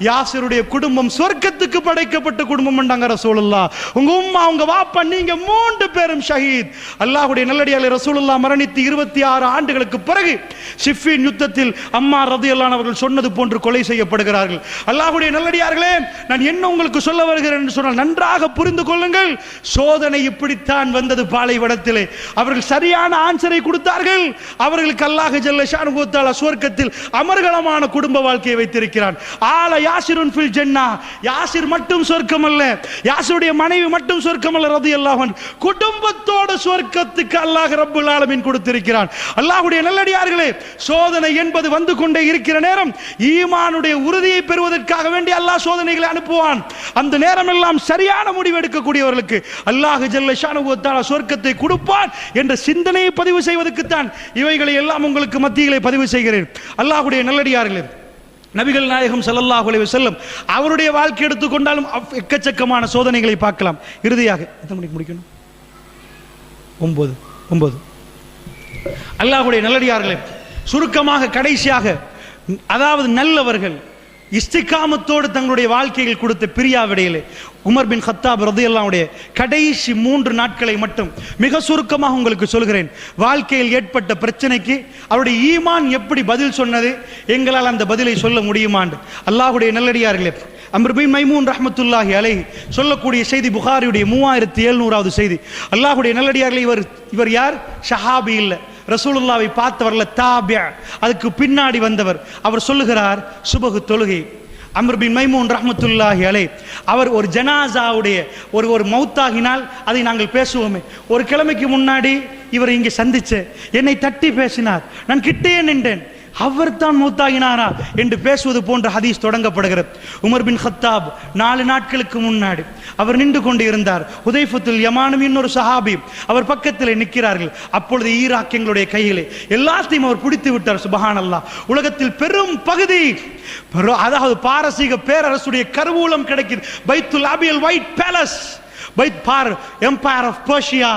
யாசிருடைய குடும்பம் சொர்க்கத்துக்கு படைக்கப்பட்ட குடும்பம் என்றாங்க ரசூலுல்லாஹ். உங்க உம்மா, உங்க வாப்பா, நீங்க 3 பேரும் ஷஹீத். அல்லாஹ்வுடைய நல்லடியார்களே, ரசூலுல்லாஹ் மரணித்து 26 ஆண்டுகளுக்கு பிறகு சிஃபின் யுத்தத்தில் அம்மா ரலியல்லாஹு அன்ஹா அவர்கள் சொன்னது போன்று கொலை செய்யப்படுகிறார்கள். அல்லாஹ்வுடைய நல்லடியார்களே, நான் என்ன உங்களுக்கு சொல்ல வருகிறேன் என்று சொன்னால் நன்றாக புரிந்து கொள்ளுங்கள். சோதனை இப்படித்தான் வந்தது பாலைவனத்திலே. அவர்கள் சரியான ஆன்சரை கொடுத்தார்கள். அவர்களுக்கு அல்லாஹ் ஜல்ல ஷானுஹு வ தஆலா சுவர்க்கத்தில் அமர்கலமான குடும்ப வாழ்க்கையை வைத்திருக்கிறான். ஆல யாசிருன் ஃபில் ஜன்னா, யாசிர் மட்டும் சொர்க்கம் அல்ல, யாசிருடைய மனைவி மட்டும் சொர்க்கம் அல்ல ரலியல்லாஹு அன்ஹு, குடும்பத்தோட சொர்க்கத்துக்கு அல்லாஹ் ரப்புல் ஆலமீன் கொடுத்திருக்கிறான். அல்லாஹ்வுடைய நல்லடியார்களே, சோதனை என்பது வந்து கொண்டே இருக்கிற நேரம் ஈமானுடைய உறுதியை பெறுவதற்காக வேண்டி அல்லாஹ் சோதனைகளை அனுப்புவான். அந்த நேரம் எல்லாம் சரியான முடிவு எடுக்கக்கூடியவர்களுக்கு அல்லாஹ் ஜல்ல ஷானுஹு வ தஆலா சொர்க்கத்தை கொடுப்பான் என்ற சிந்தனையை பதிவு செய்வதற்குத்தான் இவைகளை எல்லாம் உங்களுக்கு மத்தியிலே பதிவு செய்கிறேன். அல்லாஹ்வுடைய நல்லடியார்களே, நபிகள் நாயகம் ஸல்லல்லாஹு அலைஹி வஸல்லம் அவருடைய வாழ்க்கை எடுத்துக்கொண்டாலும் எக்கச்சக்கமான சோதனைகளை பார்க்கலாம். இறுதியாக எத்தனை மணிக்கு முடிக்கணும்? 9. அல்லாஹ்வுடைய நல்லடியார்களே, சுருக்கமாக கடைசியாக, அதாவது நல்லவர்கள் இஸ்திகாமத்தோடு தங்களுடைய வாழ்க்கையில் கொடுத்த பிரியாவிடையிலே உமர் பின் கத்தாப் ரலியல்லாஹு அன்ஹு கடைசி 3 நாட்களை மட்டும் மிக சுருக்கமாக உங்களுக்கு சொல்கிறேன். வாழ்க்கையில் ஏற்பட்ட பிரச்சனைக்கு அவருடைய ஈமான் எப்படி பதில் சொன்னது, எங்களால் அந்த பதிலை சொல்ல முடியுமாண்டு. அல்லாஹ்வுடைய நல்லடியார்களே, அம்ர் பின் மைமூன் ரஹ்மத்துல்லாஹி அலைஹி சொல்லக்கூடிய செய்தி புகாரியுடைய 3700வது செய்தி. அல்லாஹ்வுடைய நல்லடியார்களே, இவர் யார்? ஷஹாபி இல்ல, ரசூலுல்லாவை பார்த்தவர்ல தாபிஅ, அதுக்கு பின்னாடி வந்தவர். அவர் சொல்லுகிறார், சுபஹ் தொழுகை. அம்ர் பின் மைமூன் ரஹ்மத்துல்லாஹி அலைஹி அவர் ஒரு ஜனாசாவுடைய ஒரு மௌத்தாகினால் அதை நாங்கள் பேசுவோமே, ஒரு கிழமைக்கு முன்னாடி இவர் இங்கே சந்திச்ச, என்னை தட்டி பேசினார், நான் கிட்டே நின்றேன். அவர் தான் மௌத்தாகினாரா என்று பேசுவது போன்ற ஹதீஸ் தொடங்கப்படுகிறது. உமர் பின் ஹத்தாப் 4 நாட்களுக்கு முன்னாடி அவர் நின்று கொண்டு இருந்தார். ஹுதைஃபத்துல் யமானும் இன்னொரு சஹாபி அவர் பக்கத்தில் நிற்கிறார்கள். அப்பொழுது ஈராக் எங்களுடைய கையிலே எல்லாத்தையும் அவர் பிடித்து விட்டார். சுபஹானல்லாஹ். உலகத்தில் பெரும் பகுதி, அதாவது பாரசீக பேரரசுடைய கருவூலம் கிடைக்குது. பைத்துல் அபியல் white palace, empire of Persia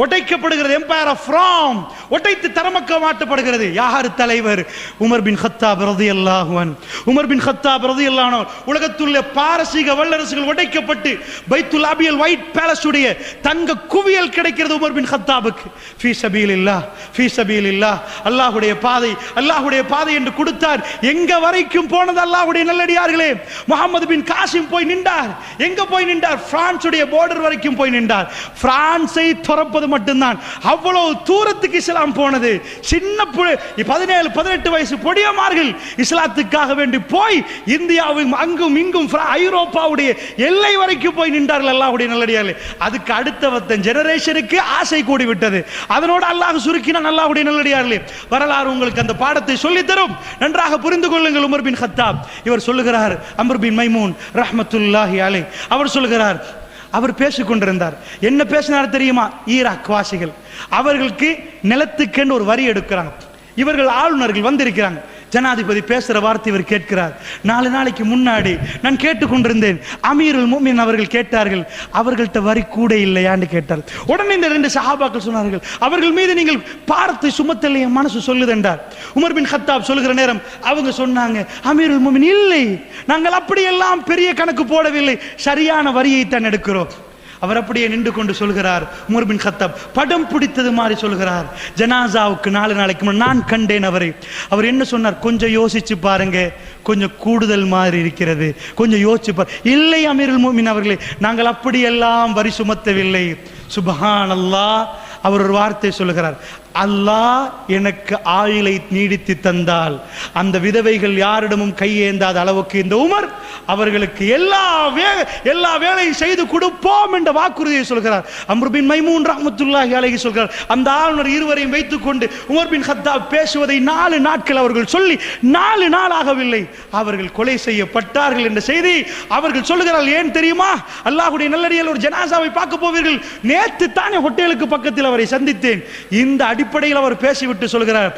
ஒட்டைக்கப்படுகிறது. எம்பயர் ஆஃப் ரோம் ஒட்டைத்து தரமக்க மாட்டப்படுகிறது. யார் தலைவர்? உமர் பின் கத்தாப் ரலியல்லாஹு அன்ஹு. உமர் பின் கத்தாப் ரலியல்லாஹு அன்ஹு உலகத்துள்ள பாரசீக வல்லரசுகள் உடைக்கப்பட்டு பைத்துல் அபியல் ஒயிட் பேலஸ் உடைய தங்க குவியல் கிடைக்கிறது உமர் பின் கத்தாபுக்கு. ஃபீ சபீலில்லாஹ், ஃபீ சபீலில்லாஹ், அல்லாஹ்வுடைய பாதை, அல்லாஹ்வுடைய பாதை என்று கொடுத்தார். எங்க வரைக்கும் போனது அல்லாஹ்வுடைய நல்லடியார்களே? முஹம்மது பின் காசிம் போய் நின்றார். எங்க போய் நின்றார்? பிரான்சுடைய பார்டர் வரைக்கும் போய் நின்றார். பிரான்சை துறப்பது மட்டும்தான். அவ்வளவு தூரத்துக்கு இஸ்லாம் போனது. சின்ன 17-18 வயசு பொடியமார்கள் இஸ்லாத்துக்காக வேண்டி போய் இந்தியாவும் அங்கும் இங்கும் ஐரோப்பாவுடைய எல்லை வரைக்கும் போய் நின்றார்கள் அல்லாஹ்வுடைய நல்லடியார்களே. அதுக்கு அடுத்த ஜெனரேஷனுக்கு ஆசை கூடி விட்டது. அதனோடு அல்லாஹ் சுருக்கினான் அல்லாஹ்வுடைய நல்லடியார்களே. வரலாறு உங்களுக்கு அந்த பாடத்தை சொல்லி தரும். நன்றாக புரிந்து கொள்ளுங்கள். உமர் பின் கத்தாப் இவர் சொல்லுகிறார், அம்ர் பின் மைமூன் ரஹ்மத்துல்லாஹி அலைஹி அவர் சொல்லுகிறார், அவர் பேசிக்கொண்டிருந்தார். என்ன பேசினார் தெரியுமா? ஈராக் வாசிகள் அவர்களுக்கு நிலத்துக்கென்று ஒரு வரி எடுக்கிறாங்க. இவர்கள் ஆளுநர்கள் வந்திருக்கிறாங்க. ஜனாதிபதி பேசுற வார்த்தை இவர் கேட்கிறார். 4 நாளைக்கு முன்னாடி நான் கேட்டுக்கொண்டிருந்தேன். அமீருல் முஃமினீன் அவர்கள் கேட்டார்கள், அவர்கள்ட்ட வரி கூட இல்லையான்னு கேட்டார். உடனே இந்த 2 சஹாபாக்கள் சொன்னார்கள், அவர்கள் மீது நீங்கள் பாரத்தை சுமத்தலை என் மனசு சொல்லுது என்றார். உமர் பின் கத்தாப் சொல்லுகிற நேரம் அவங்க சொன்னாங்க, அமீருல் முஃமினீன் இல்லை, நாங்கள் அப்படியெல்லாம் பெரிய கணக்கு போடவில்லை, சரியான வரியை தான் எடுக்கிறோம். அவர் அப்படியே நின்று கொண்டு சொல்கிறார். உமர் பின் கத்தாப் படம் பிடித்தது மாதிரி சொல்கிறார். ஜனாசாவுக்கு 4 நாளைக்கு முன்னாடி நான் கண்டேன் அவரை. அவர் என்ன சொன்னார்? கொஞ்சம் யோசிச்சு பாருங்க, கொஞ்சம் கூடுதல் மாதிரி இருக்கிறது, கொஞ்சம் யோசிச்சு பாரு. இல்லை அமீருல் முஃமினீன் அவர்களே, நாங்கள் அப்படியெல்லாம் வரி சுமத்தவில்லை. சுப்ஹானல்லாஹ். அவர் ஒரு வார்த்தை சொல்லுகிறார், அல்லாஹ் எனக்கு ஆயுளை நீடித்து தந்தால் அந்த விதவைகள் யாரிடமும் கையேந்தாத அளவுக்கு இந்த உமர் அவர்களுக்கு எல்லா வேலையும் செய்து கொடுப்போம் என்ற வாக்குறுதியை சொல்கிறார். அம்ர் பின் மைமூன் ரஹ்மத்துல்லாஹி அலைஹி சொல்கிறார், அந்த ஆளுநர் இருவரையும் வைத்துக் கொண்டு உமர் பின் கத்தாப் பேசுவதை 4 நாட்கள் அவர்கள் சொல்லி 4 நாளாகவில்லை, அவர்கள் கொலை செய்யப்பட்டார்கள் என்ற செய்தி அவர்கள் சொல்லுகிறார்கள். ஏன் தெரியுமா? அல்லாஹ்வுடைய நல்லடியார்கள் ஒரு ஜனாசாவை பார்க்க போவீர்கள். நேற்று தானே ஹோட்டலுக்கு பக்கத்தில் அவரை சந்தித்தேன். இந்த அடிப்படையில் அவர் பேசிவிட்டு சொல்கிறார்,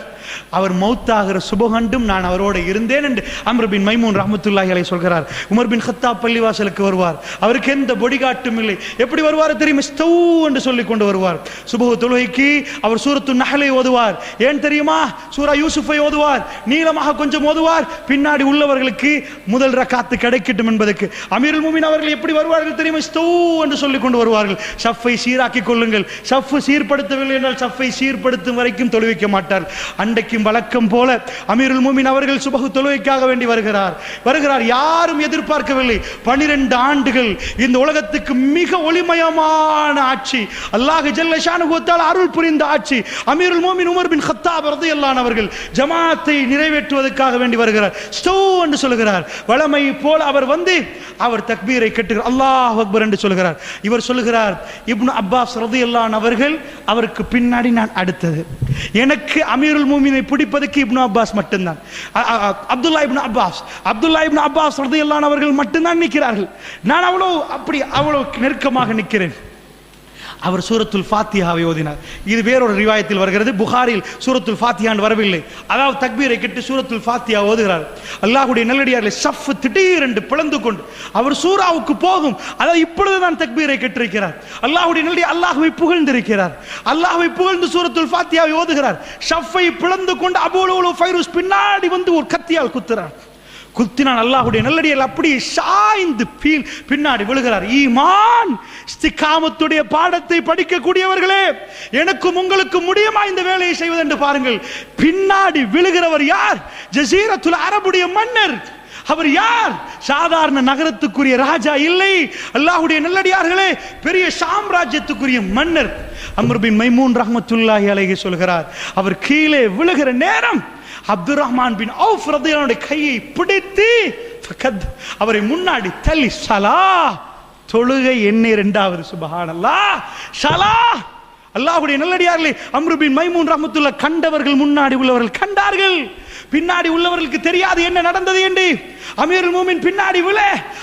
அவர் மௌத்தாகிற சுபகண்டும் நான் அவரோடு இருந்தேன் என்று அம்ர் பின் மைமூன் ரஹ்மத்துல்லாஹி அலைஹி சொல்கிறார். உமர் பின் கத்தாப் பள்ளிவாசலுக்கு வருவார். அவருக்கு எந்த பொடிகாட்டும் இல்லை. எப்படி வருவார் தெரியுமா? ஸ்தவ் என்று சொல்லிக் கொண்டு வருவார். சுபஹ் தொழுகைக்கு அவர் சூரத்து நஹலை ஓதுவார். ஏன் தெரியுமா? சூரா யூசுஃபை ஓதுவார். நீளமாக கொஞ்சம் ஓதுவார். பின்னாடி உள்ளவர்களுக்கு முதல் ரக்காத்து கிடைக்கட்டும் என்பதற்கு. அமீருல் முஃமினீன் அவர்கள் எப்படி வருவார்கள் தெரியுமா? ஸ்தவ் என்று சொல்லிக் கொண்டு வருவார்கள். ஷஃப்பை சீராக்கி கொள்ளுங்கள். ஷஃப் சீர்படுத்தவில்லை என்றால் ஷஃப்பை சீர்படுத்தும் வரைக்கும் தொழுவிக்க மாட்டார். அன்றைக்கும் வழக்கம் போல அமீருல் முஃமினீன் அவர்கள் சுபஹ் தொழுகைக்காக வேண்டி வருகிறார். யாரும் எதிர்பார்க்கவில்லை. 12 ஆண்டுகள் இந்த உலகத்துக்கு மிக ஒளிமயமான ஆட்சி, அல்லாஹ் ஜல்ல ஷானுஹு வ தஆலா அருள் புரிந்த ஆட்சி. அமீருல் முஃமினீன் உமர் பின் கத்தாப் ரலியல்லாஹு அன்ஹு அவர்கள் ஜமாத்தை நிறைவேற்றுவதற்காக வேண்டி வருகிறார். ஸ்தோ என்று சொல்கிறார். வளமை போல அவர் வந்து அவர் தக்பீரை கட்டுகிறார். அல்லாஹ் அக்பர் என்று சொல்கிறார். இவர் சொல்கிறார், இப்னு அப்பாஸ் ரலியல்லாஹு அன்ஹு அவர்கள் அவருக்கு பின்னாடி நான் அடுத்தது. எனக்கு அமீருல் முஃமினீனை பிடிப்பதற்கு இப்னு அப்பாஸ் மட்டும்தான். அப்துல்லா இப்னு அப்பாஸ் ரலியல்லாஹு அன்ஹு அவர்கள் மட்டும்தான் நிற்கிறார்கள். நான் அவ்வளவு நெருக்கமாக நிற்கிறேன். அவர் சூரத்துல் ஃபாத்திஹாவை ஓதினார். இது வேறொரு ரிவாயத்தில் வருகிறது. புகாரில் சூரத்துல் ஃபாத்திஹான் வரவில்லை. அதாவது தக்பீரை கட்டி சூரத்துல் ஃபாத்திஹா ஓதுகிறார். அல்லாஹ்வுடைய நல்லடியார்களை சஃப் திடீரென்று பிளந்து கொண்டு அவர் சூராவுக்கு போகும். அதாவது இப்பொழுது நான் தக்பீரை கட்டிருக்கிறார். அல்லாஹ்வுடைய நல்லடியார் அல்லாஹ்வை புகழ்ந்திருக்கிறார். அல்லாஹ்வை புகழ்ந்து சூரத்துல் ஃபாத்திஹாவை ஓதுகிறார். ஷஃப்பை பிளந்து கொண்டு அபூ லுலு ஃபைரூஸ் பின்னாடி வந்து ஒரு கத்தியால் குத்துறார். குத்தினான். அல்லாஹ்வுடைய நல்லடியார் அப்படியே சாய்ந்து பின்னாடி விழுகிறார். ஈமான் இஸ்திகாமத்துடைய பாடத்தை படிக்கக்கூடியவர்களே, எனக்கும் உங்களுக்கு முடியுமா இந்த வேலையை செய்வது என்று பாருங்கள். பின்னாடி விழுகிறவர் யார்? ஜஸீரத்துல் அரபுடைய மன்னர். அவர் யார்? சாதாரண நகரத்துக்குரிய ராஜா இல்லை. அல்லாஹ்வுடைய நல்லடியார்களே, பெரிய சாம்ராஜ்யத்துக்குரிய மன்னர். அம்ர் பின் மைமூன் ரஹ்மத்துல்லாஹி அலைஹி சொல்கிறார், அவர் கீழே விழுகிற நேரம் அப்துர் ரஹ்மான் பின் அவுஃப் ரலியல்லாஹு அன்ஹு கையை பிடித்து அவரை முன்னாடி தள்ளி ஸலா தொழுகை எண்ணே 2வது. சுப்ஹானல்லாஹ். ஸலா அல்லாஹ்வுடைய நல்லடியார்களே, அம்ரு பின் மைமூன் ரஹ்மத்துல்லாஹ் கண்டவர்கள் முன்னாடி உள்ளவர்கள் கண்டார்கள், பின்னாடி உள்ளவர்களுக்கு தெரியாது என்ன நடந்தது என்று. அமீருல் மூமின் பின்னாடி விழ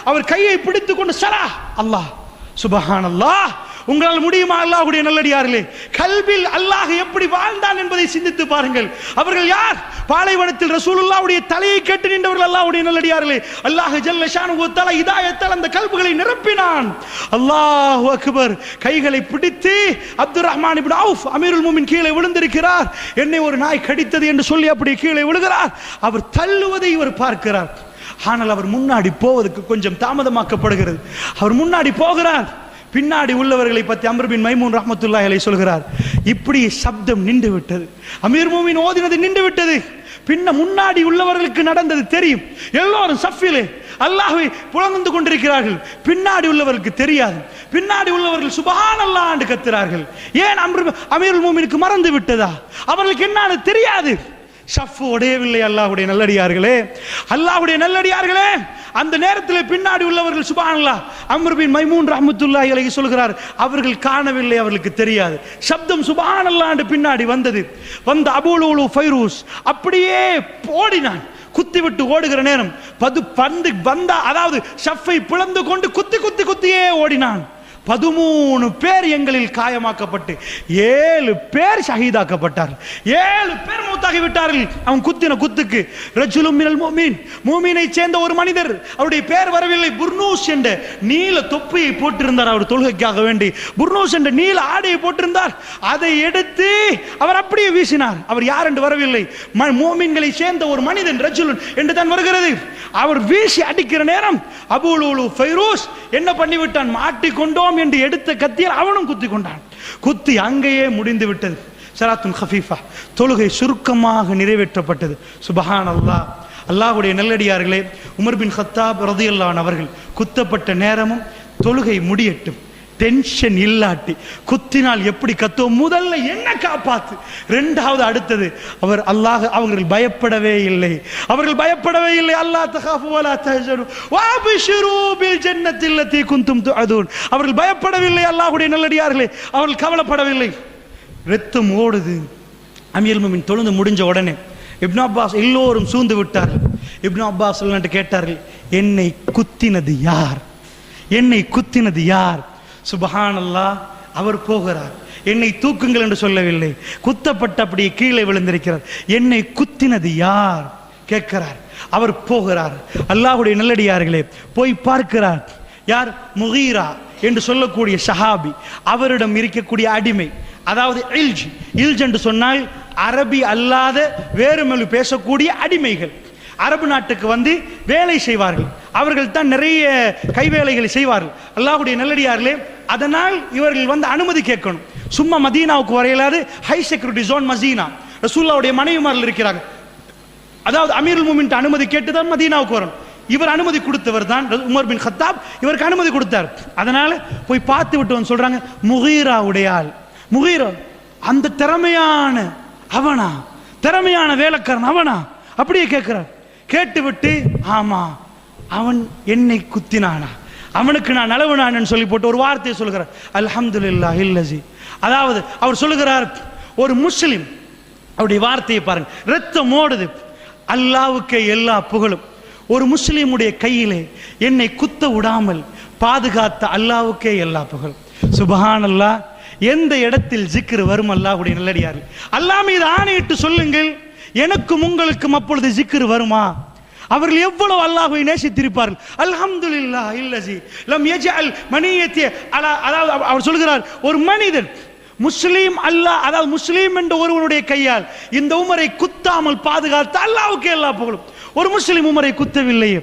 அவர் கையை பிடித்துக் கொண்டு ஸலா அல்லாஹ் சுப்ஹானல்லாஹ். உங்களால் முடியுமா அல்லாஹ்வுடைய நல்லடியார்களே? கல்பில் அல்லாஹ் எப்படி வாழ்ந்தான் என்பதை சிந்தித்து பாருங்கள். அவர்கள் யார்? பாலைவனத்தில் ரசூலுல்லாஹ்வுடைய தலையை கேட்டு நின்றவர்கள் அல்லாஹ்வுடைய நல்லடியார்களே. அல்லாஹ் ஜல்ல ஷானுஹு வ தஆலா ஹிதாயத்தால் அந்த கல்புகளை நிரப்பினான். அல்லாஹு அக்பர். கைகளை பிடித்து அப்துர் ரஹ்மான் இப்னு அவுஃப் அமீருல் மூமின் கீழே விழுந்திருக்கிறார். என்னை ஒரு நாய் கடித்தது என்று சொல்லி அப்படி கீழே விழுகிறார். அவர் தள்ளுவதை இவர் பார்க்கிறார். ஆனால் அவர் முன்னாடி போவதற்கு கொஞ்சம் தாமதமாக்கப்படுகிறது. அவர் முன்னாடி போகிறார். பின்னாடி உள்ளவர்களை பற்றி அம்ர் பின் மைமூன் ரஹ்மத்துல்லாஹி அலைஹி சொல்கிறார், இப்படி சப்தம் நின்று விட்டது, அமீர் மூமின் ஓதினது நின்று விட்டது. பின்ன முன்னாடி உள்ளவர்களுக்கு நடந்தது தெரியும். எல்லோரும் சஃபிலே அல்லாஹ்வை புலந்து கொண்டிருக்கிறார்கள். பின்னாடி உள்ளவர்களுக்கு தெரியாது. பின்னாடி உள்ளவர்கள் சுப்ஹானல்லாஹ் என்று கத்துறார்கள். ஏன் அமீருல் மூமினுக்கு மறந்து விட்டதா? அவர்களுக்கு என்னன்னு தெரியாது. ஷஃப் உடையவில்லை. அல்லாஹ்வுடைய நல்லடியார்களே, அல்லாஹ்வுடைய நல்லடியார்களே, அந்த நேரத்தில் பின்னாடி உள்ளவர்கள் சுப்ஹானல்லாஹ் அம்ர் பின் மைமூன் ரஹ்மத்துல்லாஹி அலைஹி சொல்கிறார், அவர்கள் காணவில்லை, அவர்களுக்கு தெரியாது. சப்தம் சுப்ஹானல்லாஹ் என்று பின்னாடி வந்தது. வந்த அபூ லுலு ஃபைரூஸ் அப்படியே ஓடினான். குத்தி விட்டு ஓடுகிற நேரம் பந்து வந்தா, அதாவது ஷஃப்பை பிளந்து கொண்டு குத்தி குத்தி குத்தியே ஓடினான். 13 பேர் எங்களில் காயமாக்கப்பட்டு 7 பேர் ஷஹீதாக்கப்பட்டார். 7 பேர் மூத்தாகி விட்டார்கள். அவன் குத்தின குத்துக்கு ரஜுலும் மினல் முஃமின், மூமினை சேர்ந்த ஒரு மனிதர், அவருடைய பேர் வரவில்லை, புர்னூஸ் என்ற நீல தொப்பியை போட்டிருந்தார். அவர் தொழுகைக்காக வேண்டி புர்னூஸ் என்ற நீல ஆடையை போட்டிருந்தார். அதை எடுத்து அவர் அப்படியே வீசினார். அவர் யார் என்று வரவில்லை, மூமின்களை சேர்ந்த ஒரு மனிதன், ரஜுலுன் என்று தான் வருகிறது. அவர் வீசி அடிக்கிற நேரம் அபூ லுலு ஃபைரூஸ் என்ன பண்ணிவிட்டான், மாட்டிக்கொண்டோம் என்று எடுத்த கத்தியால் அவனும் குத்தி கொண்டான். குத்தி அங்கேயே முடிந்து விட்டது. ஸலாத்துன் கஃபீஃபா, தொழுகை சுருக்கமாக நிறைவேற்றப்பட்டது. சுப்ஹானல்லாஹ். அல்லாஹ்வுடைய நல்லடியார்களே, உமர் பின் கத்தாப் ரலியல்லாஹு அன்ஹு அவர்கள் குத்தப்பட்ட நேரமும் தொழுகை முடியட்டும், டென்ஷன் இல்லாட்டி குத்தினால் எப்படி கத்துவோம், முதல்ல என்ன காப்பாத்து, இரண்டாவது அடுத்தது அவர் அல்லாஹ், அவர்கள் பயப்படவே இல்லை, அவர்கள் பயப்படவே இல்லை. அல்லாஹ் தகாஃபு வலா தஹ்சனு வஅப்ஷிரு பில் ஜன்னத்தி அல்லதி குன்தும் துஅதுன். அவர்கள் பயப்படவில்லை. அல்லாஹ்வுடைய நல்லடியார்களே, அவர்கள் கவலைப்படவில்லை. இரத்தம் ஓடுது. அமீருல் மூமின் தொழுது முடிஞ்ச உடனே இப்னு அப்பாஸ் எல்லோரும் சூழ்ந்து விட்டார்கள். இப்னு அப்பாஸ் கேட்டார்கள், என்னை குத்தினது யார், என்னை குத்தினது யார்? சுப்ஹானல்லாஹ். அவர் போகிறார். என்னை தூக்குங்கள் என்று சொல்லவில்லை, குத்தப்பட்ட அப்படியே கீழே விழுந்திருக்கிறார். என்னை குத்தினது யார் கேட்கிறார். அவர் போகிறார். அல்லாஹ்வுடைய நல்லடியார்களே, போய் பார்க்கிறார். யார்? முகீரா என்று சொல்லக்கூடிய சஹாபி. அவரிடம் இருக்கக்கூடிய அடிமை, அதாவது இல்ஜ் என்று சொன்னால் அரபி அல்லாத வேறு மொழி பேசக்கூடிய அடிமைகள் அரபு நாட்டுக்கு வந்து வேலை செய்வார்கள். அவர்கள் தான் நிறைய கைவேலைகளை செய்வார்கள். அல்லாஹ்வுடைய நல்லடியார்களே, அதனால் இவர்கள் வந்து அனுமதி கேட்கணும். சும்மா மதீனாவுக்கு வரையலாது. High security zone Medina. ரசூலுல்லாஹ்வுடைய மனைவிமார்கள் இருக்கிறாங்க. அதாவது அமீருல் மூமின் அனுமதி கேட்டு தான் மதீனாவுக்கு வரணும். இவர் அனுமதி கொடுத்தவர் தான் உமர் பின் கத்தாப். இவருக்கு அனுமதி கொடுத்தார். அதனால போய் பார்த்து விட்டு சொல்றாங்க, முகீரா உடையாள். முகீரா அந்த திறமையான அவனா, திறமையான வேலைக்காரன் அவனா? அப்படியே கேட்கிறார். கேட்டுவிட்டு, ஆமா அவன் என்னை குத்தினானா, அவனுக்கு நான் அளவுனான்னு சொல்லி போட்டு ஒரு வார்த்தையை சொல்கிறார், அல்ஹம்துலில்லாஹ் இல்லஸி. அதாவது அவர் சொல்லுகிறார், ஒரு முஸ்லிம், அவருடைய வார்த்தையை பாருங்க, ரத்தம் ஓடுது, அல்லாஹ்வுக்கே எல்லா புகழும். ஒரு முஸ்லிமுடைய கையிலே என்னை குத்த விடாமல் பாதுகாத்த அல்லாஹ்வுக்கே எல்லா புகழும். சுப்ஹானல்லாஹ். எந்த இடத்தில் ஜிக்ர் வரும் அல்லாஹ்வுடைய நல்லடியார்கள், அல்லாஹ் மீது ஆணையிட்டு சொல்லுங்கள், எனக்கும் உங்களுக்கும் அப்பொழுது ஜிக்ர் வருமா? அவர்கள் எவ்வளவு அல்லாஹ்வை நேசித்திருப்பார்கள். அல்ஹம்துலில்லாஹ் இல்லஸி லம் யஜஅல் மனியத்தி அலா. அதாவது அவர் சொல்கிறார், ஒரு மனிதன் முஸ்லீம் அல்லாஹ், அதாவது முஸ்லீம் என்ற ஒருவனுடைய கையால் இந்த உமரை குத்தாமல் பாதுகாத்த அல்லாஹ்வுக்கே எல்லா புகழும். ஒரு முஸ்லிம் உமரை குத்தவில்லையே,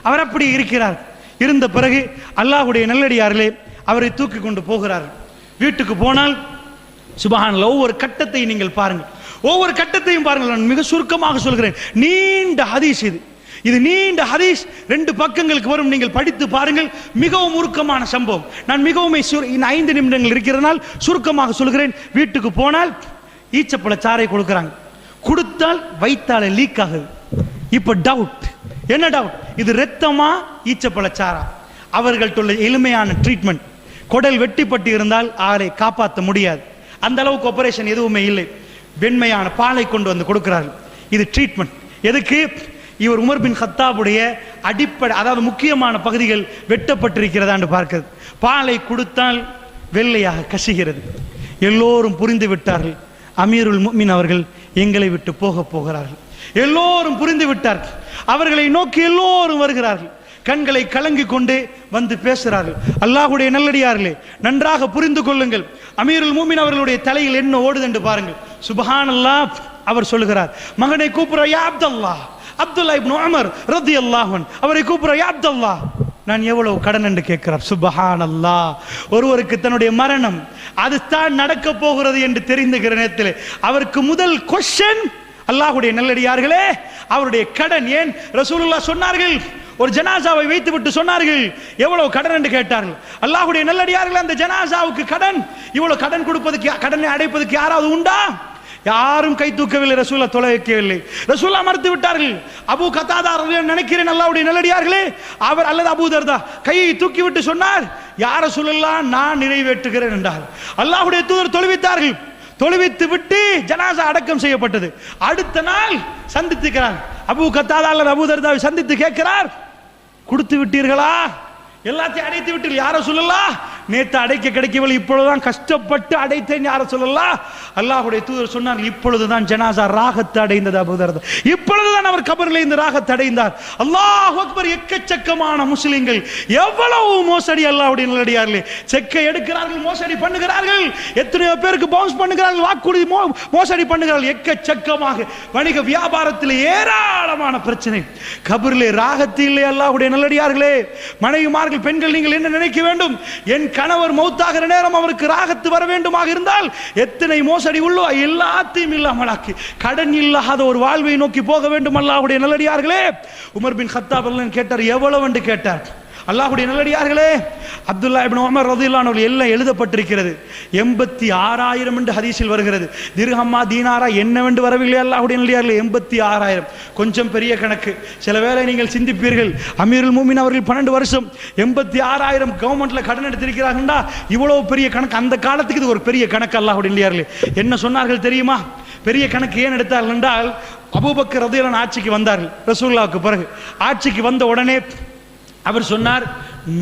அவர் அப்படி இருக்கிறார். இருந்த பிறகு அல்லாஹ்வுடைய நல்லடியார்களே, அவரை தூக்கி கொண்டு போகிறார்கள். வீட்டுக்கு போனால் சுப்ஹானல்லாஹ், ஒவ்வொரு கட்டத்தை நீங்கள் பாருங்கள், ஒவ்வொரு கட்டத்தையும் பாருங்கள். நான் மிக சுருக்கமாக சொல்கிறேன். நீண்ட ஹதீஸ் இது நீண்ட ஹதீஸ், 2 பக்கங்களுக்கு வரும். நீங்கள் படித்து பாருங்கள். மிகவும் உருக்கமான சம்பவம். நான் மிகவும் 5 நிமிடங்கள் இருக்கிறதுனால் சுருக்கமாக சொல்கிறேன். வீட்டுக்கு போனால் ஈச்சப்பழ சாறை கொடுக்குறாங்க. கொடுத்தால் வயிற்றால லீக் ஆகுது. இப்போ டவுட், என்ன டவுட்? இது ரத்தமா ஈச்சப்பழ சாரா? அவர்கள்ட்ட எளிமையான ட்ரீட்மெண்ட், குடல் வெட்டிப்பட்டு இருந்தால் அவரை காப்பாற்ற முடியாது. அந்த அளவுக்கு ஆபரேஷன் எதுவுமே இல்லை. வெண்மையான பாலை கொண்டு வந்து கொடுக்கிறார்கள். இது ட்ரீட்மெண்ட். எதுக்கு? இவர் உமர் பின் கத்தாபுடைய அடிப்படை, அதாவது முக்கியமான பகுதிகள் வெட்டப்பட்டிருக்கிறதான்னு பார்க்கிறது. பாலை கொடுத்தால் வெள்ளையாக கசிகிறது. எல்லோரும் புரிந்து விட்டார்கள், அமீருல் முஃமின் அவர்கள் எங்களை விட்டு போக போகிறார்கள். எல்லோரும் புரிந்து விட்டார்கள். அவர்களை நோக்கி எல்லோரும் வருகிறார்கள். கண்களை கலங்கி கொண்டு வந்து பேசுகிறார்கள். அல்லாஹ்வுடைய நல்லடியார்களே, நன்றாக புரிந்து கொள்ளுங்கள். அமீருல் முஃமின் அவர்களுடைய தலையில் என்ன ஓடுது என்று பாருங்கள். சுப்ஹானல்லாஹ். அவர் சொல்லுகிறார், மகனை கூப்பிடுற யா அப்துல்லா, அப்துல்லா இப்னு உமர் ரலியல்லாஹு அன்ஹு அவரை கூப்பிடுற யா அப்துல்லா, நான் எவ்வளவு கடன் என்று கேட்கிறார். சுப்ஹானல்லாஹ். ஒருவருக்கு தன்னுடைய மரணம் அது தான் நடக்க போகிறது என்று தெரிந்துகிற நேரத்தில் அவருக்கு முதல் கொஸ்டின், அல்லாஹ்வுடைய நல்லடியார்களே, அவருடைய கடன். ஏன் ரசூலுல்லாஹ் சொன்னார்கள், ஒரு ஜனாசாவை வைத்து விட்டு சொன்னார்கள் எவ்வளவு கடன் என்று கேட்டார்கள். அல்லாஹ்வுடைய நல்லடியார்கள், அந்த ஜனாசாவுக்கு கடன், இவ்வளவு கடன் கொடுப்பதற்கு, கடனை அடைப்பதற்கு யாராவது உண்டா? யாரும் கை தூக்கவில்லை. ரசூலா தொலை வைக்கவில்லை. ரசூலா மறுத்து விட்டார்கள். அபூ கத்தாதா நினைக்கிறேன், அல்லாஹ்வுடைய நல்லடியார்களே, அவர் அல்லது அபூ தர்தா கையை தூக்கி விட்டு சொன்னார், யா ரசூலல்லாஹ் நான் நிறைவேற்றுகிறேன் என்றார். அல்லாஹ்வுடைய தூதர் தொழுவித்தார்கள். தொழுவித்து விட்டு ஜனாசா அடக்கம் செய்யப்பட்டது. அடுத்த நாள் சந்தித்துக்கிறார். அபூ கத்தாதா அல்லது அபூ தர்தாவை சந்தித்து கேட்கிறார், கொடுத்து விட்டீர்களா? எல்லாத்தையும் அடைத்து விட்டு யார சொல்லலாம்? நேற்று அடைக்க கிடைக்கவில்லை, இப்பொழுதுதான் கஷ்டப்பட்டு அடைத்தேன் யார சொல்லலாம்? அல்லாஹ்வுடைய தூதர் சொன்னார், இப்பொழுதுதான் ஜனாசா ராகத்தை அடைந்தது அபூ தர்தா, இப்பொழுதுதான் அவர் கபரில் இருந்து ராகத்தை அடைந்தார். அல்லாஹ் அக்பர். எக்கச்சக்கமான முஸ்லிம்கள் எவ்வளவு மோசடி, அல்லாஹ்வுடைய நல்லடியார்களே, செக்கை எடுக்கிறார்கள், மோசடி பண்ணுகிறார்கள், எத்தனையோ பேருக்கு பவுன்ஸ் பண்ணுகிறார்கள், வாக்குறுதி மோசடி பண்ணுகிறார்கள். எக்கச்சக்கமாக வணிக வியாபாரத்தில் ஏராளமான பிரச்சனை. கபரிலே ராகத்து இல்லை. அல்லாஹ்வுடைய நல்லடியார்களே, மனைவிமார்கள், பெண்கள், நீங்கள் என்ன நினைக்க வேண்டும்? என் கணவர் மௌத்தாகிற நேரம் அவருக்கு ராகத்து வர வேண்டுமாக இருந்தால் எத்தனை மோசடி உள்ளோ எல்லாத்தையும் இல்லாமலாக்கி கடன் இல்லாத ஒரு வாழ்வை நோக்கி போக வேண்டும். அல்லாஹ்வுடைய நல்லடியார்களே, உமர் பின் கத்தாப் கேட்டார், எவ்வளவு என்று கேட்டார். அல்லாஹ்வுடைய நல்லடியார்களே, அப்துல்லா இப்னு உமர் ரலியல்லாஹு அன்ஹு எல்லாம் எழுதப்பட்டிருக்கிறது. 86,000 என்று ஹதீஸில் வருகிறது. திர்ஹம்மா தீனாரா என்னவென்று வரவில்லை. அல்லாஹ்வுடைய நல்லடியார்களே, 86,000 கொஞ்சம் பெரிய கணக்கு. சில வேளை நீங்கள் சிந்திப்பீர்கள், அமீருல் முஃமின் அவர்கள் 12 வருஷம் 86,000 கவர்மெண்ட்ல கடன் எடுத்திருக்கிறார்களா, இவ்வளவு பெரிய கணக்கு. அந்த காலத்துக்கு இது ஒரு பெரிய கணக்கு. அல்லாஹ்வுடைய நல்லடியார்களே, என்ன சொன்னார்கள் தெரியுமா? பெரிய கணக்கு ஏன் எடுத்தார்கள் என்றால், அபூபக்கர் ரலியல்லாஹு அன்ஹு ஆட்சிக்கு வந்தார்கள். ரசூலுல்லாஹ்வுக்கு பிறகு ஆட்சிக்கு வந்த உடனே அவர் சொன்னார்,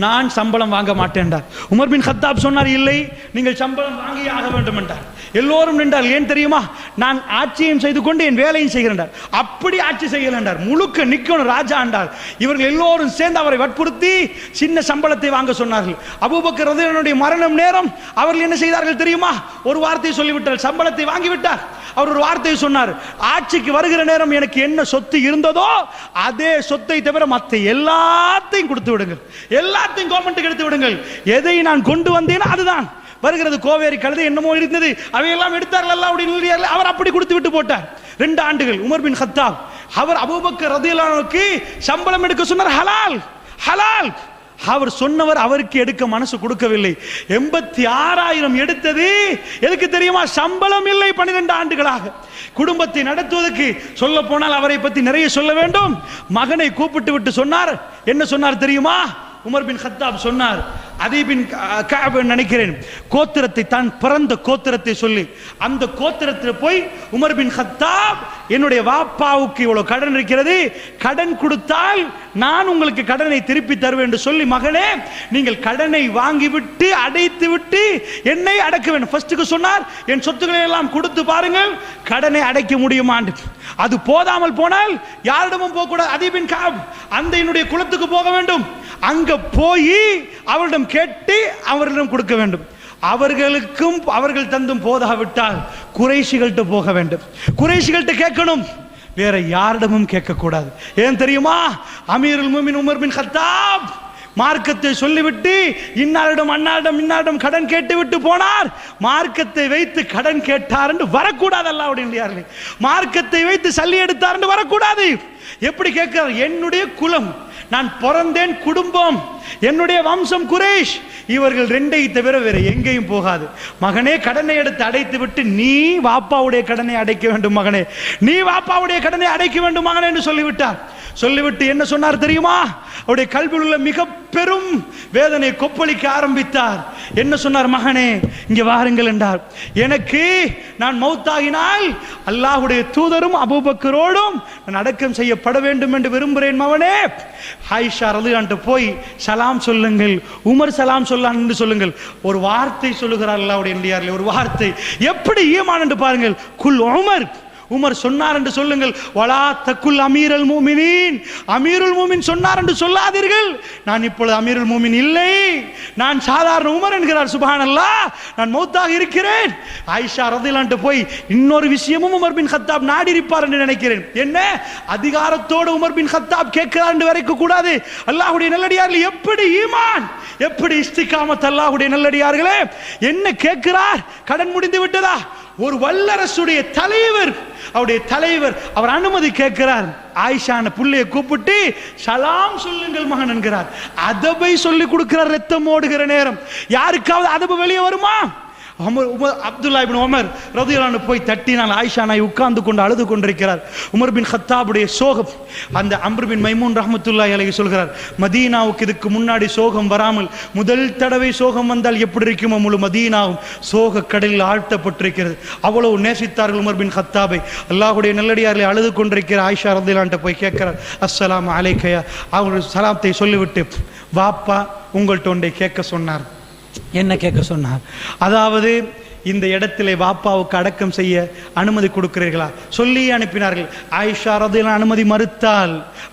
நான் சம்பளம் வாங்க மாட்டேன் என்றார். உமர் பின் கத்தாப் சொன்னார், இல்லை, நீங்கள் சம்பளம் வாங்கி ஆக வேண்டும் என்றார். எல்லோரும் நின்றார். ஏன் தெரியுமா? நான் ஆட்சியும் செய்து கொண்டு என் வேலையும் செய்கிறேன். அப்படி ஆட்சி செய்யல என்றார். முழுக்க நிக்கணும் ராஜா என்றார். இவர்கள் எல்லோரும் சேர்ந்து அவரை வற்புறுத்தி சின்ன சம்பளத்தை வாங்க சொன்னார்கள். அபூபக்கர் ரலியல்லாஹு அன்ஹுடைய மரணம் நேரம் அவர்கள் என்ன செய்தார்கள் தெரியுமா? ஒரு வார்த்தை சொல்லிவிட்டார், சம்பளத்தை வாங்கிவிட்டார். அவர் ஒரு வார்த்தையை சொன்னார், ஆட்சிக்கு வருகிற நேரம் எனக்கு என்ன சொத்து இருந்ததோ அதே சொத்தை தவிர மற்ற எல்லாத்தையும் கொடுத்து விடுங்கள், எல்லாத்தையும் கவர்மெண்ட்டுக்கு எடுத்து விடுங்கள். எதை நான் கொண்டு வந்தேனோ அதுதான் வருகிறது. கோவேரி கழுதை என்னமோ இருந்தது, அவையெல்லாம் எடுத்தார்கள். அல்லாஹ்வுடைய அவர் அப்படி கொடுத்து விட்டு போட்டார். 2 ஆண்டுகள் உமர் பின் கத்தாப் அவர் அபூபக்கர் ரலியல்லாஹு அன்ஹுக்கு சம்பளம் எடுக்க சொன்னார். ஹலால் ஹலால். அவர் சொன்னவர் அவருக்கு எடுக்க மனசு கொடுக்கவில்லை. 86,000 எடுத்தது எதுக்கு தெரியுமா? சம்பளம் இல்லை. 12 ஆண்டுகளாக குடும்பத்தை நடத்துவதற்கு. சொல்ல போனால் அவரை பற்றி நிறைய சொல்ல வேண்டும். மகனை கூப்பிட்டு விட்டு சொன்னார். என்ன சொன்னார் தெரியுமா? உமர் பின் கத்தாப் சொன்னார், அதீ பின் கஅப் நினைக்கிறேன், கோத்திரத்தை, தான் பிறந்த கோத்திரத்தை சொல்லி அந்த கோத்திரத்தில் போய் உமர் பின் கத்தாப், என்னுடைய வாப்பாவுக்கு இவ்வளவு கடன் இருக்கிறது, கடன் கொடுத்தால் நான் உங்களுக்கு கடனை திருப்பி தருவேன் என்று சொல்லி, மகனே நீங்கள் கடனை வாங்கிவிட்டு அடைத்து விட்டு என்னை அடக்க வேண்டும். ஃபர்ஸ்ட்டுக்கு சொன்னார், என் சொத்துக்களை எல்லாம் கொடுத்து பாருங்கள், கடனை அடைக்க முடியுமா. அது போதாமல் போனால் யாரிடமும் போகக்கூடாது. அதீ பின் கஅப் அந்த என்னுடைய குலத்துக்கு போக வேண்டும். அங்க போய் அவரிடம் கேட்டு அவரிடம் கொடுக்க வேண்டும். அவர்களுக்கும் அவர்கள் தந்தும் போதாவிட்டால் குறைஷிகள்கிட்ட போக வேண்டும். குறைஷிகள்கிட்ட கேட்கணும், வேற யாரிடமும் கேட்க கூடாது. ஏன் தெரியுமா? அமீருல் முஃமினீன் உமர் பின் கத்தாப் மார்க்கத்தை சொல்லிவிட்டு இன்னாரிடம் அன்னாரிடம் இன்னாரிடம் கடன் கேட்டு விட்டு போனார். மார்க்கத்தை வைத்து கடன் கேட்டார் என்று வரக்கூடாது. அல்லாஹ்வுடைய நல்லடியார்களே, மார்க்கத்தை வைத்து சல்லி எடுத்தார் என்று வரக்கூடாது. எப்படி கேட்கிறார்? என்னுடைய குலம், நான் பிறந்தேன், குடும்பம், என்னுடைய வம்சம் குறைஷ், இவர்கள் 2ஐ தவிர வேற எங்கேயும் போகாது. மகனே கடனை எடுத்து அடைத்து விட்டு நீ வாப்பாவுடைய கடனை அடைக்க வேண்டும் மகனே, நீ வாப்பாவுடைய கடனை அடைக்க வேண்டும் மகனே என்று சொல்லிவிட்டார். சொல்லிவிட்டு என்ன சொன்னார் தெரியுமா? அவருடைய கல்வியில் உள்ள மிக பெரும் வேதனை கொப்பளிக்க ஆரம்பித்தார். என்ன சொன்னார்? மகனே இங்கே வாருங்கள் என்றார். எனக்கு நான் மௌத்தாகினால் அல்லாஹ்வுடைய தூதரும் அபூபக்கரோடும் நான் அடக்கம் செய்யப்பட வேண்டும் என்று விரும்புகிறேன் மகனே. ஆயிஷா ரலியல்லாஹு போய் சலாம் சொல்லுங்கள், உமர் சலாம் சொல்லான் என்று சொல்லுங்கள். ஒரு வார்த்தை சொல்லுகிறார் அல்லாஹ்வுடைய நல்லடியார்களே, ஒரு வார்த்தை. எப்படி ஈமான் என்று பாருங்கள். குல் உமர், உமர் சொன்னார் என்று சொல்லுங்கள். வலா தக்குல் அமீருல் முஃமினீன், அமீருல் முஃமின் சொன்னார் என்று சொல்லாதீர்கள். நான் இப்பொழுது அமீருல் முஃமின் இல்லை, நான் சாதாரண உமர் என்கிறார். சுப்ஹானல்லாஹ், நான் மௌத்தாக இருக்கிறேன். ஆயிஷா ரலியல்லாஹு போய் இன்னொரு விஷயமும் உமர் பின் கத்தாப் நாடி இருப்பார் என்று நினைக்கிறேன். என்ன அதிகாரத்தோடு உமர் பின் கத்தாப் கேட்கிறார் என்று வரைக்க கூடாது. அல்லாஹ்வுடைய நல்லடியார்களே, எப்படி ஈமான், எப்படி இஸ்திகாமத். அல்லாஹ்வுடைய நல்லடியார்களே, என்ன கேட்கிறார்? கடன் முடிந்து விட்டதா? ஒரு வல்லரசுடைய தலைவர், அவருடைய தலைவர், அவர் அனுமதி கேட்கிறார். ஆயிஷான புள்ளையை கூப்பிட்டு சலாம் சொல்லுங்கள் மகன் என்கிறார். அதபை சொல்லி கொடுக்கிறார். ரத்தம் ஓடுகிற நேரம். யாருக்காவது அதபு வெளியே வருமா? அப்துல்லா இப்னு உமர் ரலியல்லாஹு அன்ஹு போய் தட்டினால் ஆயிஷா நாய் உட்கார்ந்து கொண்டு அழுது கொண்டிருக்கிறார். உமர் பின் கத்தாபுடைய சோகம். அந்த அம்ர் பின் மைமூன் ரஹ்மத்துல்லாஹி அலைஹி சொல்கிறார், மதீனாவுக்கு இதுக்கு முன்னாடி சோகம் வராமல் முதல் தடவை சோகம் வந்தால் எப்படி இருக்குமோ முழு மதீனாவும் சோக கடலில் ஆழ்த்தப்பட்டிருக்கிறது. அவ்வளவு நேசித்தார்கள் உமர் பின் கத்தாபை. அல்லாஹ்வுடைய நல்லடியார்களை அழுது கொண்டிருக்கிற ஆயிஷா ரலியல்லாஹு அன்ஹு போய் கேட்கிறார், அஸ்ஸலாமு அலைக்கயா. அவர் சலாத்தை சொல்லிவிட்டு, வாப்பா உங்கள்கிட்ட ஒன்றை கேட்க சொன்னார். என்ன கேட்க சொன்னார்? அதாவது இந்த இடத்திலே வாப்பாவுக்கு அடக்கம் செய்ய அனுமதி கொடுக்கிறீர்களா? சொல்லி அனுப்பினார்கள். ஆயிஷா ரலியல்லாஹு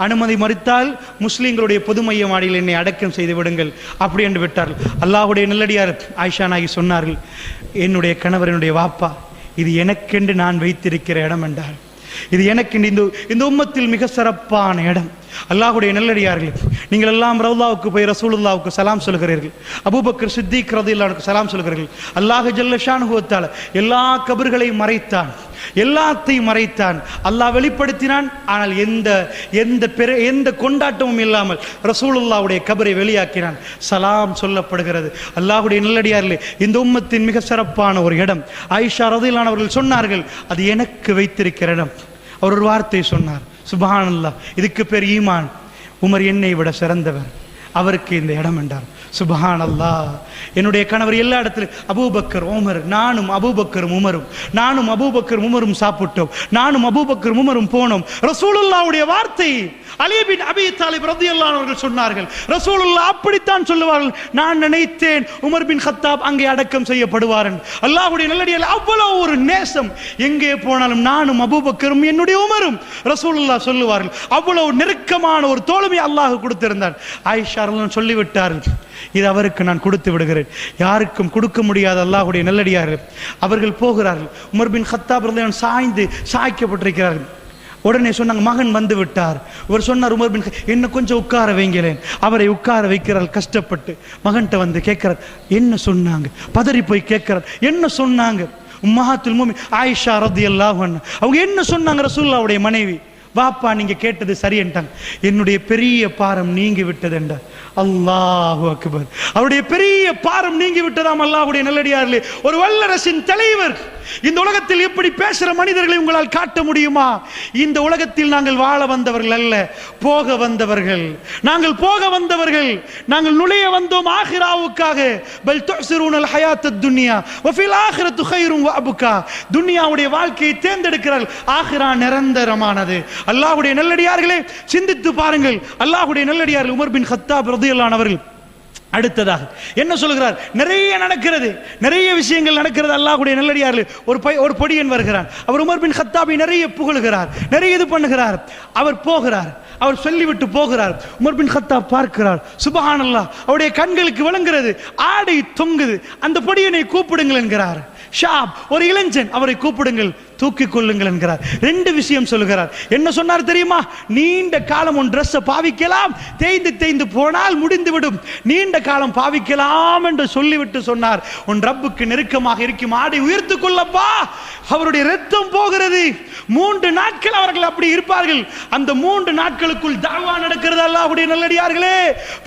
அனுமதி மறுத்தால் முஸ்லிம்களுடைய பொது மைய மாடியில் என்னை அடக்கம் செய்து விடுங்கள் அப்படி என்று விட்டார்கள். அல்லாஹ்வுடைய நல்லடியார் ஆயிஷா நாயகி சொன்னார்கள், என்னுடைய கணவர், என்னுடைய வாப்பா, இது எனக்கென்று நான் வைத்திருக்கிற இடம் என்றார். இது எனக்கு இந்த உம்மத்தில் மிக சிறப்பான இடம். அல்லாஹ்வுடைய நல்லடியார்களே, நீங்கள் எல்லாம் ரவுலாவுக்கு போய் ரசூலுல்லாவுக்கு சலாம் சொல்கிறீர்கள், அபூபக்கர் சித்திக் ரலியல்லாஹு அன்ஹு சலாம் சொல்கிறீர்கள். அல்லாஹ் ஜல்ல ஷானுஹு வ தஆலா எல்லா கபர்களையும் மறைத்தான், எல்லாத்தையும் மறைத்தான். அல்லாஹ் வெளிப்படுத்தினான். ஆனால் எந்த கொண்டாட்டமும் இல்லாமல் ரசூலுல்லாவுடைய கபரை வெளியாக்கினான். சலாம் சொல்லப்படுகிறது. அல்லாஹ்வுடைய நல்லடியார்களே, இந்த உம்மத்தின் மிக சிறப்பான ஒரு இடம். ஆயிஷா ரலியல்லாஹு அன்ஹா அவர்கள் சொன்னார்கள், அது எனக்கு வைத்திருக்கிற இடம். அவர் ஒரு வார்த்தை சொன்னார், சுப்ஹானல்லாஹ், இதுக்கு பேர் ஈமான். உமர் என்னை விட சிறந்தவர், அவருக்கு இந்த இடம் என்றார். சுப்ஹானல்லாஹ். என்னுடைய கணவர் எல்லா இடத்திலும் அபூபக்கர் உமர், நானும் அபூபக்கரும் உமரும் சாப்பிட்டோம், நானும் அபூபக்கரும் உமரும் போனோம். ரசூலுல்லாஹ்வுடைய வார்த்தை. அலி பின் அபி தாலிப் ரலியல்லாஹு அன்ஹு அவர்கள் சொன்னார்கள், ரசூலுல்லாஹ் அப்படித்தான் சொல்லுவார்கள். நான் நினைத்தேன் உமர் பின் கத்தாப் அங்கே அடக்கம் செய்யப்படுவார். அல்லாஹ்வுடைய நல்லடியார்களே, அவ்வளவு ஒரு நேசம். எங்கே போனாலும் நானும் அபூபக்கரும் என்னுடைய உமரும் ரசூலுல்லாஹ் சொல்லுவார்கள். அவ்வளவு நெருக்கமான ஒரு தோழமை அல்லாஹ் கொடுத்திருந்தார். ஆயிஷா ரலியல்லாஹு சொல்லிவிட்டார்கள், இது அவருக்கு நான் கொடுத்து விடுகிறேன், யாருக்கும் கொடுக்க முடியாத அல்லாஹ்வுடைய நல்லடியார்கள். அவர்கள் போகிறார்கள். உமர் பின் கத்தாப் ரலியல்லாஹு சாய்ந்து சாய்க்கப்பட்டிருக்கிறார்கள். உடனே சொன்னாங்க, மகன் வந்து விட்டார். இவர் சொன்னார், உமர் பின் என்ன கொஞ்சம் உட்கார வைங்களேன். அவரை உட்கார வைக்கிறார் கஷ்டப்பட்டு. மகன்கிட்ட வந்து கேட்கிறார், என்ன சொன்னாங்க? பதறி போய் கேட்கிறார், என்ன சொன்னாங்க? உம்மஹாத்துல் முஃமினீன் ஆயிஷா ரலியல்லாஹு அன்ஹா அவங்க என்ன சொன்னாங்க? ரசூலுல்லாஹ்வுடைய மனைவி, வாப்பா நீங்க கேட்டது சரி என்றாங்க. என்னுடைய பெரிய பாரம் நீங்கி விட்டது என்றார். அல்லாஹு அக்பர். அவருடைய பெரிய பாரம் நீங்கி விட்டதாம். அல்லாஹ்வுடைய நல்லடியார்களே, ஒரு வல்லரசின் தலைவர். இந்த உலகத்தில் எப்படி பேசுற மனிதர்களை உங்களால் காட்ட முடியுமா? இந்த உலகத்தில் நாங்கள் வாழ வந்தவர்கள் அல்ல, போக வந்தவர்கள். நாங்கள் நுழைய வந்தோம் ஆகிராவுக்காக. பல் துஸிரூனல் ஹயாத்தத் துன்யா வ ஃபில் ஆகிரத்து கைரும் வ அப்கா. துன்யாவுடைய வாழ்க்கையை தேர்ந்தெடுக்கிறார்கள், ஆகிரா நிரந்தரமானது. அல்லாஹ்வுடைய நல்லடியார்களே, சிந்தித்து பாருங்கள். அல்லாஹ்வுடைய நல்லடியார்கள் உமர் பின் கத்தாப் ரலியல்லாஹு அன்ஹு அவர்கள் அடுத்ததாக என்ன சொல்கிறார்? நிறைய நடக்கிறது, நிறைய விஷயங்கள் நடக்கிறது. அல்லாஹ்வுடைய நல்லடியார்களே, ஒரு பொடியன் வருகிறார். அவர் உமர் பின் கத்தாபை நிறைய புகழுகிறார், நிறைய இது பண்ணுகிறார். அவர் போகிறார், அவர் சொல்லிவிட்டு போகிறார். உமர் பின் கத்தாப் பார்க்கிறார். சுப்ஹானல்லாஹ், அவருடைய கண்களுக்கு விளங்குகிறது, ஆடை தொங்குது. அந்த பொடியனை கூப்பிடுங்கள் என்கிறார். ஷாப், ஒரு இளைஞன், அவரை கூப்பிடுங்கள், தூக்கிக் கொள்ளுங்கள் என்கிறார். ரெண்டு விஷயம் சொல்லுகிறார். என்ன சொன்னார் தெரியுமா? நீண்ட காலம் உன் ட்ரெஸ்ஸை பாவிக்கலாம், தேய்ந்து போனால் முடிந்துவிடும், நீண்ட காலம் பாவிக்கலாம் என்று சொல்லிவிட்டு சொன்னார், உன் ரப்புக்கு நெருக்கமாக இருக்கும் ஆடை உயர்த்து கொள்ளப்பா. அவருடைய ரத்தம் போகிறது. 3 நாட்கள் அவர்கள் அப்படி இருப்பார்கள். அந்த 3 நாட்களுக்குள் தாவா நடக்கிறது. அல்லாஹ்வுடைய நல்லடியார்களே,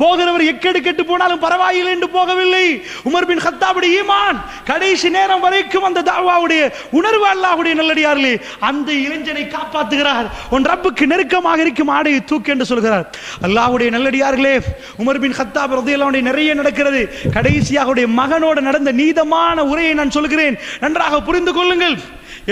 போகிறவர் எக்கெடு கெட்டு போனாலும் பரவாயில்லை என்று போகவில்லை. உமர் பின் கத்தாபுடைய ஈமான் கடைசி நேரம் வரைக்கும் அந்த தாவாவுடைய உணர்வு அல்லாஹ்வுடைய நல்லடியார்களே, அந்த இளைஞனை காப்பாற்றுகிறார். உன் ரப்புக்கு நெருக்கமாக இருக்கும் ஆடையை தூக்கு என்று சொல்கிறார். அல்லாஹ்வுடைய நல்லடியார்களே, உமர் பின் கத்தாப் ரலியல்லாஹு அன்ஹு நிறைய நடக்கிறது. கடைசியாக மகனோடு நடந்த நீதமான உரையை நான் சொல்கிறேன், நன்றாக புரிந்து கொள்ளுங்கள்.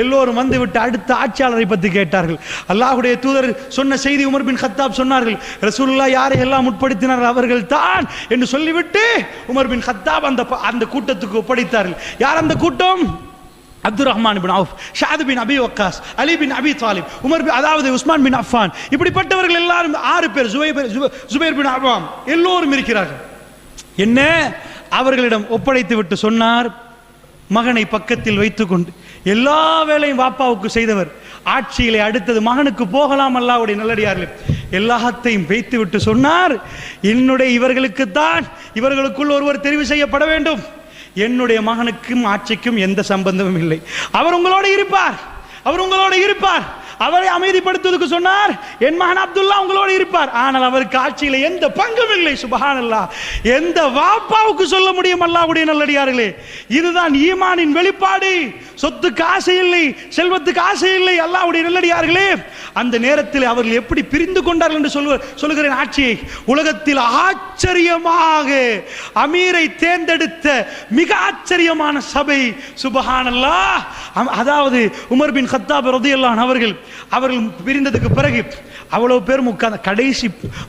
எல்லோரும் வந்துவிட்டு அடுத்த ஆட்சியாளரை பற்றி கேட்டார்கள். அல்லாஹ்வுடைய தூதர் சொன்ன செய்தி உமர் பின் கத்தாப் சொன்னார்கள், ரசூலுல்லாஹ் யாரை எல்லாம் முற்படுத்தினார்கள் அவர்கள் தான் என்று சொல்லிவிட்டு உமர் பின் கத்தாப் அந்த கூட்டத்துக்கு ஒப்படைத்தார்கள். யார் அந்த கூட்டம்? அப்துர் ரஹ்மான் பின் அவுஃப், ஷாத் பின் அபி வக்காஸ், அலி பின் அபி தாலிப், அதாவது உஸ்மான் பின் அஃபான், இப்படிப்பட்டவர்கள் எல்லாரும் 6 பேர், ஜுபைர் பின் அவாம் எல்லோரும் இருக்கிறார்கள். என்ன அவர்களிடம் ஒப்படைத்து விட்டு சொன்னார், மகனை பக்கத்தில் வைத்துக்கொண்டு எல்லா வேலையும் வாப்பாவுக்கு செய்தவர், ஆட்சியிலே அடுத்தது மகனுக்கு போகலாம். அல்லாஹ்வுடைய நல்லடியார்களே, எல்லாத்தையும் வைத்து விட்டு சொன்னார், என்னுடைய இவர்களுக்குத்தான் இவர்களுக்குள் ஒருவர் தெரிவு செய்யப்பட வேண்டும். என்னுடைய மகனுக்கும் ஆட்சிக்கும் எந்த சம்பந்தமும் இல்லை. அவர் உங்களோடு இருப்பார், அவர் உங்களோடு இருப்பார். அவரை அமைதிப்படுத்துவதற்கு சொன்னார், என் மகன் அப்துல்லா உங்களோடு இருப்பார், ஆனால் அவருக்கு ஆட்சியில் எந்த பங்கும் இல்லை. சுப்ஹானல்லாஹ், எந்த வாப்பாவுக்கு சொல்ல முடியும்? அல்லாஹ்வுடைய நல்லடியார்களே, இதுதான் ஈமானின் வெளிப்பாடு. சொத்துக்கு ஆசை இல்லை, செல்வத்துக்கு ஆசை இல்லை. அல்லாஹ்வுடைய நல்லடியார்களே, அந்த நேரத்தில் அவர்கள் எப்படி பிரிந்து கொண்டார்கள் என்று சொல்லுகிறேன். ஆட்சியை உலகத்தில் ஆச்சரியமாக அமீரை தேர்ந்தெடுத்த மிக ஆச்சரியமான சபை. சுப்ஹானல்லாஹ். அதாவது உமர் பின் கத்தாப் ரலியல்லாஹு அன்ஹு அவர்கள் பிரிந்ததுக்கு பிறகு அவ்வளவு பேர் கடைசி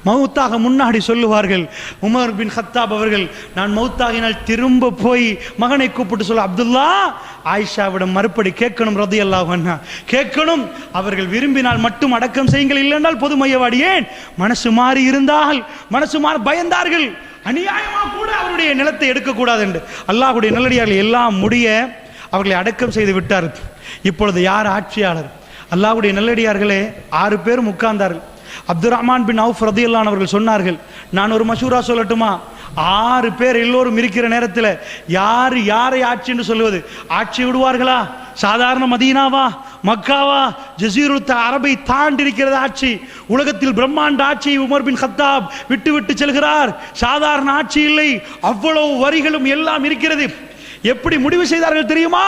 மௌத்தாக முன்னாடி சொல்லுவார்கள், உமர் பின் கத்தாப் அவர்கள், நான் மௌத்தாகினால் திரும்ப போய் மகனை கூப்பிட்டு சொல்ல, அப்துல்லா ஆயிஷாவிடம் மறுபடி கேட்கணும், ரலியல்லாஹு அன்ஹா கேட்கணும். அவர்கள் விரும்பினால் மட்டும் அடக்கம் செய்யுங்கள், இல்லைன்றால் பொது மையவாடி. ஏன்? மனசு மாறி இருந்தால், மனசு மாறி பயந்தார்கள், அநியாயமா கூட அவருடைய நிலத்தை எடுக்கக்கூடாது என்று. அல்லாஹ்வுடைய நல்லடியார்கள் எல்லாம் முடிய அவர்களை அடக்கம் செய்து விட்டார். இப்பொழுது யார் ஆட்சியாளர்? அல்லாஹ்வுடைய நல்லடியார்களே, 6 பேரும் உட்கார்ந்தார்கள். அப்துர் ரஹ்மான் பின் அவுஃப் ரலியல்லாஹு அன்ஹு அவர்கள் சொன்னார்கள், நான் ஒரு மஷூரா சொல்லட்டுமா? 6 பேர் எல்லோரும் இருக்கிற நேரத்தில் யார் யாரை ஆட்சி என்று சொல்லுவது? ஆட்சி விடுவார்களா? சாதாரண மதீனாவா, மக்காவா, ஜஸீருல் அரபை தாண்டி இருக்கிறது ஆட்சி. உலகத்தில் பிரம்மாண்ட ஆட்சி உமர் பின் கத்தாப் விட்டு விட்டு செல்கிறார். சாதாரண ஆட்சி இல்லை, அவ்வளவு வரிகளும் எல்லாம் இருக்கிறது. எப்படி முடிவு செய்தார்கள் தெரியுமா?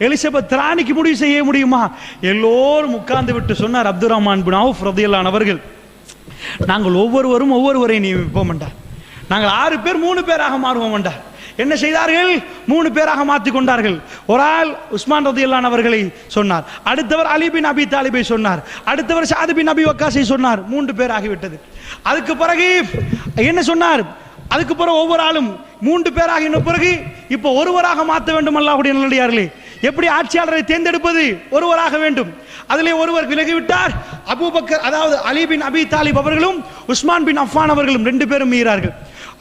எலிசபெத் ராணிக்கு முடிவு செய்ய முடியுமா? எல்லோரும் உட்கார்ந்து விட்டு சொன்னார் அப்துர் ரஹ்மான் பின் அவுஃப் ரலியல்லாஹு அன்ஹு அவர்கள், நாங்கள் ஒவ்வொருவரும் ஒவ்வொருவரை நியமிப்போம் என்றார். நாங்கள் 6 பேர் 3 பேராக மாறுவோம் என்றார். என்ன செய்தார்கள்? 3 பேராக மாற்றிக் கொண்டார்கள். ஒரு ஆள் உஸ்மான் ரலியல்லாஹு அன்ஹு அவர்களை சொன்னார், அடுத்தவர் அலி பின் அபி தாலிபை சொன்னார், அடுத்தவர் ஷாத் பின் அபி வக்காஸை சொன்னார். 3 பேர் ஆகிவிட்டது. அதுக்கு பிறகு என்ன சொன்னார்? அதுக்கு பிறகு ஒவ்வொரு ஆளும் 3 பேராக பிறகு இப்போ ஒருவராக மாற்ற வேண்டும். அல்லாஹ்வுடைய நல்லடியார்களே, எப்படி ஆட்சியாளரை தேர்ந்தெடுப்பது? ஒருவராக வேண்டும். அதிலே ஒருவர் விலகிவிட்டார். அபூபக்கர், அதாவது அலி பின் அபி தாலிப் அவர்களும் உஸ்மான் பின் அஃபான் அவர்களும் 2 பேரும் மீறார்கள்.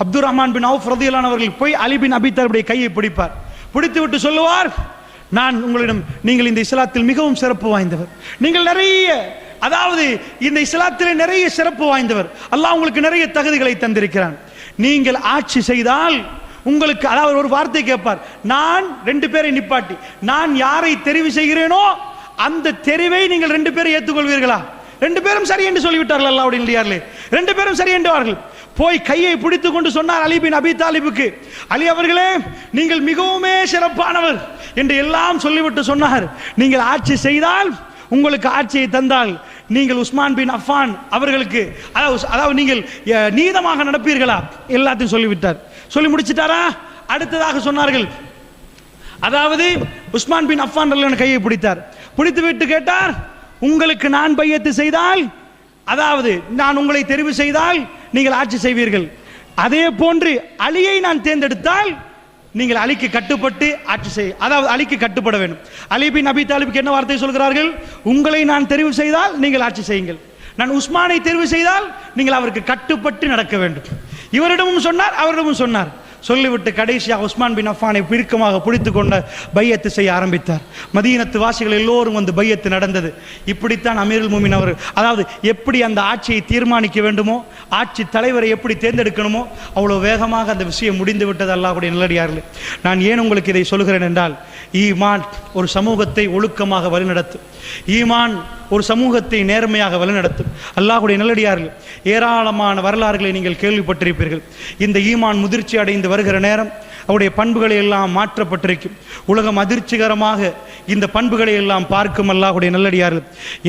அப்துர் ரஹ்மான் பின் அவுஃப் ரலியல்லாஹு அன்ஹு அவர்கள் போய் அலி பின் அபி தாலிபுடைய கையை பிடிப்பார். பிடித்து விட்டு சொல்லுவார், நான் உங்களிடம், நீங்கள் இந்த இஸ்லாத்தில் மிகவும் சிறப்பு வாய்ந்தவர், நீங்கள் நிறைய, அதாவது இந்த இஸ்லாத்திலே நிறைய சிறப்பு வாய்ந்தவர், அல்லாஹ் உங்களுக்கு நிறைய தகுதிகளை தந்திருக்கிறான். நீங்கள் ஆட்சி செய்தால் உங்களுக்கு, அதாவது ஒரு வார்த்தை கேட்பார், நான் 2 பேரை நிப்பாட்டி நான் யாரை தெரிவு செய்கிறேனோ அந்த தெரிவை நீங்கள் 2 பேரை ஏற்றுக்கொள்வீர்களா? 2 பேரும் சரி என்று சொல்லிவிட்டார்கள். அல்லாஹ்வுடைய நல்லடியார்களே, 2 பேரும் சரி என்றார்கள். போய் கையை பிடித்துக் கொண்டு சொன்னார் அலி பின் அபி தாலிபுக்கு, அலி அவர்களே, நீங்கள் மிகவுமே சிறப்பானவர் என்று எல்லாம் சொல்லிவிட்டு சொன்னார், நீங்கள் ஆட்சி செய்தால், உங்களுக்கு ஆட்சியை தந்தால் நீங்கள் உஸ்மான் பின் அஃபான் அவர்களுக்கு, அதாவது நீங்கள் நீதமாக நடப்பீர்களா? எல்லாத்தையும் சொல்லிவிட்டார். சொல்லி முடிச்சிட்டாரா? அடுத்ததாக சொன்னார்கள், அதாவது உஸ்மான் பின் அஃபான் கையை பிடித்தார். பிடித்து விட்டு கேட்டார், உங்களுக்கு நான் பையத்து செய்தால், அதாவது நான் உங்களை தெரிவு செய்தால் நீங்கள் ஆட்சி செய்வீர்கள், அதே போன்று அலியை நான் தேர்ந்தெடுத்தால் நீங்கள் அலிக்கு கட்டுப்பட்டு ஆட்சி செய்ய, அதாவது அலிக்கு கட்டுப்பட வேண்டும். அலி பின் அபி தாலிபுக்கு என்ன வார்த்தை சொல்கிறார்கள்? உங்களை நான் தெரிவு செய்தால் நீங்கள் ஆட்சி செய்யுங்கள், நான் உஸ்மானை தெரிவு செய்தால் நீங்கள் அவருக்கு கட்டுப்பட்டு நடக்க வேண்டும். இவரிடமும் சொன்னார், அவரிடமும் சொன்னார். சொல்லிவிட்டு கடைசியாக உஸ்மான் பின் அஃபானை பிரிக்கமாக பிடித்துக் கொண்ட பையத்து செய்ய ஆரம்பித்தார். மதீனத்து வாசிகள் எல்லோரும் வந்து பையத்து நடந்தது. இப்படித்தான் அமீருல் முஃமினீன் அவர், அதாவது எப்படி அந்த ஆட்சியை தீர்மானிக்க வேண்டுமோ, ஆட்சி தலைவரை எப்படி தேர்ந்தெடுக்கணுமோ அவ்வளோ வேகமாக அந்த விஷயம் முடிந்து விட்டது. அல்லாஹ்வுடைய நல்லடியார்களே, நான் ஏன் உங்களுக்கு இதை சொல்கிறேன் என்றால், ஈமான் ஒரு சமூகத்தை ஒழுக்கமாக வழிநடத்தும். ஈமான் ஒரு சமூகத்தை நேர்மையாக வழிநடத்தும். அல்லாஹ்வுடைய நல்லடியார்கள், ஏராளமான வரலாறுகளை நீங்கள் கேள்விப்பட்டிருப்பீர்கள். இந்த ஈமான் முதிர்ச்சி அடைந்து வருகிற நேரம் அவருடைய பண்புகளை எல்லாம் மாற்றப்பட்டிருக்கும். உலகம் அதிர்ச்சிகரமாக இந்த பண்புகளை எல்லாம் பார்க்கும் அல்லாஹ்வுடைய நல்லடியார்கள்.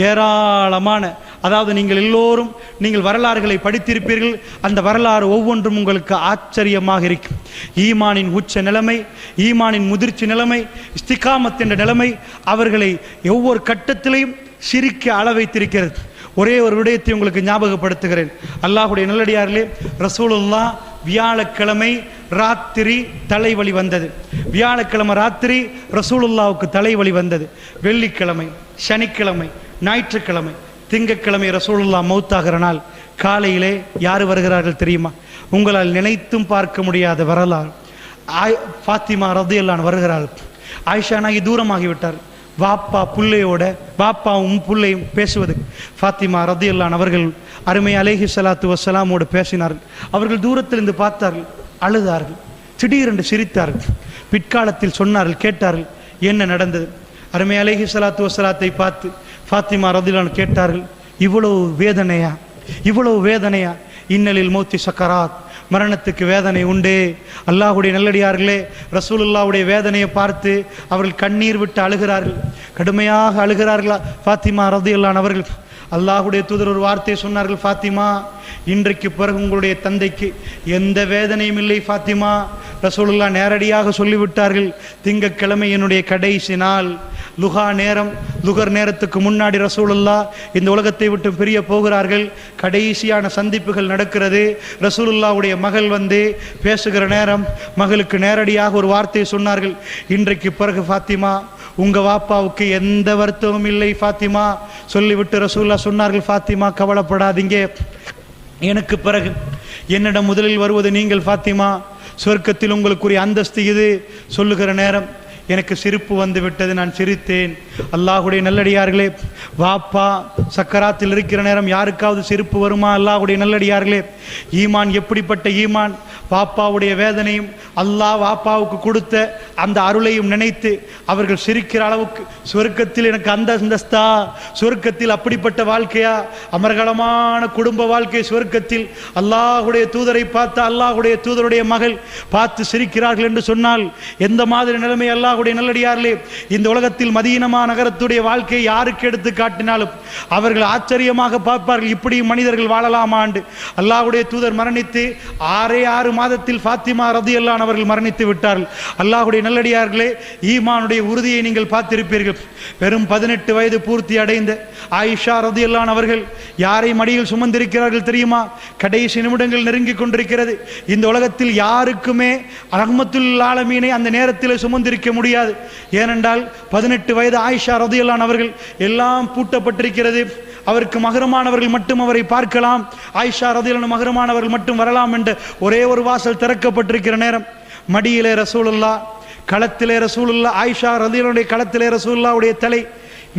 ஏராளமான, அதாவது நீங்கள் எல்லோரும் நீங்கள் வரலாறுகளை படித்திருப்பீர்கள். அந்த வரலாறு ஒவ்வொன்றும் உங்களுக்கு ஆச்சரியமாக இருக்கும். ஈமானின் உச்ச நிலைமை, ஈமானின் முதிர்ச்சி நிலைமை, இஸ்திகாமத் என்ற நிலைமை அவர்களை ஒவ்வொரு கட்டத்திலையும் சிரிக்க அள வைத்திருக்கிறது. ஒரே ஒரு விடயத்தை உங்களுக்கு ஞாபகப்படுத்துகிறேன். அல்லாஹ்வுடைய நல்லடியார்களே, ரசூலுல்லாஹ் வியாழக்கிழமை ராத்திரி தலைவலி வந்தது. வியாழக்கிழமை ராத்திரி ரசூலுல்லாவுக்கு தலைவலி வந்தது. வெள்ளிக்கிழமை, சனிக்கிழமை, ஞாயிற்றுக்கிழமை, திங்கட்கிழமை ரசூலுல்லாஹ் மௌத்தாகிற நாள் காலையிலே யார் வருகிறார்கள் தெரியுமா? உங்களால் நினைத்தும் பார்க்க முடியாத வரலாறு. ஃபாத்திமா ரலியல்லாஹு அன்ஹா வருகிறார்கள். ஆயிஷா நாயகி தூரமாகிவிட்டார். வாப்பா புள்ளையோட, வாப்பாவும் புள்ளையும் பேசுவது. ஃபாத்திமா ரலியல்லாஹு அன்ஹா அவர்கள் அருமை அலைஹி ஸலாத்து வஸ்ஸலாமோடு பேசினார்கள். அவர்கள் தூரத்திலிருந்து பார்த்தார்கள், அழுதார்கள், திடீரென்று சிரித்தார்கள். பிற்காலத்தில் சொன்னார்கள், கேட்டார்கள் என்ன நடந்தது. அருமை அலைஹி ஸலாத்து வஸ்ஸலாத்தை பார்த்து ஃபாத்திமா ரலியல்லாஹு அன்ஹா கேட்டார்கள், இவ்வளவு வேதனையா, இவ்வளவு வேதனையா? இன்னலில் மௌத்தி சக்கராத், மரணத்துக்கு வேதனை உண்டு. அல்லாஹ்வுடைய நல்லடியார்களே, ரசூலுல்லாஹ்வுடைய வேதனையை பார்த்து அவர்கள் கண்ணீர் விட்டு அழுகிறார்கள், கடுமையாக அழுகிறார்களா ஃபாத்திமா ரலியல்லாஹு அன்ஹா அவர்கள். அல்லாஹ்வுடைய தூதர் ஒரு வார்த்தையை சொன்னார்கள், ஃபாத்திமா இன்றைக்கு பிறகு உங்களுடைய தந்தைக்கு எந்த வேதனையும் இல்லை ஃபாத்திமா. ரசூலுல்லாஹ் நேரடியாக சொல்லிவிட்டார்கள், திங்கட்கிழமை என்னுடைய கடைசி நாள், லுகா நேரம், லுகர் நேரத்துக்கு முன்னாடி ரசூலுல்லாஹ் இந்த உலகத்தை விட்டு பிரிய போகிறார்கள். கடைசியான சந்திப்புகள் நடக்கிறது. ரசூலுல்லாஹ்வுடைய மகள் வந்து பேசுகிற நேரம் மகளுக்கு நேரடியாக ஒரு வார்த்தையை சொன்னார்கள், இன்றைக்கு பிறகு ஃபாத்திமா உங்க வாப்பாவுக்கு எந்த வருத்தமும் இல்லை ஃபாத்திமா. சொல்லிவிட்டு ரசூலுல்லாஹ் சொன்னார்கள், ஃபாத்திமா கவலைப்படாதீங்க, எனக்கு பிறகு என்னிடம் முதலில் வருவது நீங்கள் ஃபாத்திமா, சொர்க்கத்தில் உங்களுக்குரிய அந்தஸ்து இது. சொல்லுகிற நேரம் எனக்கு சிரிப்பு வந்து விட்டது, நான் சிரித்தேன். அல்லாஹ்வுடைய நல்லடியார்களே, வாப்பா சக்கராத்தில் இருக்கிற நேரம் யாருக்காவது சிரிப்பு வருமா? அல்லாஹ்வுடைய நல்லடியார்களே, ஈமான் எப்படிப்பட்ட ஈமான்! வாப்பாவுடைய வேதனையும் அல்லாஹ் வாப்பாவுக்கு கொடுத்த அந்த அருளையும் நினைத்து அவர்கள் சிரிக்கிற அளவுக்கு, சொர்க்கத்தில் எனக்கு அந்த அந்தஸ்தா, சொர்க்கத்தில் அப்படிப்பட்ட வாழ்க்கையா, அமர்கலமான குடும்ப வாழ்க்கை சொர்க்கத்தில், அல்லாஹ்வுடைய தூதரை பார்த்து அல்லாஹ்வுடைய தூதருடைய மகள் பார்த்து சிரிக்கிறார்கள் என்று சொன்னால் எந்த மாதிரி நிலைமை! அல்லாஹ்வுடைய நல்லடியார்களே, இந்த உலகத்தில் மதீனா நகரத்துடைய வாழ்க்கையை யாருக்கு எடுத்து காட்டினாலும் அவர்கள் ஆச்சரியமாக பார்ப்பார்கள், இப்படி மனிதர்கள் வாழலாமா என்று. அல்லாஹ்வுடைய தூதர் மரணித்து 6 மாதத்தில் ஃபாத்திமா ரலியல்லாஹு அன்ஹா அவர்கள் மரணித்து விட்டார்கள். அல்லாஹ்வுடைய நல்லடியார்களே, ஈமானுடைய உறுதியை நீங்கள் பார்த்திருப்பீர்கள். வெறும் 18 வயது பூர்த்தி அடைந்த ஆயிஷா ரலியல்லாஹு அன்ஹா அவர்கள் யாரை மடியில் சுமந்திருக்கிறார்கள் தெரியுமா? கடைசி நிமிடங்கள் நெருங்கி கொண்டிருக்கிறது. இந்த உலகத்தில் யாருக்குமே ரஹ்மத்துல் ஆலமீனை அந்த நேரத்தில் சுமந்திருக்க முடியாது. ஏனென்றால் 18 வயது ஆயிஷா ரலியல்லாஹு அன்ஹா அவர்கள் எல்லாம் பூட்டப்பட்டிருக்கிறது. அவருக்கு மகரமானவர்கள் மட்டும் அவரை பார்க்கலாம், ஆயிஷா ரலியல்லாஹு அன்ஹா மகரமானவர்கள் மட்டும் வரலாம் என்ற ஒரே ஒரு வாசல் திறக்கப்பட்டிருக்கிற நேரம் மடியிலே ரசூலுல்லாஹ், களத்திலே ரசூலுல்லாஹ், ஆயிஷா ரலியல்லாஹு அன்ஹா களத்திலே ரசூலுல்லாஹ்வுடைய தலை,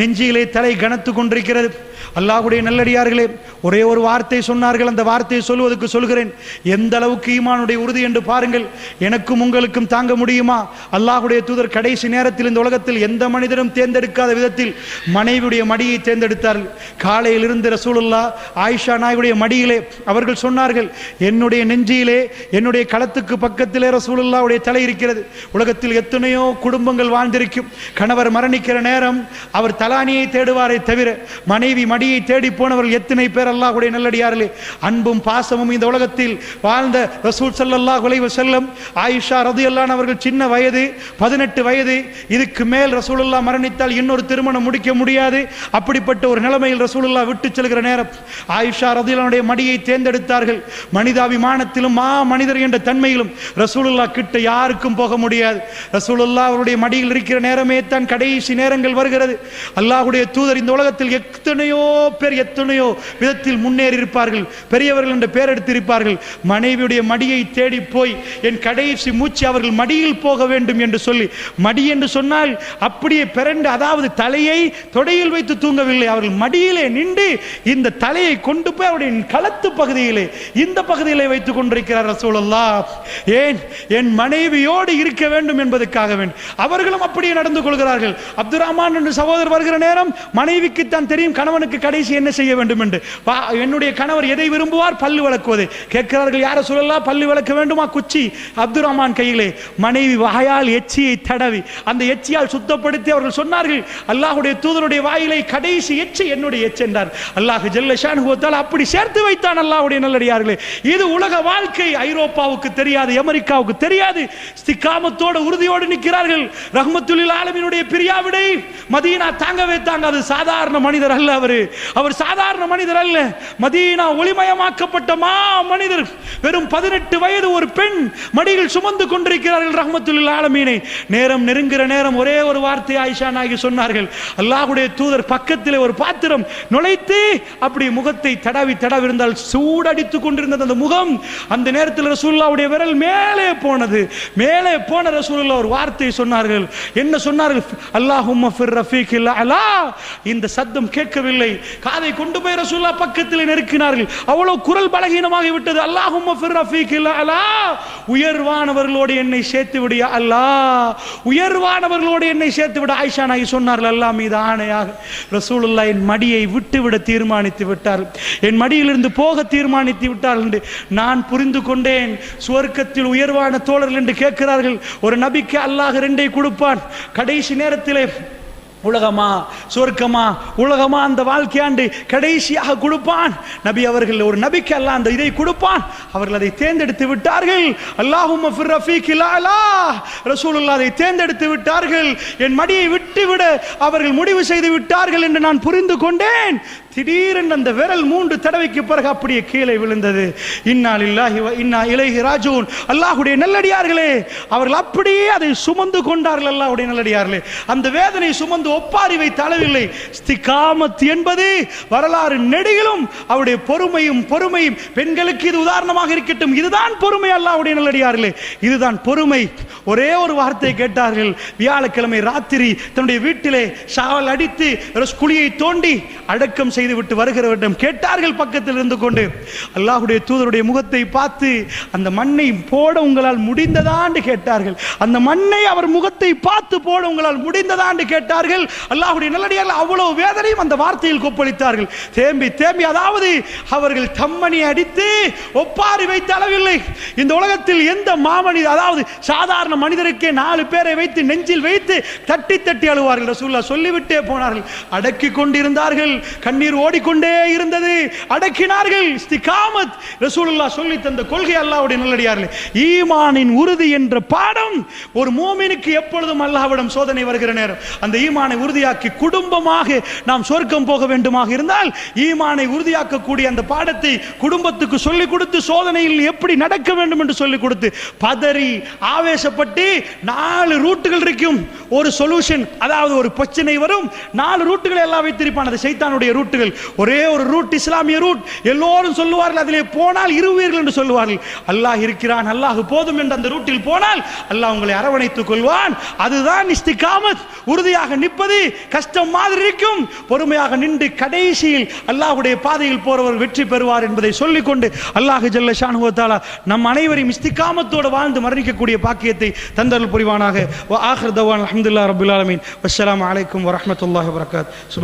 நெஞ்சிலே தலை கனத்து கொண்டிருக்கிறது. அல்லாஹ்வுடைய நல்லடியார்களே, ஒரே ஒரு வார்த்தை சொன்னார்கள். அந்த வார்த்தையை சொல்வதற்கு சொல்கிறேன், எந்த அளவுக்கு ஈமானுடைய உறுதி என்று பாருங்கள். எனக்கும் உங்களுக்கும் தாங்க முடியுமா? அல்லாஹ்வுடைய தூதர் கடைசி நேரத்தில் இந்த உலகத்தில் எந்த மனிதரும் தேர்ந்தெடுக்காத விதத்தில் மனைவியுடைய மடியை தேர்ந்தெடுத்தார்கள். காலையில் இருந்து ரசூலுல்லாஹ் ஆயிஷா நாயுடைய மடியிலே அவர்கள் சொன்னார்கள், என்னுடைய நெஞ்சிலே, என்னுடைய களத்துக்கு பக்கத்திலே ரசூலுல்லாஹ்வுடைய தலை இருக்கிறது. உலகத்தில் எத்தனையோ குடும்பங்கள் வாழ்ந்திருக்கும். கணவர் மரணிக்கிற நேரம் அவர் தலானியை தேடுவாரே தவிர மனைவி மடியை தேடி போனவர்கள் எத்தனை பேர்! அல்லாஹ்வுடைய நல்லடியார்களே, அன்பும் பாசமும் இந்த உலகத்தில் வாழ்ந்த ரசூல் ஸல்லல்லாஹு அலைஹி வஸல்லம், ஆயிஷா ரலியல்லாஹு அன்ஹா அவர்கள் சின்ன வயது, 18 வயது. இதுக்கு மேல் ரசூலுல்லாஹ் மரணித்தால் இன்னொரு திருமணம் முடிக்க முடியாது. அப்படிப்பட்ட ஒரு நிலைமையில் ரசூலுல்லாஹ் விட்டு செல்கிற நேரம் ஆயிஷா ரலியல்லாஹு அன்ஹா மடியை தேர்ந்தெடுத்தார்கள். மனிதாபிமானத்திலும் மனிதர் என்ற தன்மையிலும் ரசூலுல்லாஹ் கிட்ட யாருக்கும் போக முடியாது. ரசூலுல்லாஹ் அவருடைய மடியில் இருக்கிற நேரமே தான் கடைசி நேரங்கள் வருகிறது. அல்லாஹ்வுடைய தூதர் இந்த உலகத்தில் எத்தனையோ பேர் எத்தனையோ விதத்தில் முன்னேறி இருப்பார்கள், பெரியவர்கள் என்ற பெயர் எடுத்திருப்பார்கள். மனைவியுடைய மடியை தேடி போய் என் கடைசி மூச்சு அவர்கள் மடியில் போக வேண்டும் என்று சொல்லி, மடி என்று சொன்னால் அப்படியே பிறண்டு, அதாவது தலையை தொடையில் வைத்து தூங்கவில்லை, அவர்கள் மடியிலே நின்று இந்த தலையை கொண்டு போய் அவருடைய களத்து பகுதியிலே, இந்த பகுதியிலே வைத்துக் கொண்டிருக்கிறார் ரசூலுல்லாஹ். ஏன்? என் மனைவியோடு இருக்க வேண்டும் என்பதற்காக வேண்டும். அவர்களும் அப்படியே நடந்து கொள்கிறார்கள். அப்துர் ரஹ்மான் என்ற சகோதரர் வருகிற நேரம் மனைவிக்கு தான் தெரியும், கணவனுக்கு உங்களுக்கு கடைசி என்ன செய்ய வேண்டும் என்று. என்னுடைய கணவர் எதை விரும்புவார்? பல்லு விளக்குவது. கேட்கிறார்கள், யார சொல்லலாம், பல்லு விளக்க வேண்டுமா? குச்சி அப்துல் ரஹ்மான் கையிலே. மனைவி வாயால் எச்சியை தடவி அந்த எச்சியால் சுத்தப்படுத்தி அவர்கள் சொன்னார்கள், அல்லாஹ்வுடைய தூதருடைய வாயிலை கடைசி எச்சி என்னுடைய எச்சி என்றார். அல்லாஹ் ஜல்ல ஷானுஹு வ தஆலா அப்படி சேர்த்து வைத்தான். அல்லாஹ்வுடைய நல்லடியார்களே, இது உலக வாழ்க்கை. ஐரோப்பாவுக்கு தெரியாது, அமெரிக்காவுக்கு தெரியாது. இஸ்திகாமத்தோட உறுதியோடு நிற்கிறார்கள். ரஹ்மத்துல் லில் ஆலமீனுடைய பிரியாவிடை மதீனா தாங்கவே தாங்காது. சாதாரண மனிதர் அல்ல அவர் சாதாரண மனிதர் அல்ல. மதீனா ஒளிமயமாக்கப்பட்ட மா மனிதர். வெறும் 18 வயது ஒரு பெண் மடியில் சுமந்து கொண்டிருக்கிறார்கள் ரஹ்மத்துல் லில் ஆலமீனை. நேரம் நெருங்குற நேரம் ஒரே ஒரு வார்த்தை ஆயிஷா நாயகி சொன்னார்கள். அல்லாஹ்வுடைய தூதர் பக்கத்தில் ஒரு பாத்திரம் நுழைத்து அப்படி முகத்தை தடவி இருந்தால் சூடடித்துக் கொண்டிருந்தது அந்த முகம். அந்த நேரத்தில் ரசூலுல்லாஹ்வுடைய விரல் மேலே போனது. மேலே போன ரசூலுல்லாஹ் ஒரு வார்த்தை சொன்னார்கள். என்ன சொன்னார்கள்? அல்லாஹும்ம ஃபிர் ரஃபீகில் அலா. இந்த சத்தம் கேட்கவில்லை. காதை கொண்டு போய் ரசூலுல்லாஹ் பக்கத்தில் நெருக்கினார்கள். அவ்வளவு குரல் பலகீனமாகி விட்டது. அல்லாஹும்ம ஃபிர் ரஃபீகில் அலா. உயர்வானவர்களோடு என்னை சேர்த்து விடு யா அல்லாஹ், உயர்வானவர்களோடு என்னை சேர்த்து விடு. ஆயிஷா நாயகி சொன்னார்கள், அல்லாஹ் மீது ஆணையாக ரசூலுல்லாஹ் என் மடியை விட்டுவிட தீர்மானித்து விட்டார், என் மடியிலிருந்து போக தீர்மானித்து விட்டார்கள் என்று நான் புரிந்து கொண்டேன். சுவர்க்கத்தில் உயர்வான தோழர்கள் என்று கேட்கிறார்கள். ஒரு நபிக்கு அல்லாஹ் 2 கொடுப்பான். கடைசி நேரத்திலே உலகமா சொர்க்கமா, உலகமா அந்த வாழ்க்கையாண்டு கடைசியாக கொடுப்பான். நபி அவர்கள் ஒரு நபிக்கு அல்லாஹ் அந்த இதை கொடுப்பான். அவர்கள் அதை தேர்ந்தெடுத்து விட்டார்கள். அல்லாஹும்ம ஃபிர் ரஃபீகில் அலா. ரசூலுல்லாஹ் அதை தேர்ந்தெடுத்து விட்டார்கள். என் மடியை விட்டுவிட அவர்கள் முடிவு செய்து விட்டார்கள் என்று நான் புரிந்து கொண்டேன். திடீரென்று அந்த விரல் 3 தடவைக்கு பிறகு அப்படியே கீழே விழுந்தது. இன்னா லில்லாஹி வ இன்னா இலைஹி ராஜிஊன். அல்லாஹ்வுடைய நல்லடியார்களே, அவர்கள் அப்படியே அதை சுமந்து கொண்டார்கள். அல்லாஹ்வுடைய நல்லடியார்களே, அந்த வேதனை சுமந்து ஒப்பாரி வைத்த அளவில்லை. இஸ்திகாமத் என்பது வரலாறு நெடுகிலும் அவருடைய பொறுமையும் பெண்களுக்கு இது உதாரணமாக இருக்கட்டும். இதுதான் பொறுமை. அல்லாஹ்வுடைய நல்லடியார்களே, இதுதான் பொறுமை. ஒரே ஒரு வார்த்தை கேட்டார்கள். வியாழக்கிழமை ராத்திரி தன்னுடைய வீட்டிலே ஷாவல் அடித்து குழியை தோண்டி அடக்கம் செய்துவிட்டு வருகிறவரிடம் கேட்டார்கள், பக்கத்தில் இருந்து கொண்டு, அல்லாஹ்வுடைய தூதருடைய முகத்தை பார்த்து, அந்த மண்ணை போட உங்களால் முடிந்ததான்னு கேட்டார்கள். அந்த மண்ணை அவர் முகத்தை பார்த்து போட உங்களால் முடிந்ததான்னு கேட்டார்கள். அல்லாஹ்வுடைய நல்லடியார்கள் அவ்வளவு வேதனையும் அந்த வார்த்தையில் கொப்பளித்தார்கள். தேம்பி அதாவது அவர்கள் தம்மணி அடித்து ஒப்பாரி வைத்த அளவில்லை. இந்த உலகத்தில் எந்த மாமனிதர், அதாவது சாதாரண மனிதருக்கே 4 பேரை வைத்து நெஞ்சில் வைத்து தட்டி அழுவார்கள். ரசூலுல்லாஹ் சொல்லிவிட்டே போனார்கள். அடக்கி கொண்டிருந்தார்கள். கண்ணீர் ஓடிக்கொண்டே இருந்தது. அடக்கினார்கள். இஸ்திகாமத் ரசூலுல்லாஹ் சொல்லி தந்த கொள்கை. அல்லாஹ்வுடைய நல்லடியார்களே, ஈமானின் உறுதி என்ற பாடம் ஒரு மூமினுக்கு எப்பொழுதும் அல்லாஹ்விடம் சோதனை வருகிற நேரம் அந்த ஈமானை உறுதியாக்கி குடும்பமாக நாம் சொர்க்கம் போக வேண்டுமாக இருந்தால் ஈமானை உறுதியாக்கக்கூடிய அந்த பாடத்தை குடும்பத்துக்கு சொல்லிக் கொடுத்து சோதனையில் எப்படி நடக்க வேண்டும் என்று சொல்லிக் கொடுத்து பதறி ஆவேசப்பட்டு 4 ரூட்டுகள் இருக்கும். ஒரு சொல்யூஷன், அதாவது ஒரு பிரச்சனை வரும், 4 ரூட்டுகள் எல்லாம் வைத்திருப்பான். அது சைத்தானுடைய ரூட்டுகள். ஒரே ஒரு ரூட் இஸ்லாமிய ரூட். எல்லோரும் சொல்லுவார்கள், அதிலே போனால் இருவீர்கள் என்று சொல்லுவார்கள். அல்லாஹ் இருக்கிறான், அல்லாஹ் போதும் என்று அந்த ரூட்டில் போனால் அல்லாஹ் உங்களை அரவணைத்துக் கொள்வான். அதுதான் இஸ்திகாமத். உறுதியாக நிற்பது கஷ்டம் மாதிரி இருக்கும். பொறுமையாக நின்று கடைசியில் அல்லாஹ்வுடைய பாதையில் போறவர் வெற்றி பெறுவார் என்பதை சொல்லிக்கொண்டு அல்லாஹ் ஜல்ல ஷானுஹு வ தஆலா நம் அனைவரையும் இஸ்திகாமத்தோடு வாழ்ந்து மரணிக்கக்கூடிய பாக்கியத்தை தந்தருள் புரிவானாக. வ ஆகிர் தவானா அல்ஹம்துலில்லாஹி ரப்பில் ஆலமீன். வஸ்ஸலாமு அலைக்கும் வ ரஹ்மத்துல்லாஹி வ பரகாத்துஹு.